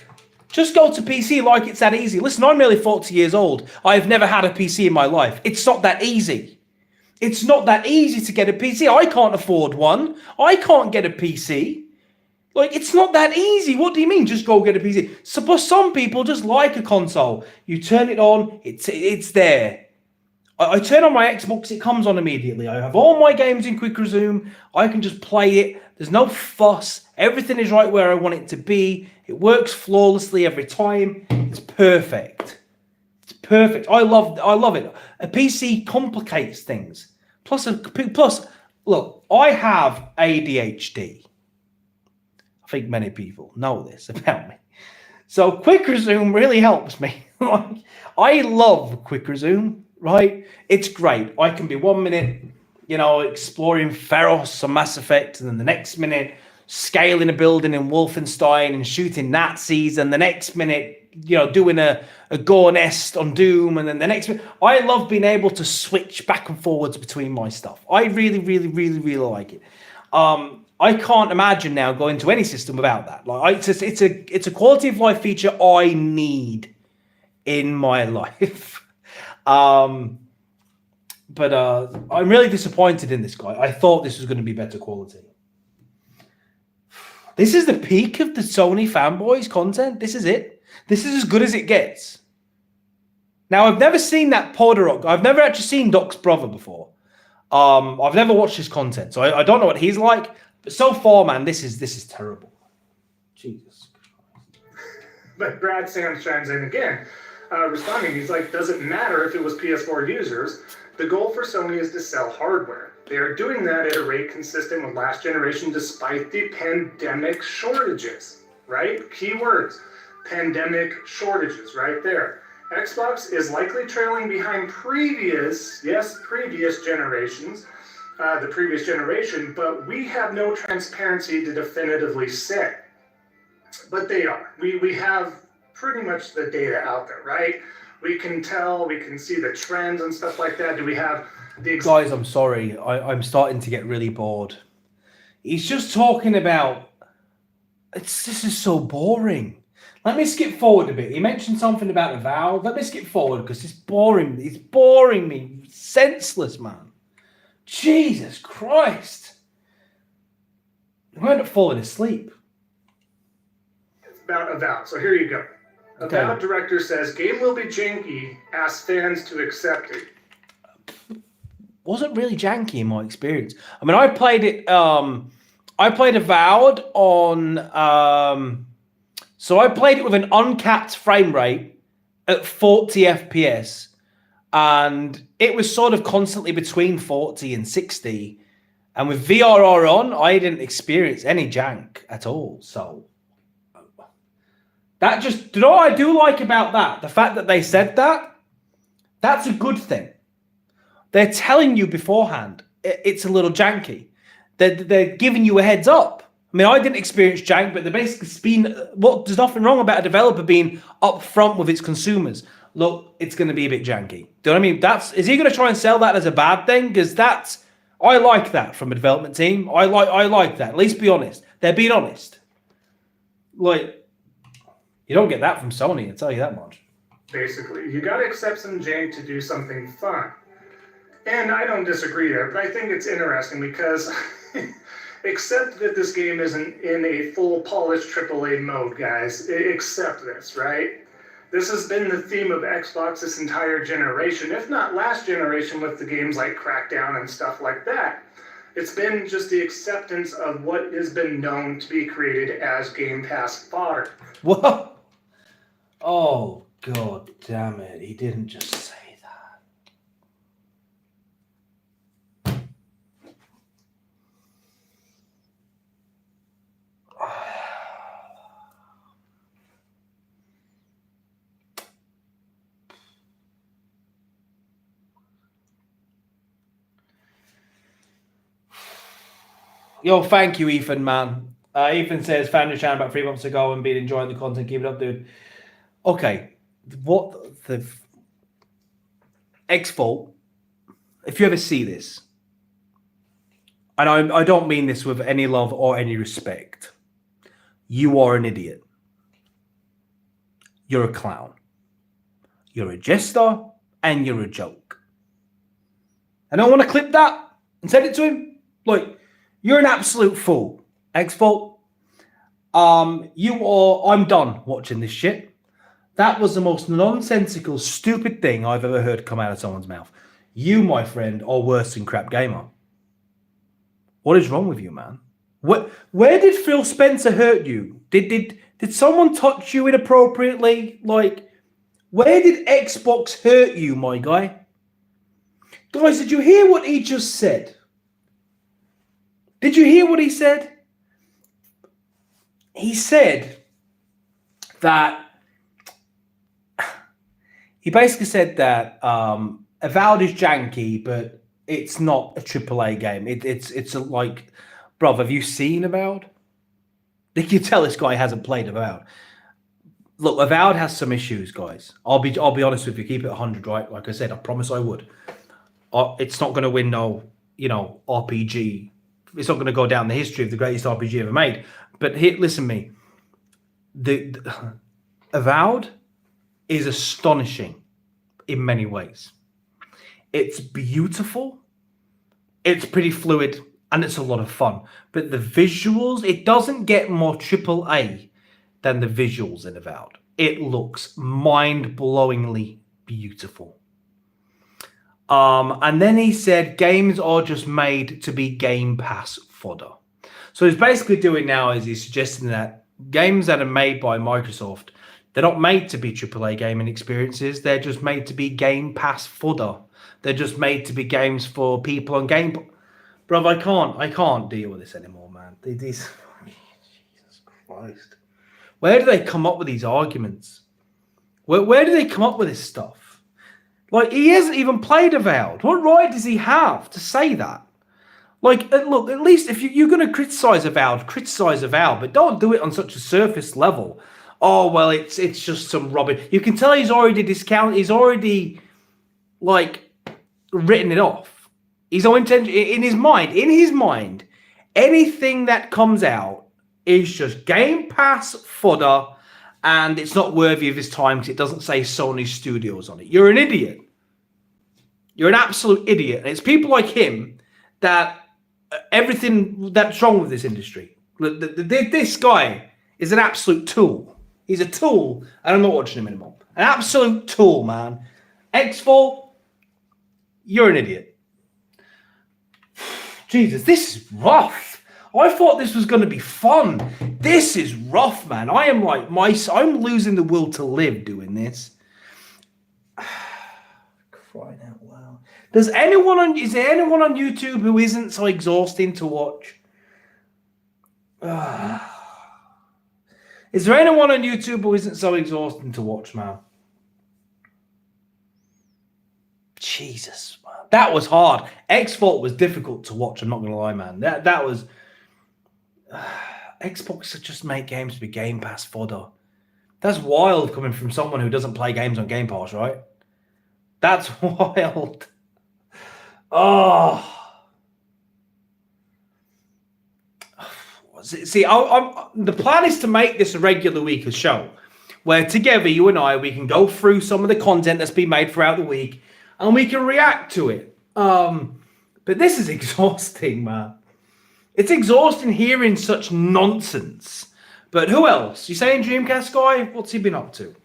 Just go to PC like it's that easy. Listen, I'm nearly 40 years old. I've never had a PC in my life. It's not that easy. It's not that easy to get a PC. I can't afford one. I can't get a PC. Like, it's not that easy. What do you mean? Just go get a PC. Suppose some people just like a console. You turn it on, it's there. I turn on my Xbox, it comes on immediately. I have all my games in quick resume. I can just play it. There's no fuss. Everything is right where I want it to be. It works flawlessly every time. It's perfect. It's perfect. I love it. A PC complicates things. Plus, look, I have ADHD. I think many people know this about me. So quick resume really helps me. I love quick resume, right? It's great. I can be 1 minute, exploring Feroz or Mass Effect, and then the next minute scaling a building in Wolfenstein and shooting Nazis, and the next minute, doing a gore nest on Doom, and then the next minute. I love being able to switch back and forwards between my stuff. I really, really, really, really like it. I can't imagine now going to any system without that. Like, it's a quality of life feature I need in my life. But I'm really disappointed in this guy. I thought this was going to be better quality. This is the peak of the Sony fanboys content. This is it. This is as good as it gets. Now, I've never seen that Podorock. I've never actually seen Doc's brother before. I've never watched his content, so I don't know what he's like. But so far, man, this is terrible. Jesus Christ. But Brad Sam chimes in again, responding. He's like, doesn't matter if it was PS4 users. The goal for Sony is to sell hardware. They are doing that at a rate consistent with last generation despite the pandemic shortages, right? Keywords, pandemic shortages, right there. Xbox is likely trailing behind previous generations, the previous generation, but we have no transparency to definitively say. But they are. We have pretty much the data out there, right? We can tell, we can see the trends and stuff like that. Do we have the... Guys, I'm sorry. I'm starting to get really bored. He's just talking about... This is so boring. Let me skip forward a bit. He mentioned something about the Valve. Let me skip forward because it's boring. It's boring me. Senseless, man. Jesus Christ. I'm going to end up falling asleep. It's about Avowed. So here you go. Okay. Avowed director says, game will be janky. Ask fans to accept it. Wasn't really janky in my experience. I mean, I played it... I played Avowed on... So I played it with an uncapped frame rate at 40 FPS, and it was sort of constantly between 40 and 60. And with VRR on, I didn't experience any jank at all. So that just, you know what I do like about that? The fact that they said that, that's a good thing. They're telling you beforehand it's a little janky. They're giving you a heads up. I mean, I didn't experience jank, but they're basically there's nothing wrong about a developer being upfront with its consumers. Look, it's going to be a bit janky. Do you know what I mean? Is he going to try and sell that as a bad thing? Because I like that from a development team. I like that. At least be honest. They're being honest. Like, you don't get that from Sony, I'll tell you that much. Basically, you got to accept some jank to do something fun. And I don't disagree there, but I think it's interesting because accept that this game isn't in a full polished AAA mode, guys. Accept this, right? This has been the theme of Xbox this entire generation, if not last generation with the games like Crackdown and stuff like that. It's been just the acceptance of what has been known to be created as Game Pass fodder. What? Oh, God damn it. He didn't just say that. Yo, thank you, Ethan, man. Ethan says, found your channel about 3 months ago and been enjoying the content. Keep it up, dude. Okay. What the X-Fault, if you ever see this, and I don't mean this with any love or any respect, you are an idiot. You're a clown. You're a jester and you're a joke. And I want to clip that and send it to him. Like, you're an absolute fool. X-Fault. I'm done watching this shit. That was the most nonsensical, stupid thing I've ever heard come out of someone's mouth. You, my friend, are worse than Crap Gamer. What is wrong with you, man? Where did Phil Spencer hurt you? Did someone touch you inappropriately? Like, where did Xbox hurt you, my guy? Guys, did you hear what he just said? Did you hear what he said? He said that he basically said that Avowed is janky, but it's not a AAA game. It's a, like, bruv, have you seen Avowed? You can tell this guy hasn't played Avowed. Look, Avowed has some issues, guys. I'll be honest with you. Keep it 100, right? Like I said, I promise I would. It's not going to win no, RPG. It's not going to go down the history of the greatest RPG ever made. But here, listen to me. The Avowed is astonishing in many ways. It's beautiful, it's pretty fluid, and it's a lot of fun. But the visuals, it doesn't get more AAA than the visuals in Avowed. It looks mind-blowingly beautiful. And then he said games are just made to be Game Pass fodder. So he's basically doing now is he's suggesting that games that are made by Microsoft, they're not made to be AAA gaming experiences. They're just made to be Game Pass fodder. They're just made to be games for people on Game. Bro, I can't deal with this anymore, man. Jesus Christ. Where do they come up with these arguments? Where do they come up with this stuff? Like, he hasn't even played Avowed. What right does he have to say that? Like, look, at least if you're going to criticize Avowed, but don't do it on such a surface level. Oh, well, it's just some rubbish. You can tell he's already discounted. He's already, like, written it off. He's no intention in his mind. Anything that comes out is just Game Pass fodder, and it's not worthy of his time because it doesn't say Sony Studios on it. You're an idiot. You're an absolute idiot. And it's people like him that everything that's wrong with this industry. This guy is an absolute tool. He's a tool, and I'm not watching him anymore. An absolute tool, man. X-Fault, you're an idiot. Jesus, this is rough. I thought this was going to be fun. This is rough, man. I am like I'm losing the will to live doing this. Crying out loud. Is there anyone on YouTube who isn't so exhausting to watch? Is there anyone on YouTube who isn't so exhausting to watch, man? Jesus, man. That was hard. X-Fault was difficult to watch, I'm not going to lie, man. That was... Xbox just make games to be Game Pass fodder. That's wild coming from someone who doesn't play games on Game Pass, right? That's wild. Oh. See, the plan is to make this a regular weekly show where together, you and I, we can go through some of the content that's been made throughout the week and we can react to it. But this is exhausting, man. It's exhausting hearing such nonsense. But who else? You saying Dreamcast guy? What's he been up to? Do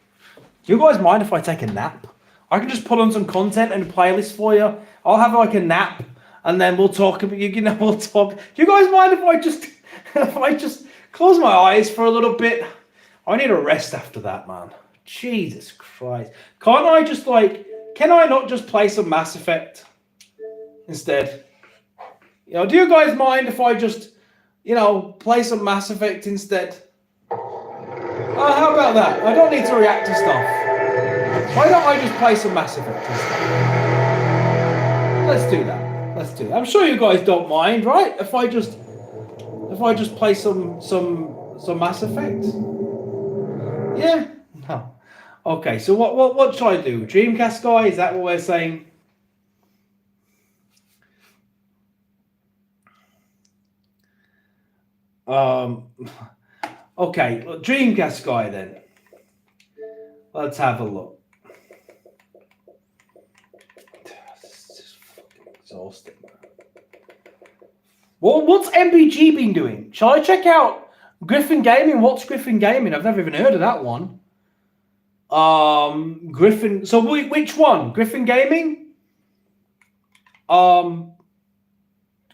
you guys mind if I take a nap? I can just put on some content and a playlist for you. I'll have like a nap and then we'll talk about, we'll talk. Do you guys mind if I just close my eyes for a little bit? I need a rest after that, man. Jesus Christ. Can I not just play some Mass Effect instead? Do you guys mind if I just, play some Mass Effect instead? Oh, how about that? I don't need to react to stuff. Why don't I just play some Mass Effect instead? Let's do that. I'm sure you guys don't mind, right? If I just play some Mass Effect. Yeah. No. Okay. So what should I do? Dreamcast guy? Is that what we're saying? Okay. Well, Dreamcast guy then. Let's have a look. This is just fucking exhausting. Well, what's MBG been doing? Shall I check out Griffin Gaming? What's Griffin Gaming? I've never even heard of that one. Griffin. So which one? Griffin Gaming?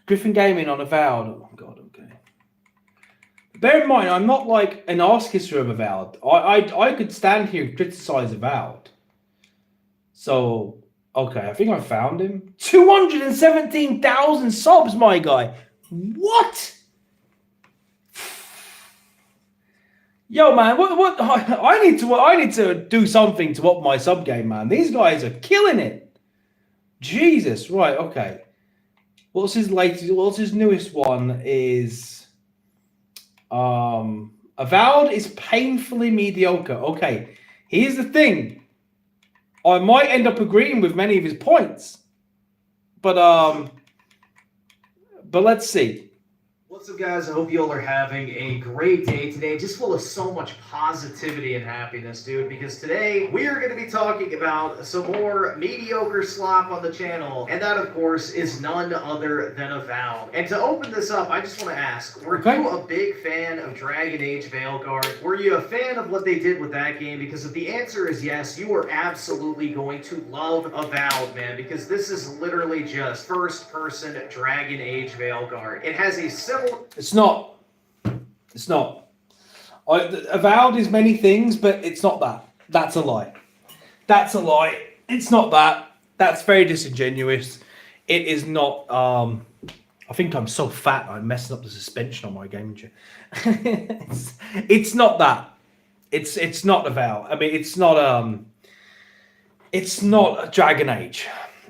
Griffin Gaming on Avowed. Oh God. Okay. Bear in mind, I'm not like an arse kisser of Avowed. I could stand here and criticize Avowed. So okay, I think I found him. 217,000 subs, my guy. What? Yo, man, what? I need to do something to up my sub game, man. These guys are killing it. Jesus, right? Okay. What's his latest? What's his newest one? Is Avowed is painfully mediocre. Okay, here's the thing. I might end up agreeing with many of his points, but let's see. What's up, guys? I hope you all are having a great day today. Just full of so much positivity and happiness, dude, because today we are going to be talking about some more mediocre slop on the channel, and that, of course, is none other than Avowed. And to open this up, I just want to ask, were you a big fan of Dragon Age Veilguard? Were you a fan of what they did with that game? Because if the answer is yes, you are absolutely going to love Avowed, man, because this is literally just first-person Dragon Age Veilguard. It has a similar... It's not. Avowed is many things, but it's not that. That's a lie. It's not that. That's very disingenuous. It is not. I think I'm so fat I'm messing up the suspension on my gaming chair. It's not that. It's not Avowed. I mean, it's not a Dragon Age.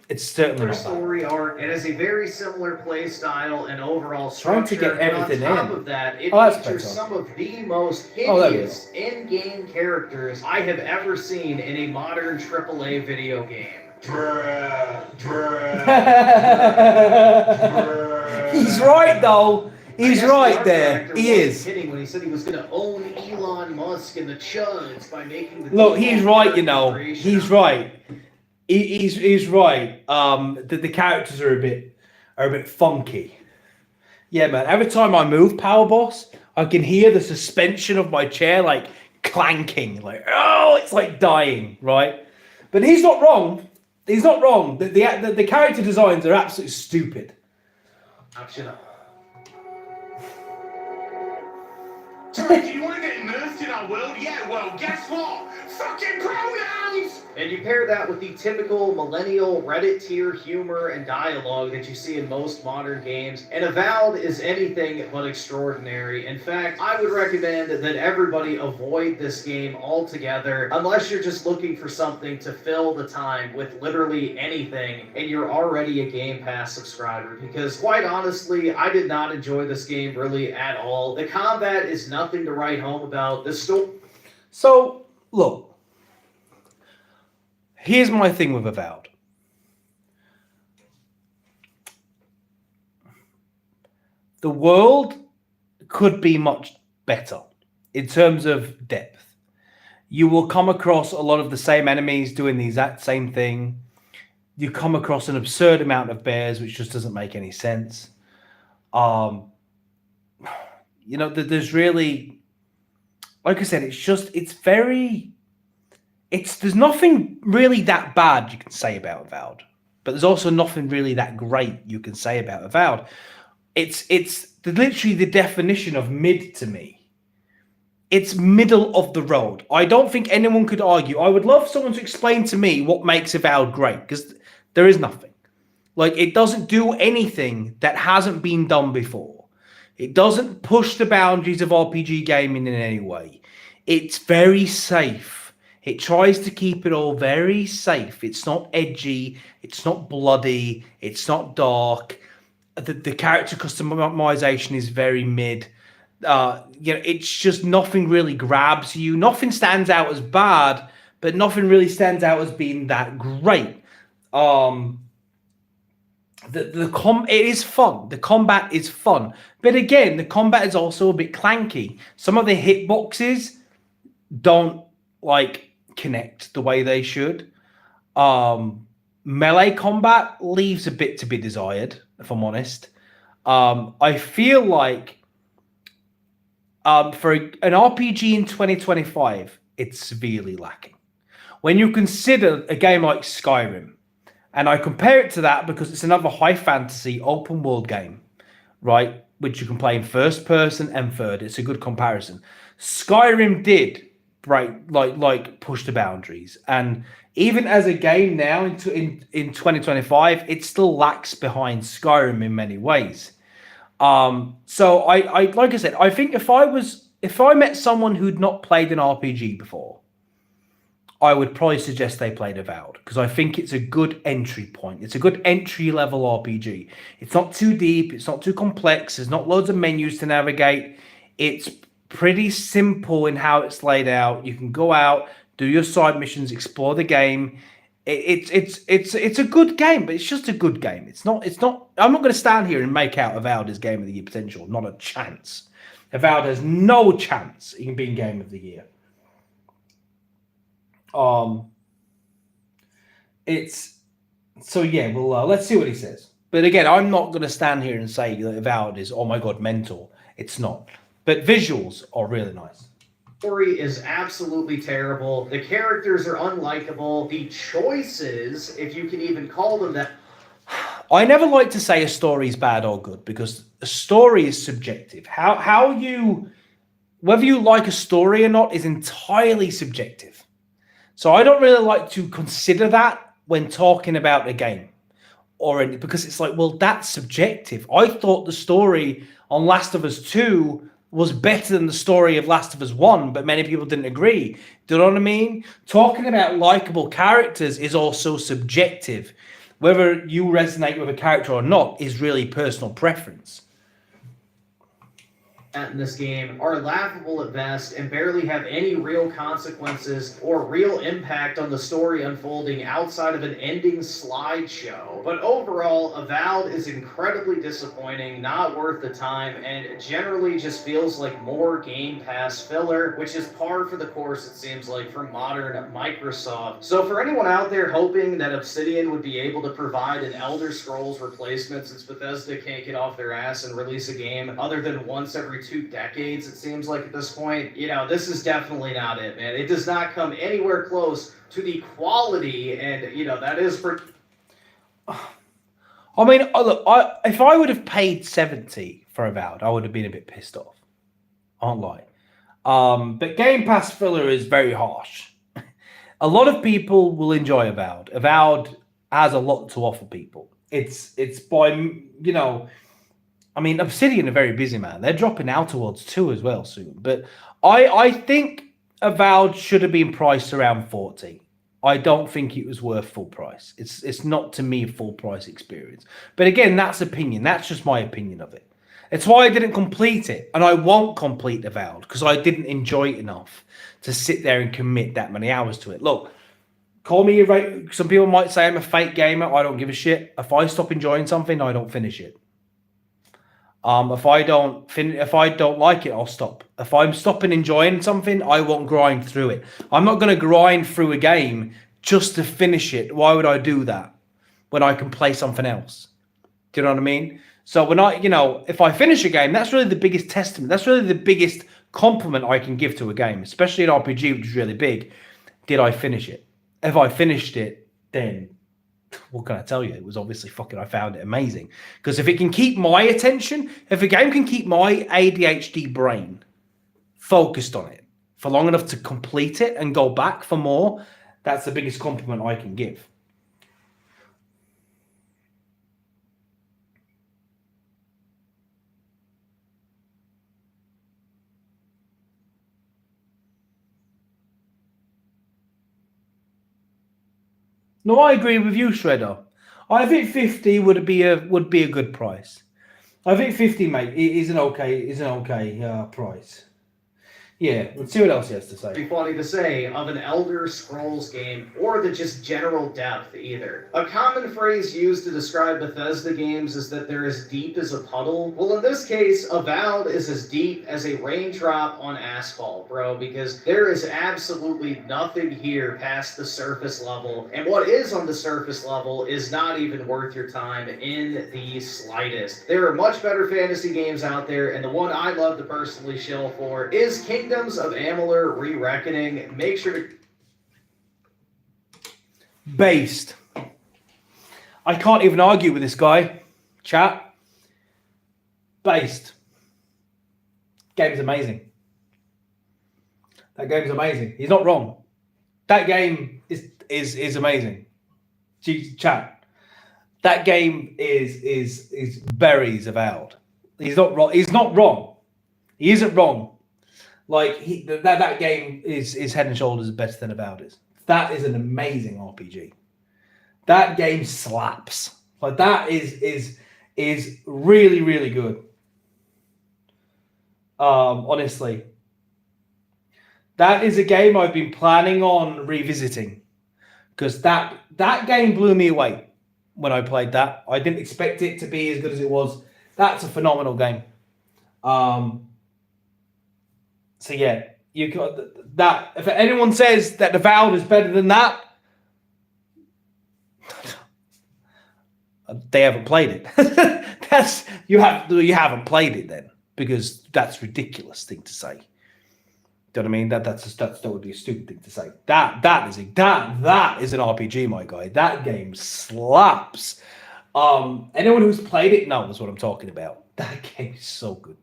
It's certainly not story arc. It has a very similar play style and overall structure. Trying to get everything and on top in. of that, it Features better. Some of the most hideous in-game characters I have ever seen in a modern AAA video game. He's right though. He's right there. He is. Kidding when he said he was going to own Elon Musk and the Chuds by making the. Look, he's right. He's right. He's right. The characters are a bit funky. Yeah, man. Every time I move, Power Boss, I can hear the suspension of my chair like clanking. Like, oh, it's like dying, right? But he's not wrong. He's not wrong. The character designs are absolutely stupid. Sorry, do you want to get immersed in our world? Yeah, well, guess what? Fucking pronouns! And you pair that with the typical millennial Reddit tier humor and dialogue that you see in most modern games, and Avowed is anything but extraordinary. In fact, I would recommend that everybody avoid this game altogether, unless you're just looking for something to fill the time with literally anything, and you're already a Game Pass subscriber, because quite honestly, I did not enjoy this game really at all. The combat is nothing to write home about. The story... So, look. Here's my thing with Avowed. The world could be much better in terms of depth. You will come across a lot of the same enemies doing the exact same thing. You come across an absurd amount of bears, which just doesn't make any sense. You know, there's really, like I said, there's nothing really that bad you can say about Avowed, but there's also nothing really that great you can say about Avowed. It's literally the definition of mid to me. It's middle of the road. I don't think anyone could argue. I would love someone to explain to me what makes Avowed great, because there is nothing. Like, it doesn't do anything that hasn't been done before. It doesn't push the boundaries of RPG gaming in any way. It's very safe. It tries to keep it all very safe. It's not edgy. It's not bloody. It's not dark. The character customization is very mid. You know, it's just nothing really grabs you. Nothing stands out as bad, but nothing really stands out as being that great. It is fun. The combat is fun, but again, the combat is also a bit clanky. Some of the hitboxes don't like connect the way they should. Melee combat leaves a bit to be desired, if I'm honest. I feel like for an RPG in 2025, it's severely lacking. When you consider a game like Skyrim, and I compare it to that because it's another high fantasy open world game, right? Which you can play in first person and third. It's a good comparison. Skyrim did push the boundaries, and even as a game now in 2025, it still lacks behind Skyrim in many ways. So I like I said, I think if I met someone who'd not played an RPG before, I would probably suggest they played Avowed, because I think it's a good entry point. It's a good entry level RPG. It's not too deep. It's not too complex. There's not loads of menus to navigate. It's pretty simple in how it's laid out. You can go out, do your side missions, explore the game. It's a good game, but it's just a good game. It's not. I'm not going to stand here and make out Avowed as Game of the Year potential. Not a chance. Avowed has no chance in being Game of the Year. It's so yeah. Well, let's see what he says. But again, I'm not going to stand here and say that Avowed is, oh my god, mental. It's not. But visuals are really nice. Story is absolutely terrible. The characters are unlikable. The choices, if you can even call them that. I never like to say a story is bad or good, because a story is subjective. Whether you like a story or not is entirely subjective. So I don't really like to consider that when talking about a game, because it's like, well, that's subjective. I thought the story on Last of Us 2 was better than the story of Last of Us 1, but many people didn't agree. Do you know what I mean? Talking about likable characters is also subjective. Whether you resonate with a character or not is really personal preference. In this game are laughable at best and barely have any real consequences or real impact on the story unfolding outside of an ending slideshow. But overall, Avowed is incredibly disappointing, not worth the time, and generally just feels like more Game Pass filler, which is par for the course, it seems like, for modern Microsoft. So for anyone out there hoping that Obsidian would be able to provide an Elder Scrolls replacement, since Bethesda can't get off their ass and release a game other than once every 2 decades, it seems like at this point, this is definitely not it, man. It does not come anywhere close to the quality, and that is for. I mean, look, if I would have paid 70 for Avowed, I would have been a bit pissed off. I won't lie. But Game Pass filler is very harsh. A lot of people will enjoy Avowed. Avowed has a lot to offer people. It's by I mean, Obsidian are very busy, man. They're dropping Outer Worlds 2 as well soon. But I think Avowed should have been priced around 40. I don't think it was worth full price. It's not, to me, a full price experience. But again, that's opinion. That's just my opinion of it. It's why I didn't complete it. And I won't complete Avowed, because I didn't enjoy it enough to sit there and commit that many hours to it. Look, call me some people might say I'm a fake gamer. I don't give a shit. If I stop enjoying something, I don't finish it. If I don't like it, I'll stop. If I'm stopping enjoying something, I won't grind through it. I'm not going to grind through a game just to finish it. Why would I do that when I can play something else? Do you know what I mean? So when if I finish a game, that's really the biggest testament. That's really the biggest compliment I can give to a game, especially an RPG, which is really big. Did I finish it? If I finished it, then what can I tell you? It was obviously I found it amazing. Because if it can keep my attention, if a game can keep my ADHD brain focused on it for long enough to complete it and go back for more, that's the biggest compliment I can give. No, I agree with you, Shredder. I think 50 would be a good price. I think 50, mate, is an okay price. Yeah, let's see what else he has to say. Be funny to say of an Elder Scrolls game or the just general depth either. A common phrase used to describe Bethesda games is that they're as deep as a puddle. Well, in this case, Avowed is as deep as a raindrop on asphalt, bro, because there is absolutely nothing here past the surface level, and what is on the surface level is not even worth your time in the slightest. There are much better fantasy games out there, and the one I love to personally shill for is Kingdoms of Amalur Re-Reckoning. Make sure to... Based. I can't even argue with this guy. Chat. Based. Game's amazing. That game's amazing. He's not wrong. That game is amazing. Chat. That game is berries avowed. He's not wrong. He's not wrong. He isn't wrong. Like that game is head and shoulders better than Avowed is. That is an amazing RPG. That game slaps. Like that is really, really good. Honestly, that is a game I've been planning on revisiting because that game blew me away when I played that. I didn't expect it to be as good as it was. That's a phenomenal game. So yeah, you got that. If anyone says that Avowed is better than that, they haven't played it. You haven't played it then, because that's a ridiculous thing to say. Do you know what I mean? That would be a stupid thing to say. That is an RPG, my guy. That game slaps. Anyone who's played it knows what I'm talking about. That game is so good.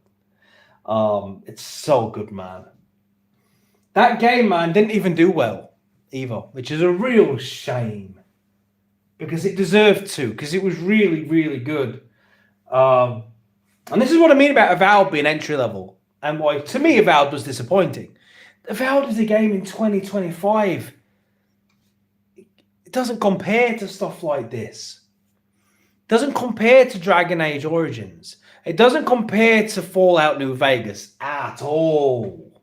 It's so good, man. That game, man, didn't even do well either, which is a real shame because it deserved to, because it was really, really good. And this is what I mean about Avowed being entry level, and why to me Avowed was disappointing. Avowed is a game in 2025. It doesn't compare to stuff like this. It doesn't compare to Dragon Age Origins. It doesn't compare to Fallout New Vegas at all.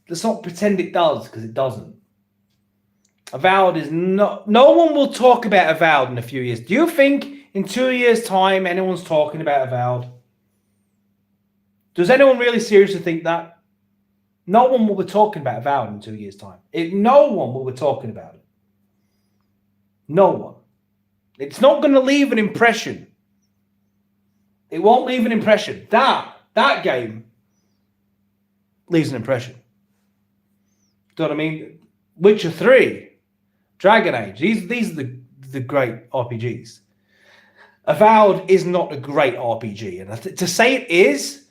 Let's not pretend it does, because it doesn't. Avowed is not... No one will talk about Avowed in a few years. Do you think in 2 years' time anyone's talking about Avowed? Does anyone really seriously think that? No one will be talking about Avowed in 2 years' time. No one will be talking about it. No one. It's not going to leave an impression. It won't leave an impression. That game leaves an impression. Do you know what I mean? Witcher 3, Dragon Age. These are the great RPGs. Avowed is not a great RPG. And to say it is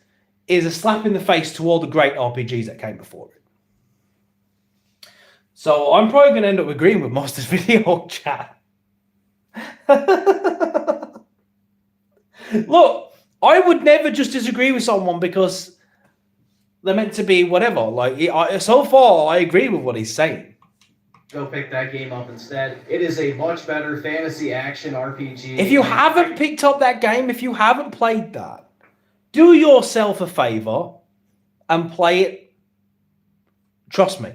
a slap in the face to all the great RPGs that came before it. So I'm probably going to end up agreeing with most of this video chat. Look, I would never just disagree with someone because they're meant to be whatever. Like, so far, I agree with what he's saying. Go pick that game up instead. It is a much better fantasy action RPG. If you haven't picked up that game, if you haven't played that, do yourself a favor and play it. Trust me.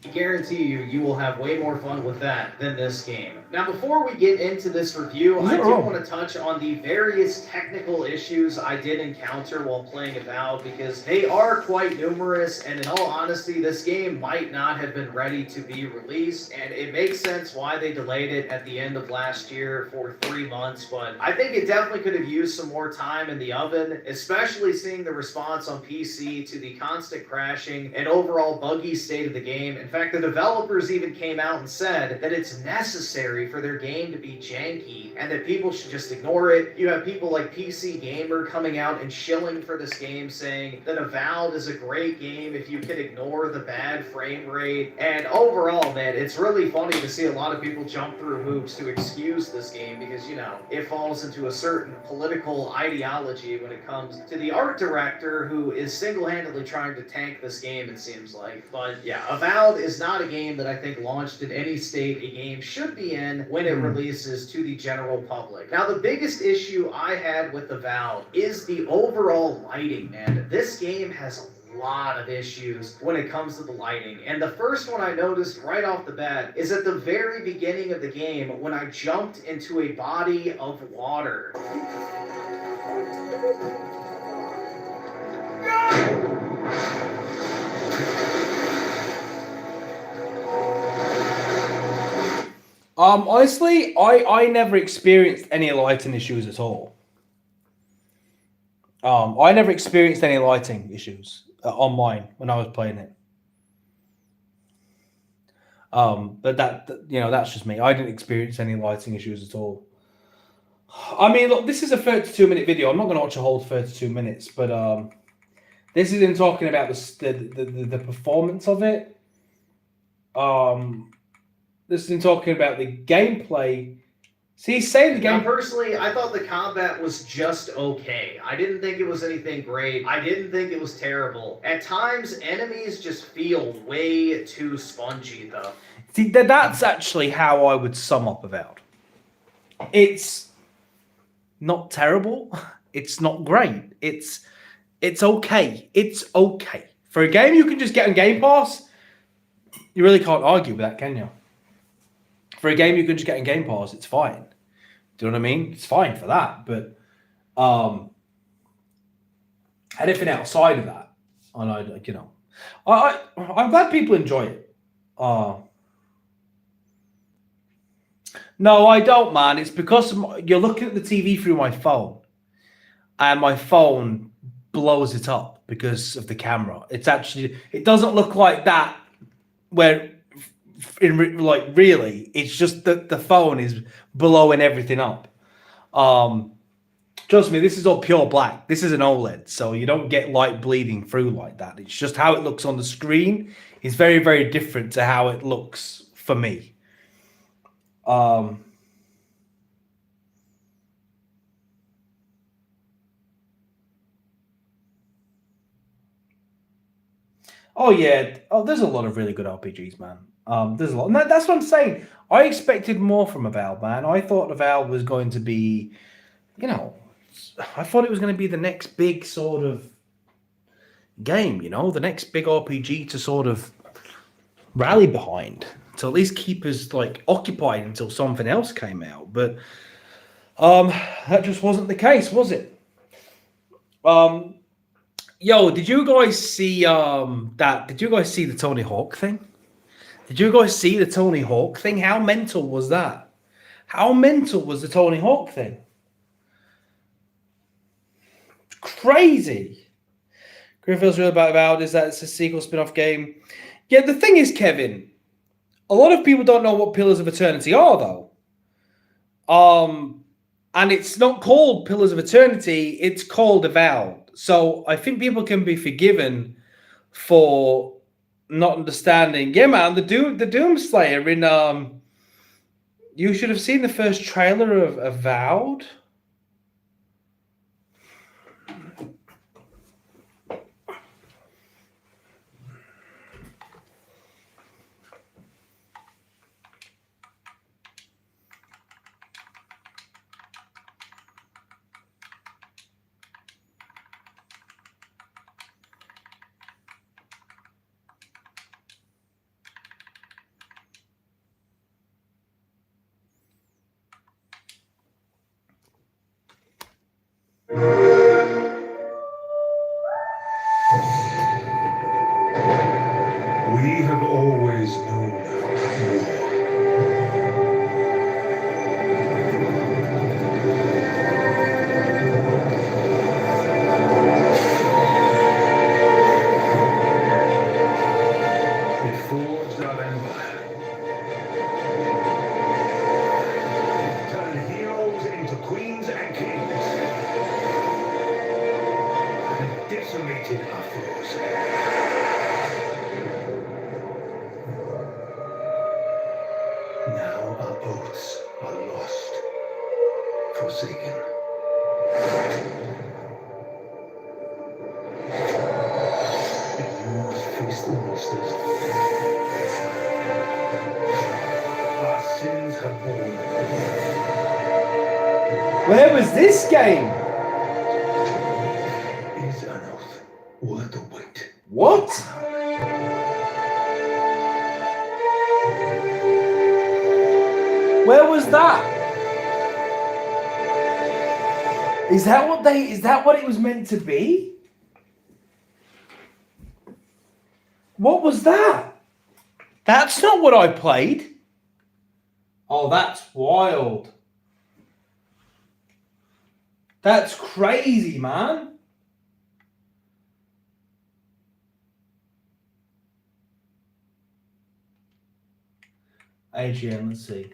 guarantee you will have way more fun with that than this game. Now, before we get into this review, I do want to touch on the various technical issues I did encounter while playing Avowed, because they are quite numerous, and in all honesty, this game might not have been ready to be released, and it makes sense why they delayed it at the end of last year for 3 months, but I think it definitely could have used some more time in the oven, especially seeing the response on PC to the constant crashing and overall buggy state of the game. In fact, the developers even came out and said that it's necessary for their game to be janky and that people should just ignore it. You have people like PC Gamer coming out and shilling for this game, saying that Avowed is a great game if you can ignore the bad frame rate. And overall, man, it's really funny to see a lot of people jump through hoops to excuse this game because, you know, it falls into a certain political ideology when it comes to the art director who is single-handedly trying to tank this game, it seems like. But yeah, Avowed is not a game that I think launched in any state a game should be in when it releases to the general public. Now, the biggest issue I had with Avowed is the overall lighting, man. This game has a lot of issues when it comes to the lighting. And the first one I noticed right off the bat is at the very beginning of the game when I jumped into a body of water. Honestly, I never experienced any lighting issues at all. I never experienced any lighting issues on mine when I was playing it. But that, you know, that's just me. I didn't experience any lighting issues at all. I mean, look, this is a 32-minute video. I'm not going to watch a whole 32 minutes, but this is in talking about the performance of it. This is in talking about the gameplay. See, say the game. Now, personally, I thought the combat was just okay. I didn't think it was anything great. I didn't think it was terrible. At times, enemies just feel way too spongy, though. See, that's actually how I would sum up Avowed. It's not terrible. It's not great. It's okay. It's okay. For a game you can just get on Game Pass, you really can't argue with that, can you? For a game you can just get in Game Pass, it's fine. Do you know what I mean? It's fine for that. But anything outside of that, and I'm glad people enjoy it. No, I don't, man. It's because you're looking at the TV through my phone, and my phone blows it up because of the camera. It doesn't look like that where. Really, it's just that the phone is blowing everything up. Trust me, this is all pure black. This is an OLED, so you don't get light bleeding through like that. It's just how it looks on the screen is very, very different to how it looks for me. Oh yeah. Oh, there's a lot of really good RPGs, man. There's a lot. And that's what I'm saying. I expected more from Avowed, man. I thought Avowed was going to be, you know, I thought it was going to be the next big sort of game, you know, the next big RPG to sort of rally behind, to at least keep us like occupied until something else came out. But that just wasn't the case, was it? Yo, did you guys see Did you guys see the Tony Hawk thing? Did you guys see the Tony Hawk thing? How mental was that? How mental was the Tony Hawk thing? It's crazy. Griffith's real about is that it's a sequel spin-off game. Yeah, the thing is, Kevin, a lot of people don't know what Pillars of Eternity are, though. And it's not called Pillars of Eternity, it's called Avowed. So I think people can be forgiven for not understanding. Yeah, man, the Doomslayer in you should have seen the first trailer of Avowed. defeated our foes. Now our oaths are lost, forsaken. And you must face the monsters our sins have borne. Where was this game? Is an oath worth the wait? What? Where was that? Is that what it was meant to be? What was that? That's not what I played. Oh, that's wild. That's crazy, man. AGN, let's see.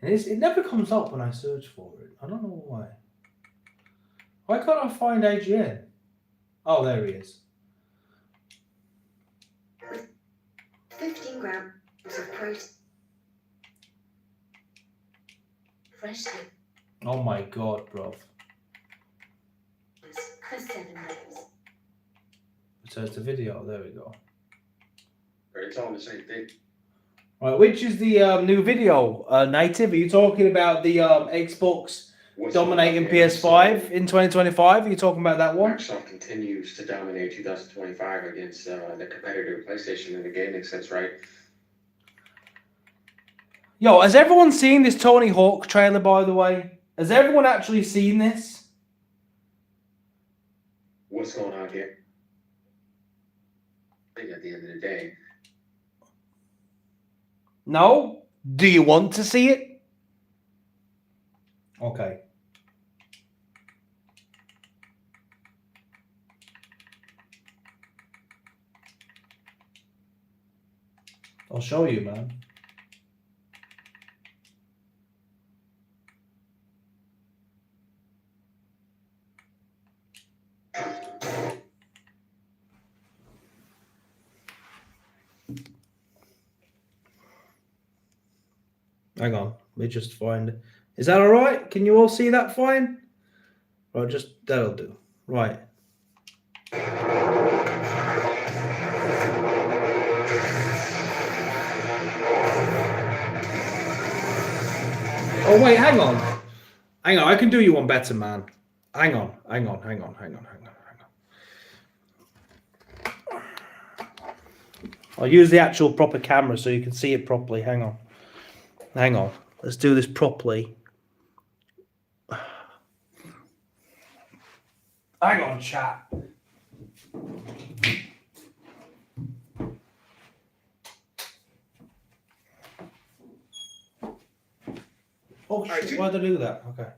And it never comes up when I search for it. I don't know why. Why can't I find AGN? Oh, there he is. 15 grams of protein. Fresh steak Oh my god, bro. for 7 days. So it's a video. There we go. It's all the same thing. Right, which is the new video, Native? Are you talking about the Xbox dominating PS5 in 2025? Are you talking about that one? Microsoft continues to dominate 2025 against the competitor PlayStation in the gaming sense, right? Yo, has everyone seen this Tony Hawk trailer, by the way? Has everyone actually seen this? What's going on here? I think at the end of the day, No? Do you want to see it? Okay. I'll show you, man. Hang on, let me just find it. Is that all right? Can you all see that fine? Right, just that'll do. Right. Oh wait, hang on. Hang on, I can do you one better, man. Hang on. I'll use the actual proper camera so you can see it properly. Hang on. Let's do this properly. Hang on, chat. Oh shit, why'd I do that? Okay.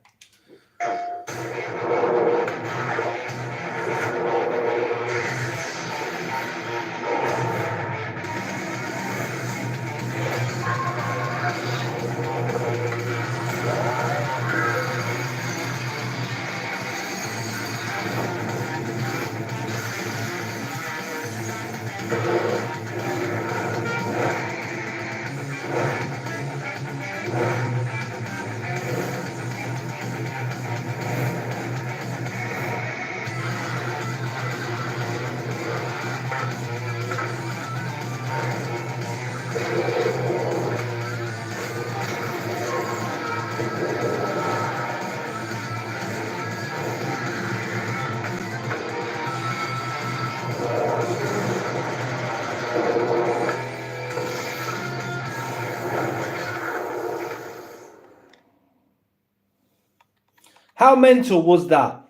How mental was that?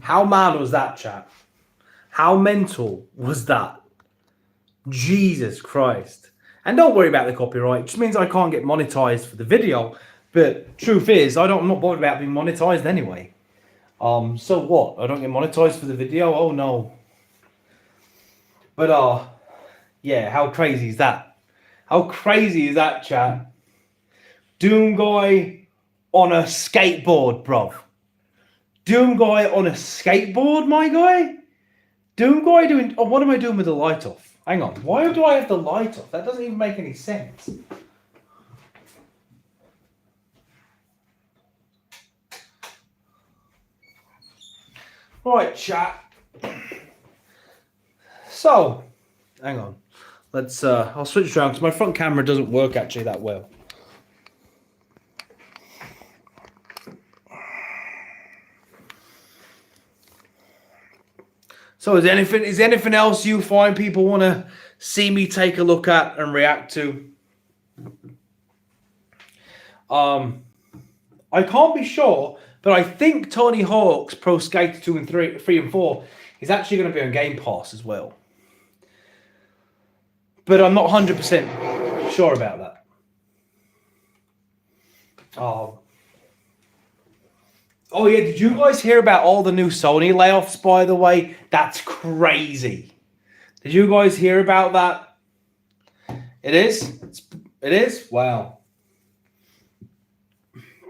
How mad was that, chat? How mental was that? Jesus Christ. And don't worry about the copyright. It just means I can't get monetized for the video. But truth is, I'm not bothered about being monetized anyway. So what? I don't get monetized for the video? Oh no. But Yeah, how crazy is that? How crazy is that, chat? Doom guy on a skateboard, bruv. Doom guy on a skateboard, my guy? Doom guy doing... Oh, what am I doing with the light off? Hang on. Why do I have the light off? That doesn't even make any sense. Right, chat. So, hang on. Let's, I'll switch around because my front camera doesn't work actually that well. So is anything else you find people want to see me take a look at and react to? I can't be sure, but I think Tony Hawk's Pro Skater 2 and 3 and 4 is actually going to be on Game Pass as well. But I'm not 100% sure about that. Oh yeah, did you guys hear about all the new Sony layoffs, by the way? That's crazy. Did you guys hear about that? It is? It is? Wow.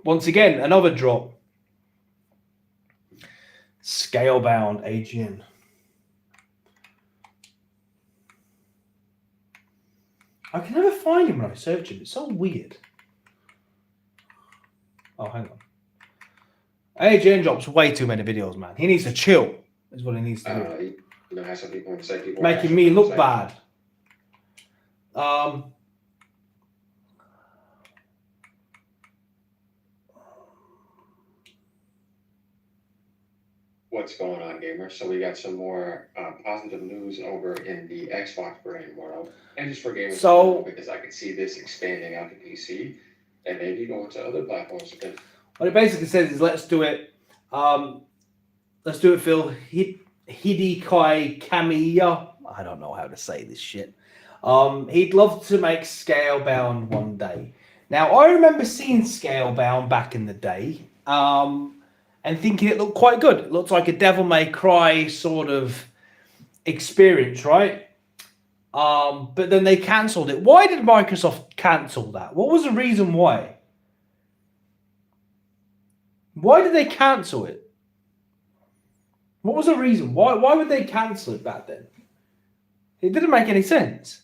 Once again, another drop. Scalebound AGN. I can never find him when I search him. It's so weird. Oh, hang on. AGN drops way too many videos, man. He needs to chill, is what he needs to do. You know, some people say people making me look bad. What's going on, gamers? So we got some more positive news over in the Xbox brand world, and just for gamers. So because I could see this expanding out to PC and maybe going to other platforms. What it basically says is, let's do it. Let's do it, Phil. Hidekai Kamiya. I don't know how to say this shit. He'd love to make Scalebound one day. Now, I remember seeing Scalebound back in the day, and thinking it looked quite good. It looked like a Devil May Cry sort of experience, right? But then they cancelled it. Why did Microsoft cancel that? What was the reason why? Why did they cancel it? What was the reason? Why would they cancel it back then? It didn't make any sense.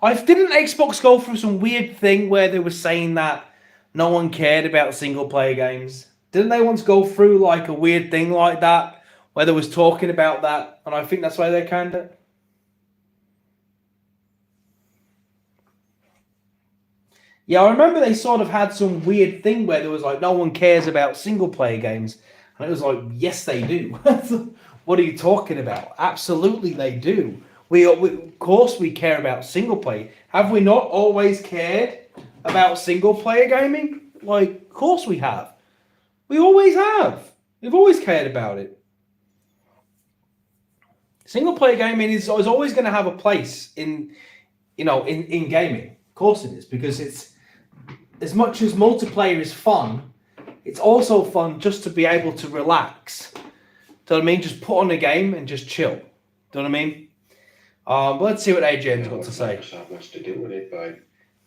Didn't Xbox go through some weird thing where they were saying that no one cared about single player games? Didn't they once go through like a weird thing like that where they was talking about that? And I think that's why they canned it. Yeah, I remember they sort of had some weird thing where there was like, no one cares about single player games. And it was like, yes, they do. What are you talking about? Absolutely, they do. Of course, we care about single player. Have we not always cared about single player gaming? Like, of course we have. We always have. We've always cared about it. Single player gaming is always going to have a place in gaming. Of course it is, because it's, as much as multiplayer is fun, it's also fun just to be able to relax. Do you know what I mean? Just put on a game and just chill. Do you know what I mean? But let's see what AJN's got to say. Microsoft wants to do with it, but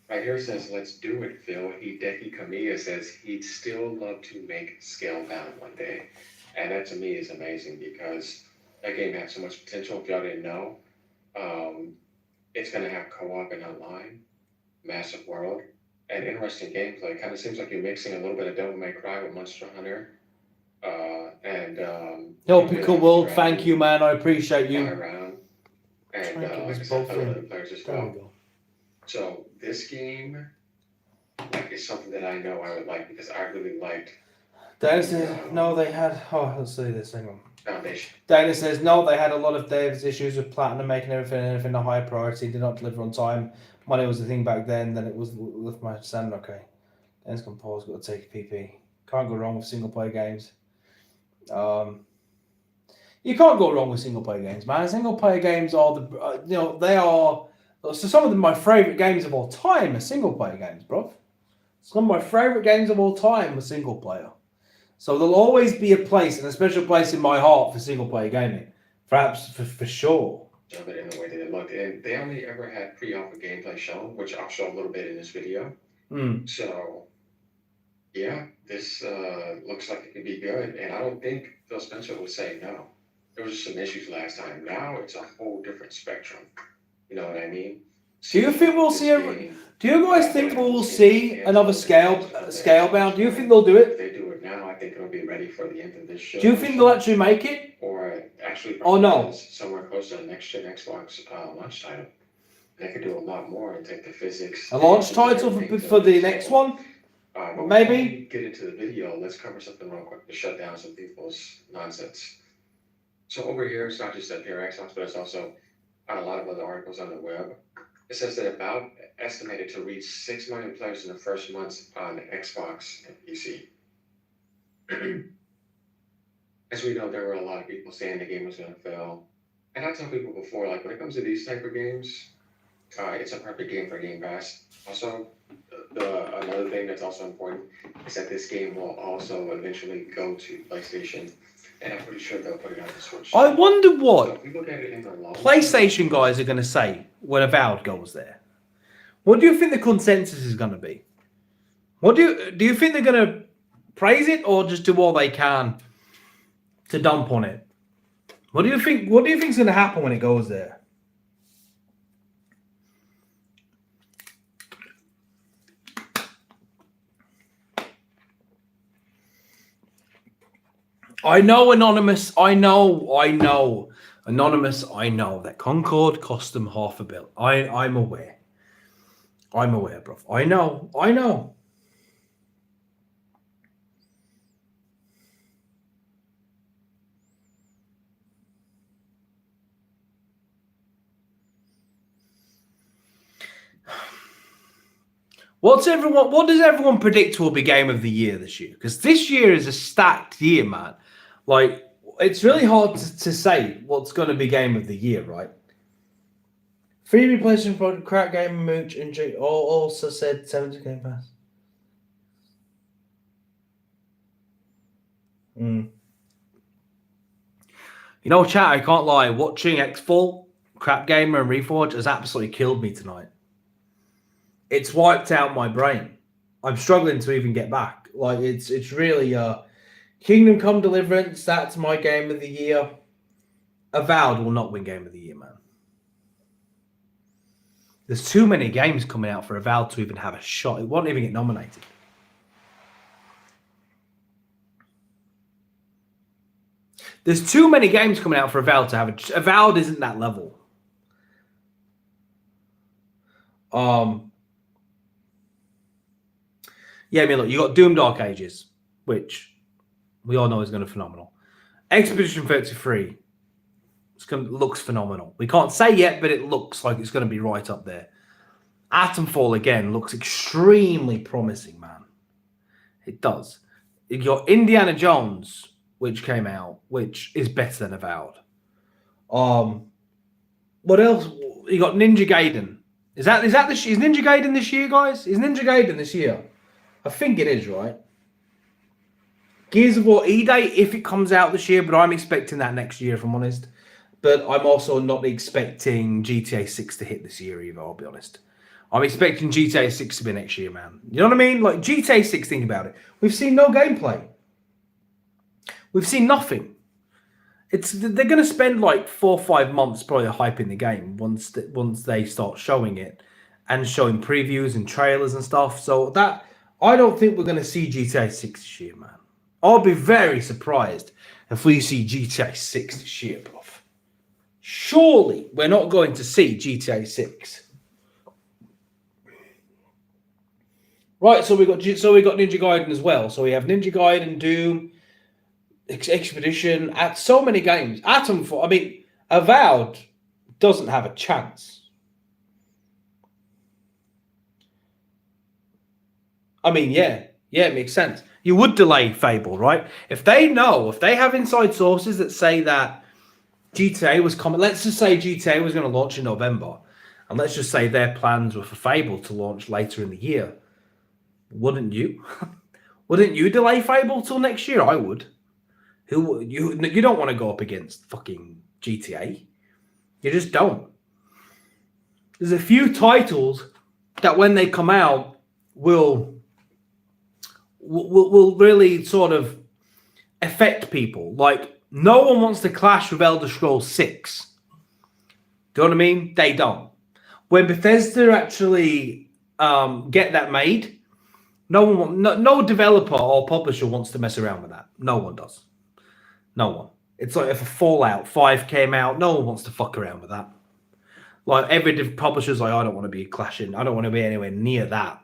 right here it says, let's do it, Phil. Hideki Kamiya says he'd still love to make Scalebound one day. And that to me is amazing because that game has so much potential. If y'all didn't know, it's going to have co-op and online, massive world, and interesting gameplay. Kind of seems like you're mixing a little bit of Devil May Cry with Monster Hunter. Pickle World, thank you, man. I appreciate you. And like I said, other players as well. So this game is something that I know I would like because I really liked. Dana says no, they had. Oh, let's see this. Hang on. Foundation. Dana says no, they had a lot of devs issues with Platinum making everything a high priority. Did not deliver on time. Money was the thing back then. Then it was with my stand. Okay. Dana's composed. Got to take a PP. Can't go wrong with single player games. You can't go wrong with single player games, man. Single player games are they are. So some of my favorite games of all time are single player games, bro. Some of my favorite games of all time are single player. So there'll always be a place, and a special place in my heart for single player gaming, perhaps for sure. of it in the way that it looked. And they only ever had pre-alpha gameplay shown, which I'll show a little bit in this video. So, yeah, this looks like it could be good. And I don't think Phil Spencer would say no. There was some issues last time. Now it's a whole different spectrum. You know what I mean? Do you think we'll see do you guys think we'll see another Scalebound? Do you think they'll do If it? they do it now, I think it'll be ready for the end of this show. Do you think they'll actually make it? Or actually, Oh, no. somewhere close to the next gen Xbox launch title. They could do a lot more and take the physics. A launch title for the next one? But Maybe? before we get into the video, let's cover something real quick to shut down some people's nonsense. So over here, it's not just at Pure Xbox, but it's also on a lot of other articles on the web. It says that about estimated to reach 6 million players in the first months on Xbox and PC. As we know, there were a lot of people saying the game was going to fail. And I tell people before, like when it comes to these type of games, it's a perfect game for Game Pass. Also, another thing that's also important is that this game will also eventually go to PlayStation. And I'm pretty sure they'll put it on the Switch. I wonder what So if we look at it in the long PlayStation guys are going to say when Avowed goes there. What do you think the consensus is going to be? What do you think they're going to praise it or just do all they can to dump on it? What do you think? What do you think is going to happen when it goes there? I know, Anonymous. I know. Anonymous, I know that Concord cost them $500 million. I'm aware. I'm aware, bro. I know. What does everyone predict will be game of the year this year? Because this year is a stacked year, man. Like, it's really hard to say what's going to be game of the year, right? Free replacement for crack game, mooch, and G also said 70 Game Pass. You know, chat, I can't lie. Watching X-Fall, Crap Gamer, and Reforge has absolutely killed me tonight. It's wiped out my brain. I'm struggling to even get back. Like, it's really Kingdom Come Deliverance, that's my game of the year. Avowed will not win game of the year, man. There's too many games coming out for Avowed to even have a shot. It won't even get nominated. There's too many games coming out for Avowed to have a... Avowed isn't that level. Yeah, I mean, look, you got Doom Dark Ages, which we all know is going to be phenomenal. Expedition 33, looks phenomenal. We can't say yet, but it looks like it's going to be right up there. Atomfall, again, looks extremely promising, man. It does. You got Indiana Jones, which came out, which is better than Avowed. What else? You got Ninja Gaiden. Is Ninja Gaiden this year, guys? Is Ninja Gaiden this year? I think it is, right? Gears of War E-Day, if it comes out this year, but I'm expecting that next year, if I'm honest. But I'm also not expecting GTA 6 to hit this year either, I'll be honest. I'm expecting GTA 6 to be next year, man. You know what I mean? Like, GTA 6, think about it. We've seen no gameplay. We've seen nothing. They're going to spend like 4 or 5 months probably hyping the game once they start showing it and showing previews and trailers and stuff. So that... I don't think we're going to see GTA 6 this year, man. I'll be very surprised if we see GTA 6 this year, bro. Surely we're not going to see GTA 6. Right, so we got Ninja Gaiden as well. So we have Ninja Gaiden, Doom, Expedition, at so many games. Atomfall, I mean, Avowed doesn't have a chance. I mean, yeah, it makes sense. You would delay Fable, right? If they have inside sources that say that GTA was coming, let's just say GTA was going to launch in November, and let's just say their plans were for Fable to launch later in the year, wouldn't you? Wouldn't you delay Fable till next year? I would. You don't want to go up against fucking GTA. You just don't. There's a few titles that when they come out will really sort of affect people. Like, no one wants to clash with Elder Scrolls 6. Do you know what I mean? They don't. When Bethesda actually get that made, no developer or publisher wants to mess around with that. No one does. No one. It's like if a Fallout 5 came out, no one wants to fuck around with that. Like, every publisher's like, I don't want to be clashing. I don't want to be anywhere near that.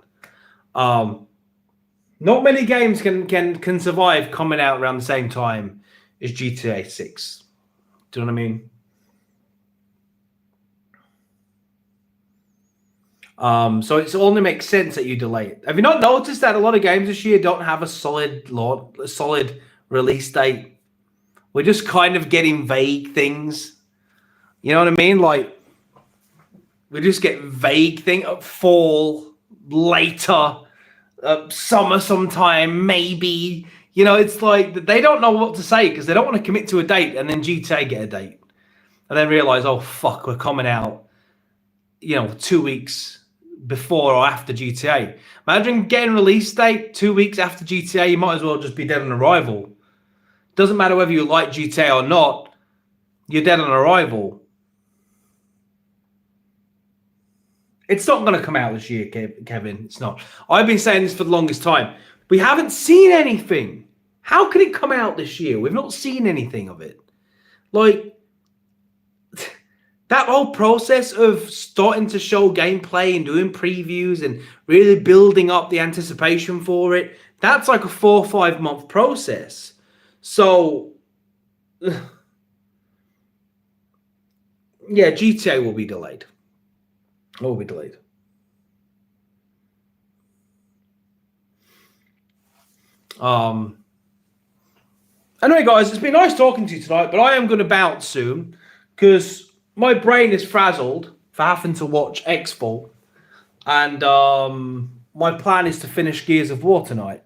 Not many games can survive coming out around the same time as GTA 6. Do you know what I mean? So it only makes sense that you delay it. Have you not noticed that a lot of games this year don't have a solid release date? We're just kind of getting vague things. You know what I mean? Like, we just get vague things. Fall, later, summer sometime, maybe. You know, it's like they don't know what to say because they don't want to commit to a date and then GTA get a date. And then realize, oh, fuck, we're coming out, 2 weeks before or after GTA. Imagine getting release date 2 weeks after GTA. You might as well just be dead on arrival. Doesn't matter whether you like GTA or not, you're dead on arrival. It's not going to come out this year, Kevin. It's not. I've been saying this for the longest time. We haven't seen anything. How could it come out this year? We've not seen anything of it. Like, that whole process of starting to show gameplay and doing previews and really building up the anticipation for it, that's like a 4 or 5 month process. So, yeah, GTA will be delayed. It will be delayed. Anyway, guys, it's been nice talking to you tonight, but I am going to bounce soon because my brain is frazzled for having to watch X-Fall, and my plan is to finish Gears of War tonight.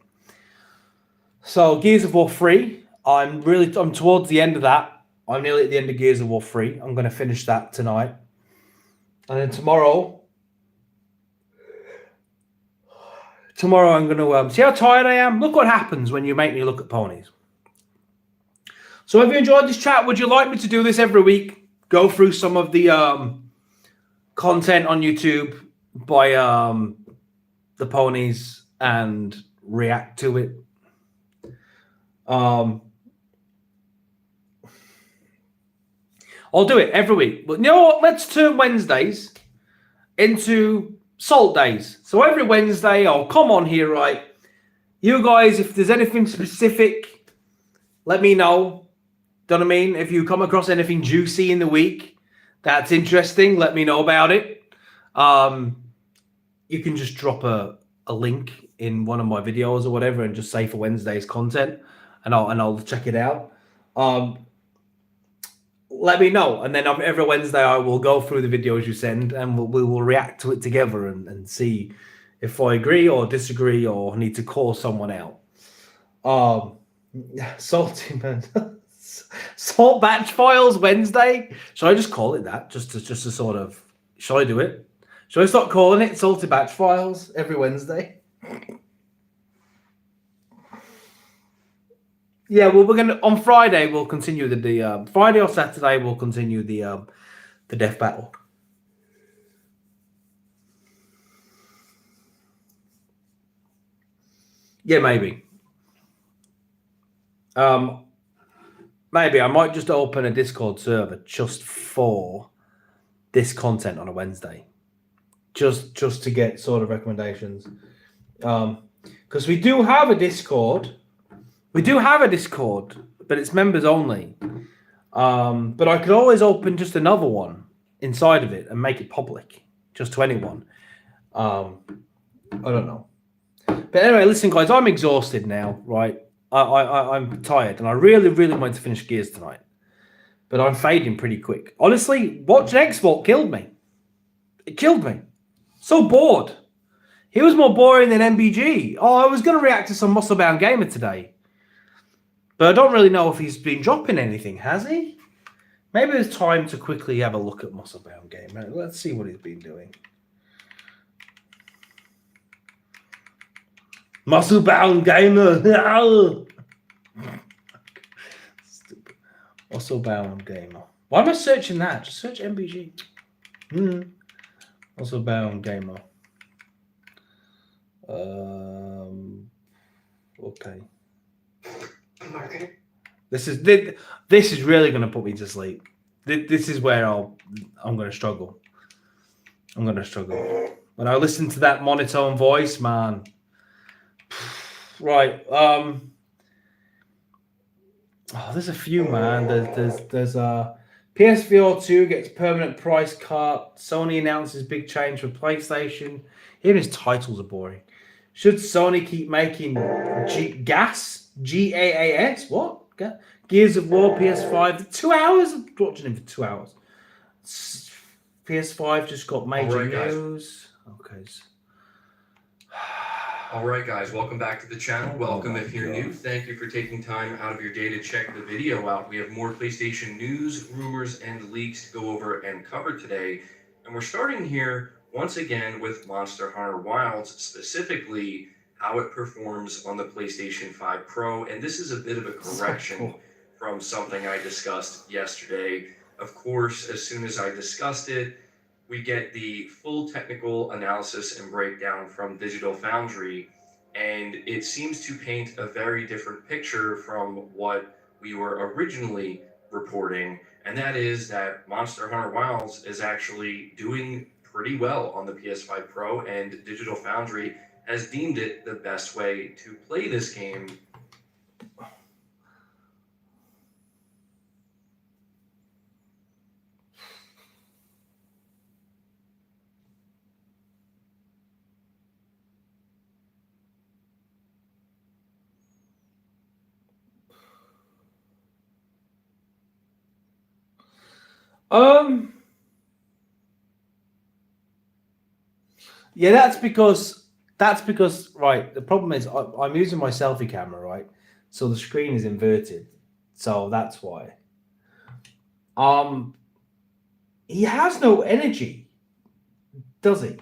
So Gears of War 3, I'm towards the end of that. I'm nearly at the end of Gears of War 3. I'm going to finish that tonight. And then tomorrow I'm going to see how tired I am. Look what happens when you make me look at ponies. So have you enjoyed this chat? Would you like me to do this every week? Go through some of the content on YouTube by the ponies and react to it. I'll do it every week. But you know what? Let's turn Wednesdays into Salt Days. So every Wednesday, I'll come on here, right? You guys, if there's anything specific, let me know. Do you know what I mean? If you come across anything juicy in the week that's interesting, let me know about it. You can just drop a link in one of my videos or whatever and just say for Wednesday's content, and I'll check it out. Let me know, and then every Wednesday I will go through the videos you send, and we will react to it together and see if I agree or disagree or need to call someone out. Salty man, Salt Batch Files Wednesday. Should I just call it that? Just to sort of. Shall I do it? Should I start calling it Salty Batch Files every Wednesday? Yeah, well, we're gonna on Friday. We'll continue the Friday or Saturday. We'll continue the death battle. Yeah, maybe. Maybe I might just open a Discord server just for this content on a Wednesday, just to get sort of recommendations. Because we do have a Discord. We do have a Discord, but it's members only. But I could always open just another one inside of it and make it public, just to anyone. I don't know. But anyway, listen, guys, I'm exhausted now, right? I'm tired, and I really, really wanted to finish Gears tonight. But I'm fading pretty quick. Honestly, watching X-Vault killed me. It killed me. So bored. He was more boring than MBG. Oh, I was going to react to some Muscle-Bound Gamer today. But I don't really know if he's been dropping anything, has he? Maybe it's time to quickly have a look at Musclebound Gamer. Let's see what he's been doing. Musclebound Gamer. Stupid. Musclebound Gamer. Why am I searching that? Just search MBG. Musclebound Gamer. Okay. This is really going to put me to sleep. This is where I'm going to struggle. I'm going to struggle when I listen to that monotone voice, man. Right. Oh, there's a few, man. There's PSVR 2 gets permanent price cut. Sony announces big change for PlayStation. Even his titles are boring. Should Sony keep making GAAS? What? Gears of War PS5. 2 hours? I'm watching him for 2 hours. PS5 just got major news. Okay. All right, guys, welcome back to the channel. Welcome if you're new. Thank you for taking time out of your day to check the video out. We have more PlayStation news, rumors, and leaks to go over and cover today. And we're starting here once again with Monster Hunter Wilds, specifically how it performs on the PlayStation 5 Pro. And this is a bit of a correction from something I discussed yesterday. Of course, as soon as I discussed it, we get the full technical analysis and breakdown from Digital Foundry, and it seems to paint a very different picture from what we were originally reporting, and that is that Monster Hunter Wilds is actually doing pretty well on the PS5 Pro, and Digital Foundry has deemed it the best way to play this game. Yeah, that's because right. The problem is I'm using my selfie camera, right? So the screen is inverted, so that's why. He has no energy, does he?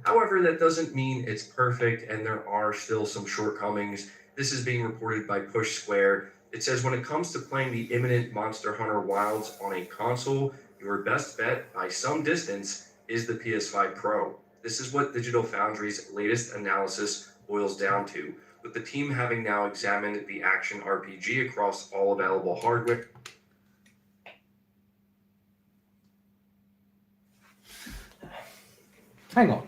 However, that doesn't mean it's perfect, and there are still some shortcomings. This is being reported by Push Square. It says, when it comes to playing the imminent Monster Hunter Wilds on a console, your best bet by some distance is the PS5 Pro. This is what Digital Foundry's latest analysis boils down to, with the team having now examined the action RPG across all available hardware. Hang on.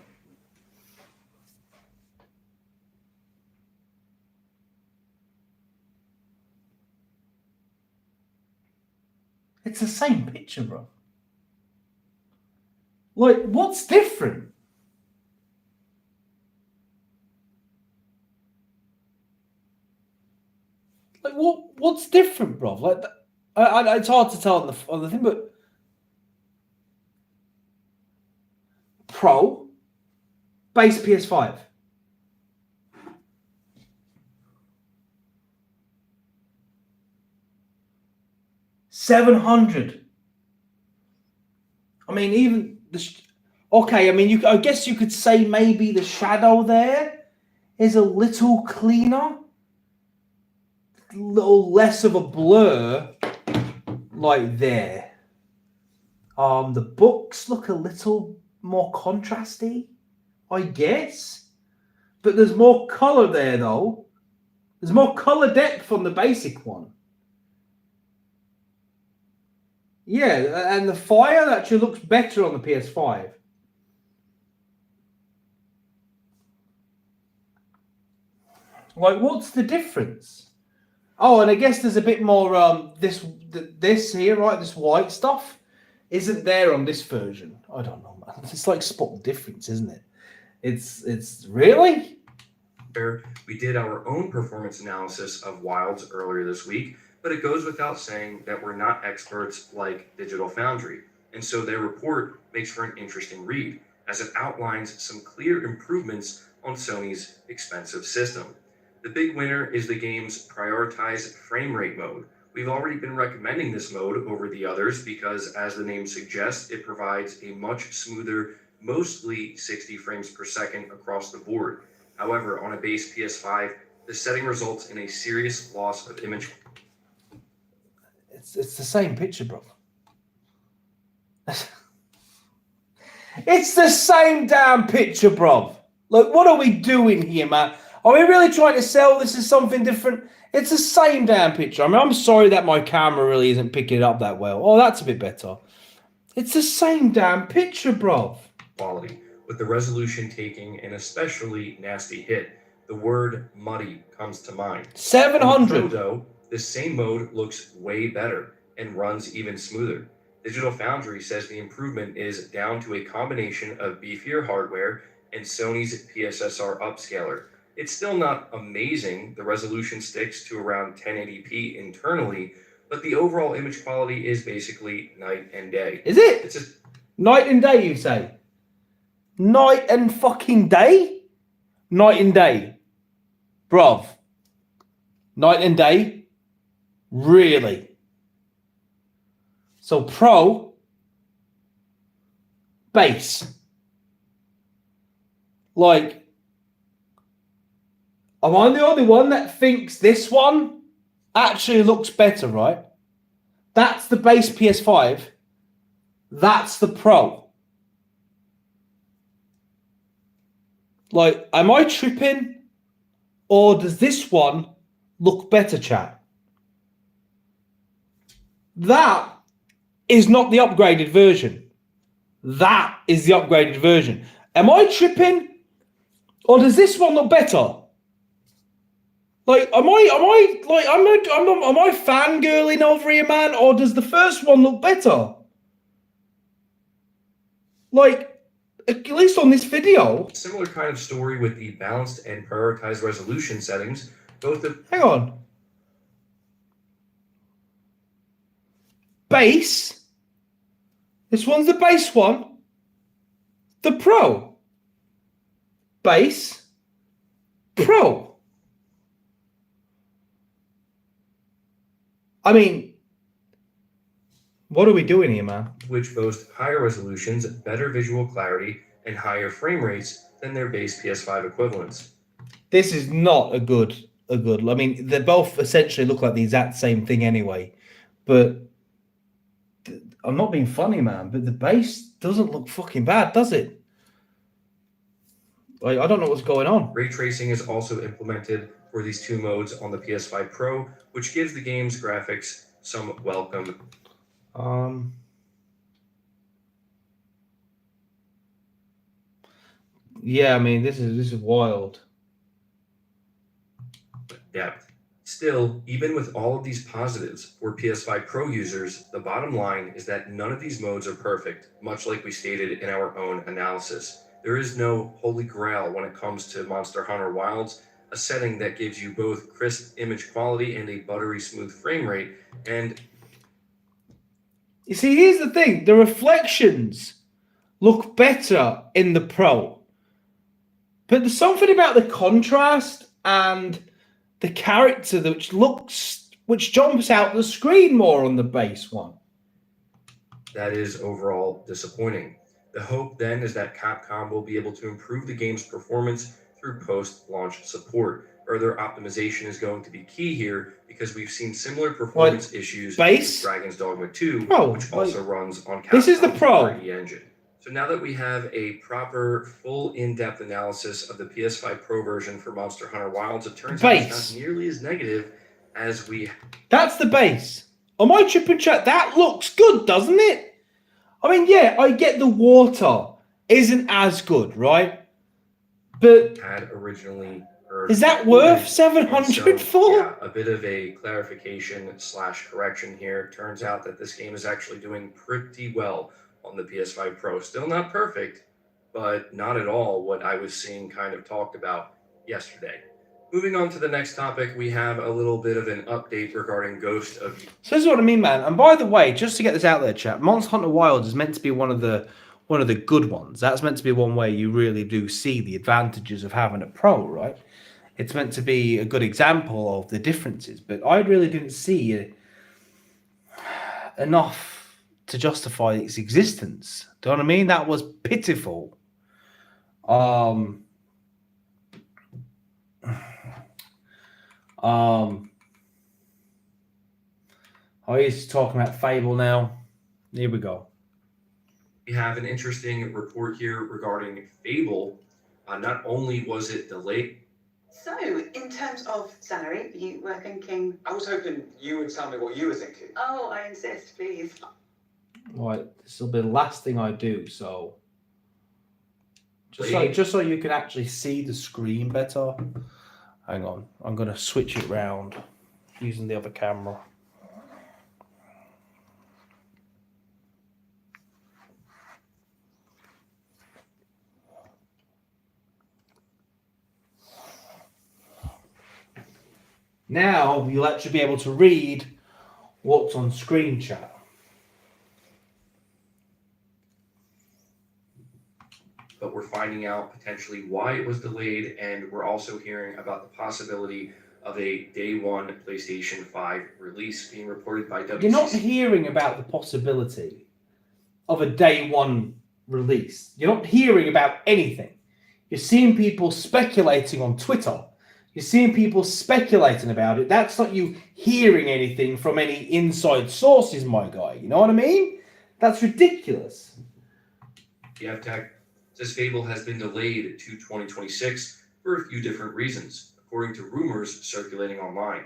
It's the same picture, bro. Like, what's different? Like, what's different, bro? Like, it's hard to tell on the thing, but Pro, base PS5. $700. I mean, even okay. I mean, I guess you could say maybe the shadow there is a little cleaner, a little less of a blur, like there. The books look a little more contrasty, I guess, but there's more color there though. There's more color depth on the basic one. Yeah, and the fire actually looks better on the PS5. Like, what's the difference? Oh, and I guess there's a bit more this here, right? This white stuff isn't there on this version. I don't know, man. It's like spot the difference, isn't it? It's really. We did our own performance analysis of Wilds earlier this week, but it goes without saying that we're not experts like Digital Foundry, and so their report makes for an interesting read, as it outlines some clear improvements on Sony's expensive system. The big winner is the game's prioritized frame rate mode, We've already been recommending this mode over the others because, as the name suggests, it provides a much smoother, mostly 60 frames per second across the board. However, on a base PS5, the setting results in a serious loss of image. It's the same picture, bro. It's the same damn picture, bro. Like, what are we doing here, man? Are we really trying to sell this as something different? It's the same damn picture. I mean, I'm sorry that my camera really isn't picking it up that well. Oh, that's a bit better. It's the same damn picture, bro. Quality, with the resolution taking an especially nasty hit. The word muddy comes to mind. 700. On the Pro, though, this same mode looks way better and runs even smoother. Digital Foundry says the improvement is down to a combination of beefier hardware and Sony's PSSR upscaler. It's still not amazing. The resolution sticks to around 1080p internally, but the overall image quality is basically night and day. Is it? It's just night and day, you say? Night and fucking day? Night and day. Bruv. Night and day? Really? So Pro, base. Like, am I the only one that thinks this one actually looks better, right? That's the base PS5. That's the Pro. Like, am I tripping? Or does this one look better, chat? That is not the upgraded version. That is the upgraded version. Am I tripping? Or does this one look better? Like, am I fangirling over here, man? Or does the first one look better? Like, at least on this video. similar kind of story with the balanced and prioritized resolution settings. Both of Hang on. Base. This one's the base one. The Pro. Base. Pro. I mean, what are we doing here, man? which boast higher resolutions, better visual clarity, and higher frame rates than their base PS5 equivalents. This is not a good. I mean, they both essentially look like the exact same thing anyway. But I'm not being funny, man. But the base doesn't look fucking bad, does it? Like, I don't know what's going on. Ray tracing is also implemented for these two modes on the PS5 Pro, which gives the game's graphics some welcome. Yeah, I mean, this is wild. Depth. Still, even with all of these positives for PS5 Pro users, the bottom line is that none of these modes are perfect, much like we stated in our own analysis. There is no holy grail when it comes to Monster Hunter Wilds, a setting that gives you both crisp image quality and a buttery smooth frame rate. And you see, here's the thing. The reflections look better in the Pro. But there's something about the contrast and the character which jumps out the screen more on the base one. that is overall disappointing. The hope then is that Capcom will be able to improve the game's performance through post-launch support. Further optimization is going to be key here because we've seen similar performance issues with Dragon's Dogma 2, which also runs on Capcom's This is the Pro. engine. So now that we have a proper, full, in-depth analysis of the PS5 Pro version for Monster Hunter Wilds, it turns out it's not nearly as negative as we... That's the base. On my tripping chat, that looks good, doesn't it? I mean, yeah, I get the water isn't as good, right? But had originally heard. Is that worth 700 for? Yeah, a bit of a clarification / correction here. Turns out that this game is actually doing pretty well on the PS5 Pro. Still not perfect, but not at all what I was seeing kind of talked about yesterday. Moving on to the next topic, we have a little bit of an update regarding Ghost of... So this is what I mean, man. And by the way, just to get this out there, chat, Monster Hunter Wilds is meant to be one of the good ones. That's meant to be one where you really do see the advantages of having a Pro, right? It's meant to be a good example of the differences. But I really didn't see that enough to justify its existence? Do you know what I mean? That was pitiful. Oh, he's talking about Fable now. Here we go. We have an interesting report here regarding Fable. Not only was it delayed. So, in terms of salary, you were thinking... I was hoping you would tell me what you were thinking. Oh, I insist, please. Right, this will be the last thing I do, so... Just so you can actually see the screen better. Hang on, I'm going to switch it round using the other camera. Now you'll actually be able to read what's on screen chat. But we're finding out potentially why it was delayed, and we're also hearing about the possibility of a day one PlayStation 5 release being reported by WCC. You're not hearing about the possibility of a day one release. You're not hearing about anything. You're seeing people speculating on Twitter. You're seeing people speculating about it. That's not you hearing anything from any inside sources, my guy. You know what I mean? That's ridiculous. Tech says Fable has been delayed to 2026 for a few different reasons, according to rumors circulating online.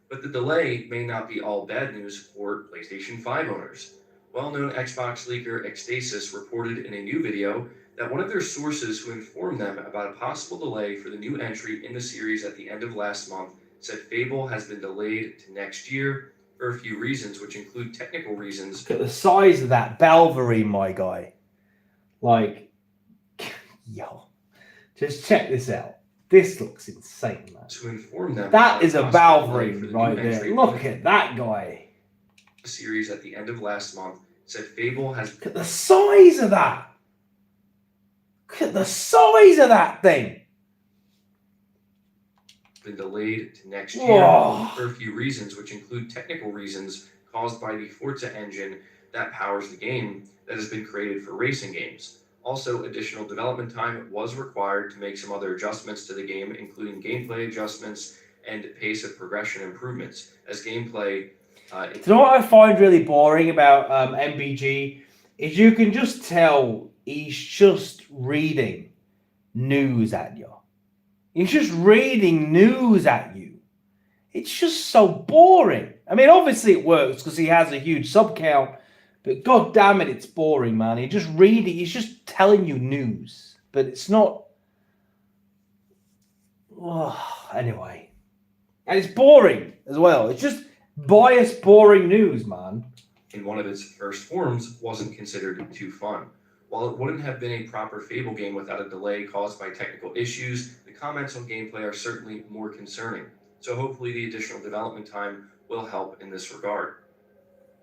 But the delay may not be all bad news for PlayStation 5 owners. Well-known Xbox leaker Xtasis reported in a new video that one of their sources who informed them about a possible delay for the new entry in the series at the end of last month said Fable has been delayed to next year for a few reasons, which include technical reasons. Look at the size of that Balverine, my guy. Like, yo, just check this out. This looks insane, man. To inform them that is a Balverine right there. Look at that guy. The series at the end of last month said Fable has... Look at the size of that. Look at the size of that thing. Been delayed to next year Whoa. For a few reasons, which include technical reasons caused by the Forza engine that powers the game that has been created for racing games. Also, additional development time was required to make some other adjustments to the game, including gameplay adjustments and pace of progression improvements. As gameplay... Do you know what I find really boring about MBG? Is you can just tell he's just reading news at you. He's just reading news at you. It's just so boring. I mean, obviously it works because he has a huge sub count, but god damn it, it's boring, man. He's just reading, he's just telling you news, but it's not. Oh, anyway. And it's boring as well. It's just biased, boring news, man. In one of its first forms, wasn't considered too fun. While it wouldn't have been a proper Fable game without a delay caused by technical issues, the comments on gameplay are certainly more concerning. So hopefully the additional development time will help in this regard.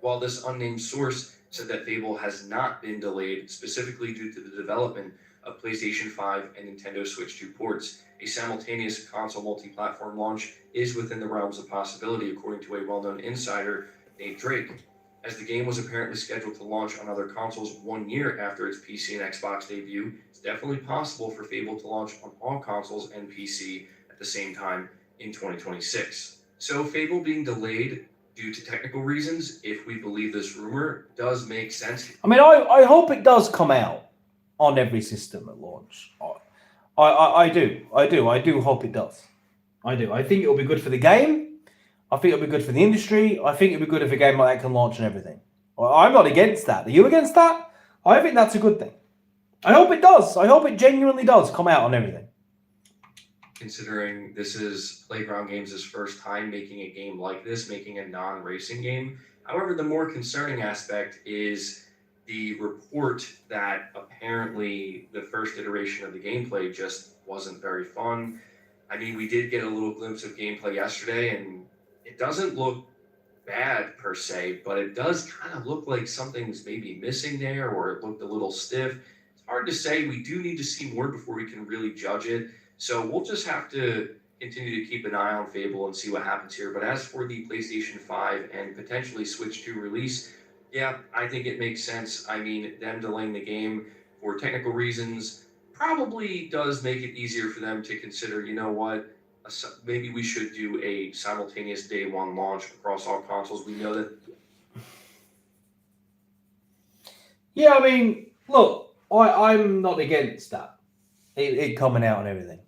While this unnamed source said that Fable has not been delayed specifically due to the development of PlayStation 5 and Nintendo Switch 2 ports, a simultaneous console multi-platform launch is within the realms of possibility, according to a well-known insider, Nate Drake. As the game was apparently scheduled to launch on other consoles 1 year after its PC and Xbox debut, it's definitely possible for Fable to launch on all consoles and PC at the same time in 2026. So Fable being delayed due to technical reasons, if we believe this rumor, does make sense. I mean, I hope it does come out on every system at launch. I do hope it does. I do. I think it'll be good for the game. I think it'll be good for the industry. I think it'll be good if a game like that can launch and everything. I'm not against that. Are you against that? I think that's a good thing. I hope it does. I hope it genuinely does come out on everything. Considering this is Playground Games' first time making a game like this, making a non-racing game. However, the more concerning aspect is the report that apparently the first iteration of the gameplay just wasn't very fun. I mean, we did get a little glimpse of gameplay yesterday, and it doesn't look bad per se, but it does kind of look like something's maybe missing there, or it looked a little stiff. It's hard to say. We do need to see more before we can really judge it. So we'll just have to continue to keep an eye on Fable and see what happens here. But as for the PlayStation 5 and potentially Switch 2 release, Yeah, I think it makes sense. I mean, them delaying the game for technical reasons probably does make it easier for them to consider, you know what, maybe we should do a simultaneous day one launch across all consoles. We know that. Yeah, I mean, look, I'm not against that. It coming out and everything.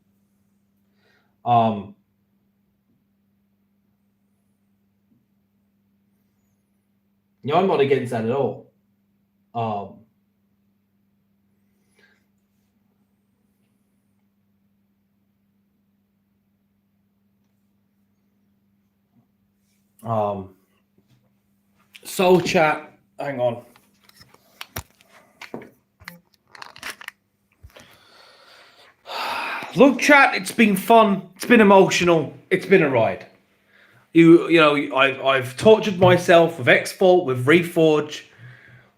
You know, I'm not against that at all. So chat, hang on. Look, chat, it's been fun. It's been emotional. It's been a ride. You know, I've tortured myself with X-Fault, with Reforge,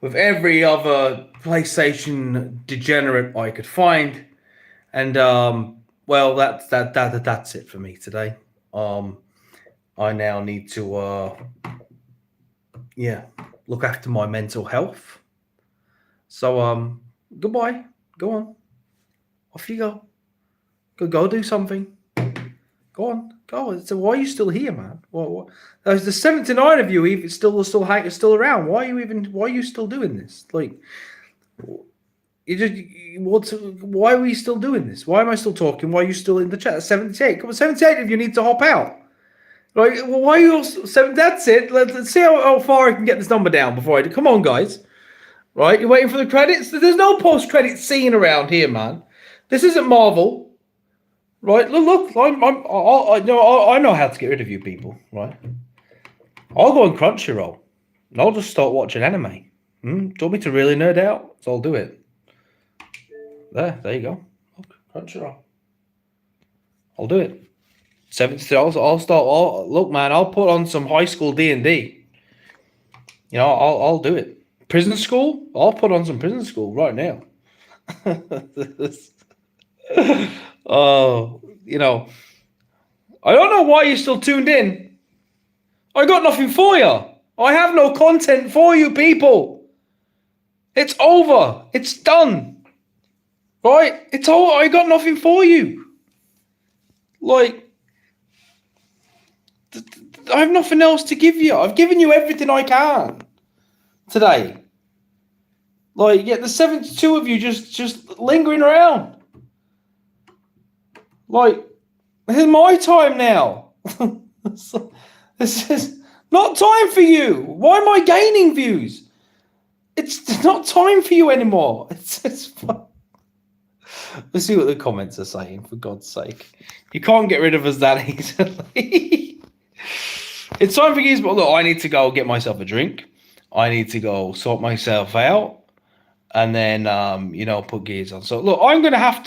with every other PlayStation degenerate I could find, and well, that's it for me today. I now need to yeah, look after my mental health. So goodbye. Go on. Off you go. Go do something. Go on, go. So why are you still here, man? What? There's 79 of you even still around. Why are you still doing this? Like, why are we still doing this? Why am I still talking? Why are you still in the chat? 78. Come on, 78 of you need to hop out. Like, well, why are you all seven? That's it. Let's see how far I can get this number down before I do. Come on, guys. Right, you're waiting for the credits. There's no post-credit scene around here, man. This isn't Marvel. Right, look, I know how to get rid of you people, right? I'll go on Crunchyroll, and I'll just start watching anime. Do you want me to really nerd out? So I'll do it. There you go. Look, Crunchyroll. I'll do it. $70. I'll start. Look, man, I'll put on some high school D&D. You know, I'll do it. Prison School? I'll put on some Prison School right now. Oh, you know, I don't know why you're still tuned in. I got nothing for you. I have no content for you people. It's over. It's done. Right? It's over. I got nothing for you. Like, I have nothing else to give you. I've given you everything I can today. Like, yeah, there's 72 of you just lingering around. Like, this is my time now. This is not time for you. Why am I gaining views? It's not time for you anymore. It's fun. Let's see what the comments are saying, for God's sake. You can't get rid of us that easily. It's time for you, but look, I need to go get myself a drink. I need to go sort myself out. And then, you know, put gears on. So look, I'm just going to have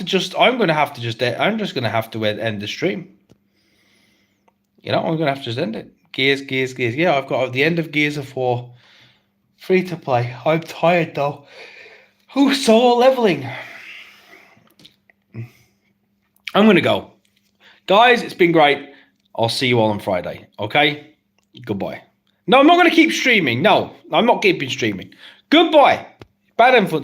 to end the stream. You know, I'm going to have to just end it. Gears. Yeah, I've got the end of Gears of War. Free to play. I'm tired though. Who's so leveling? I'm going to go. Guys, it's been great. I'll see you all on Friday. Okay? Goodbye. No, I'm not going to keep streaming. No, I'm not keeping streaming. Goodbye. Bad influence.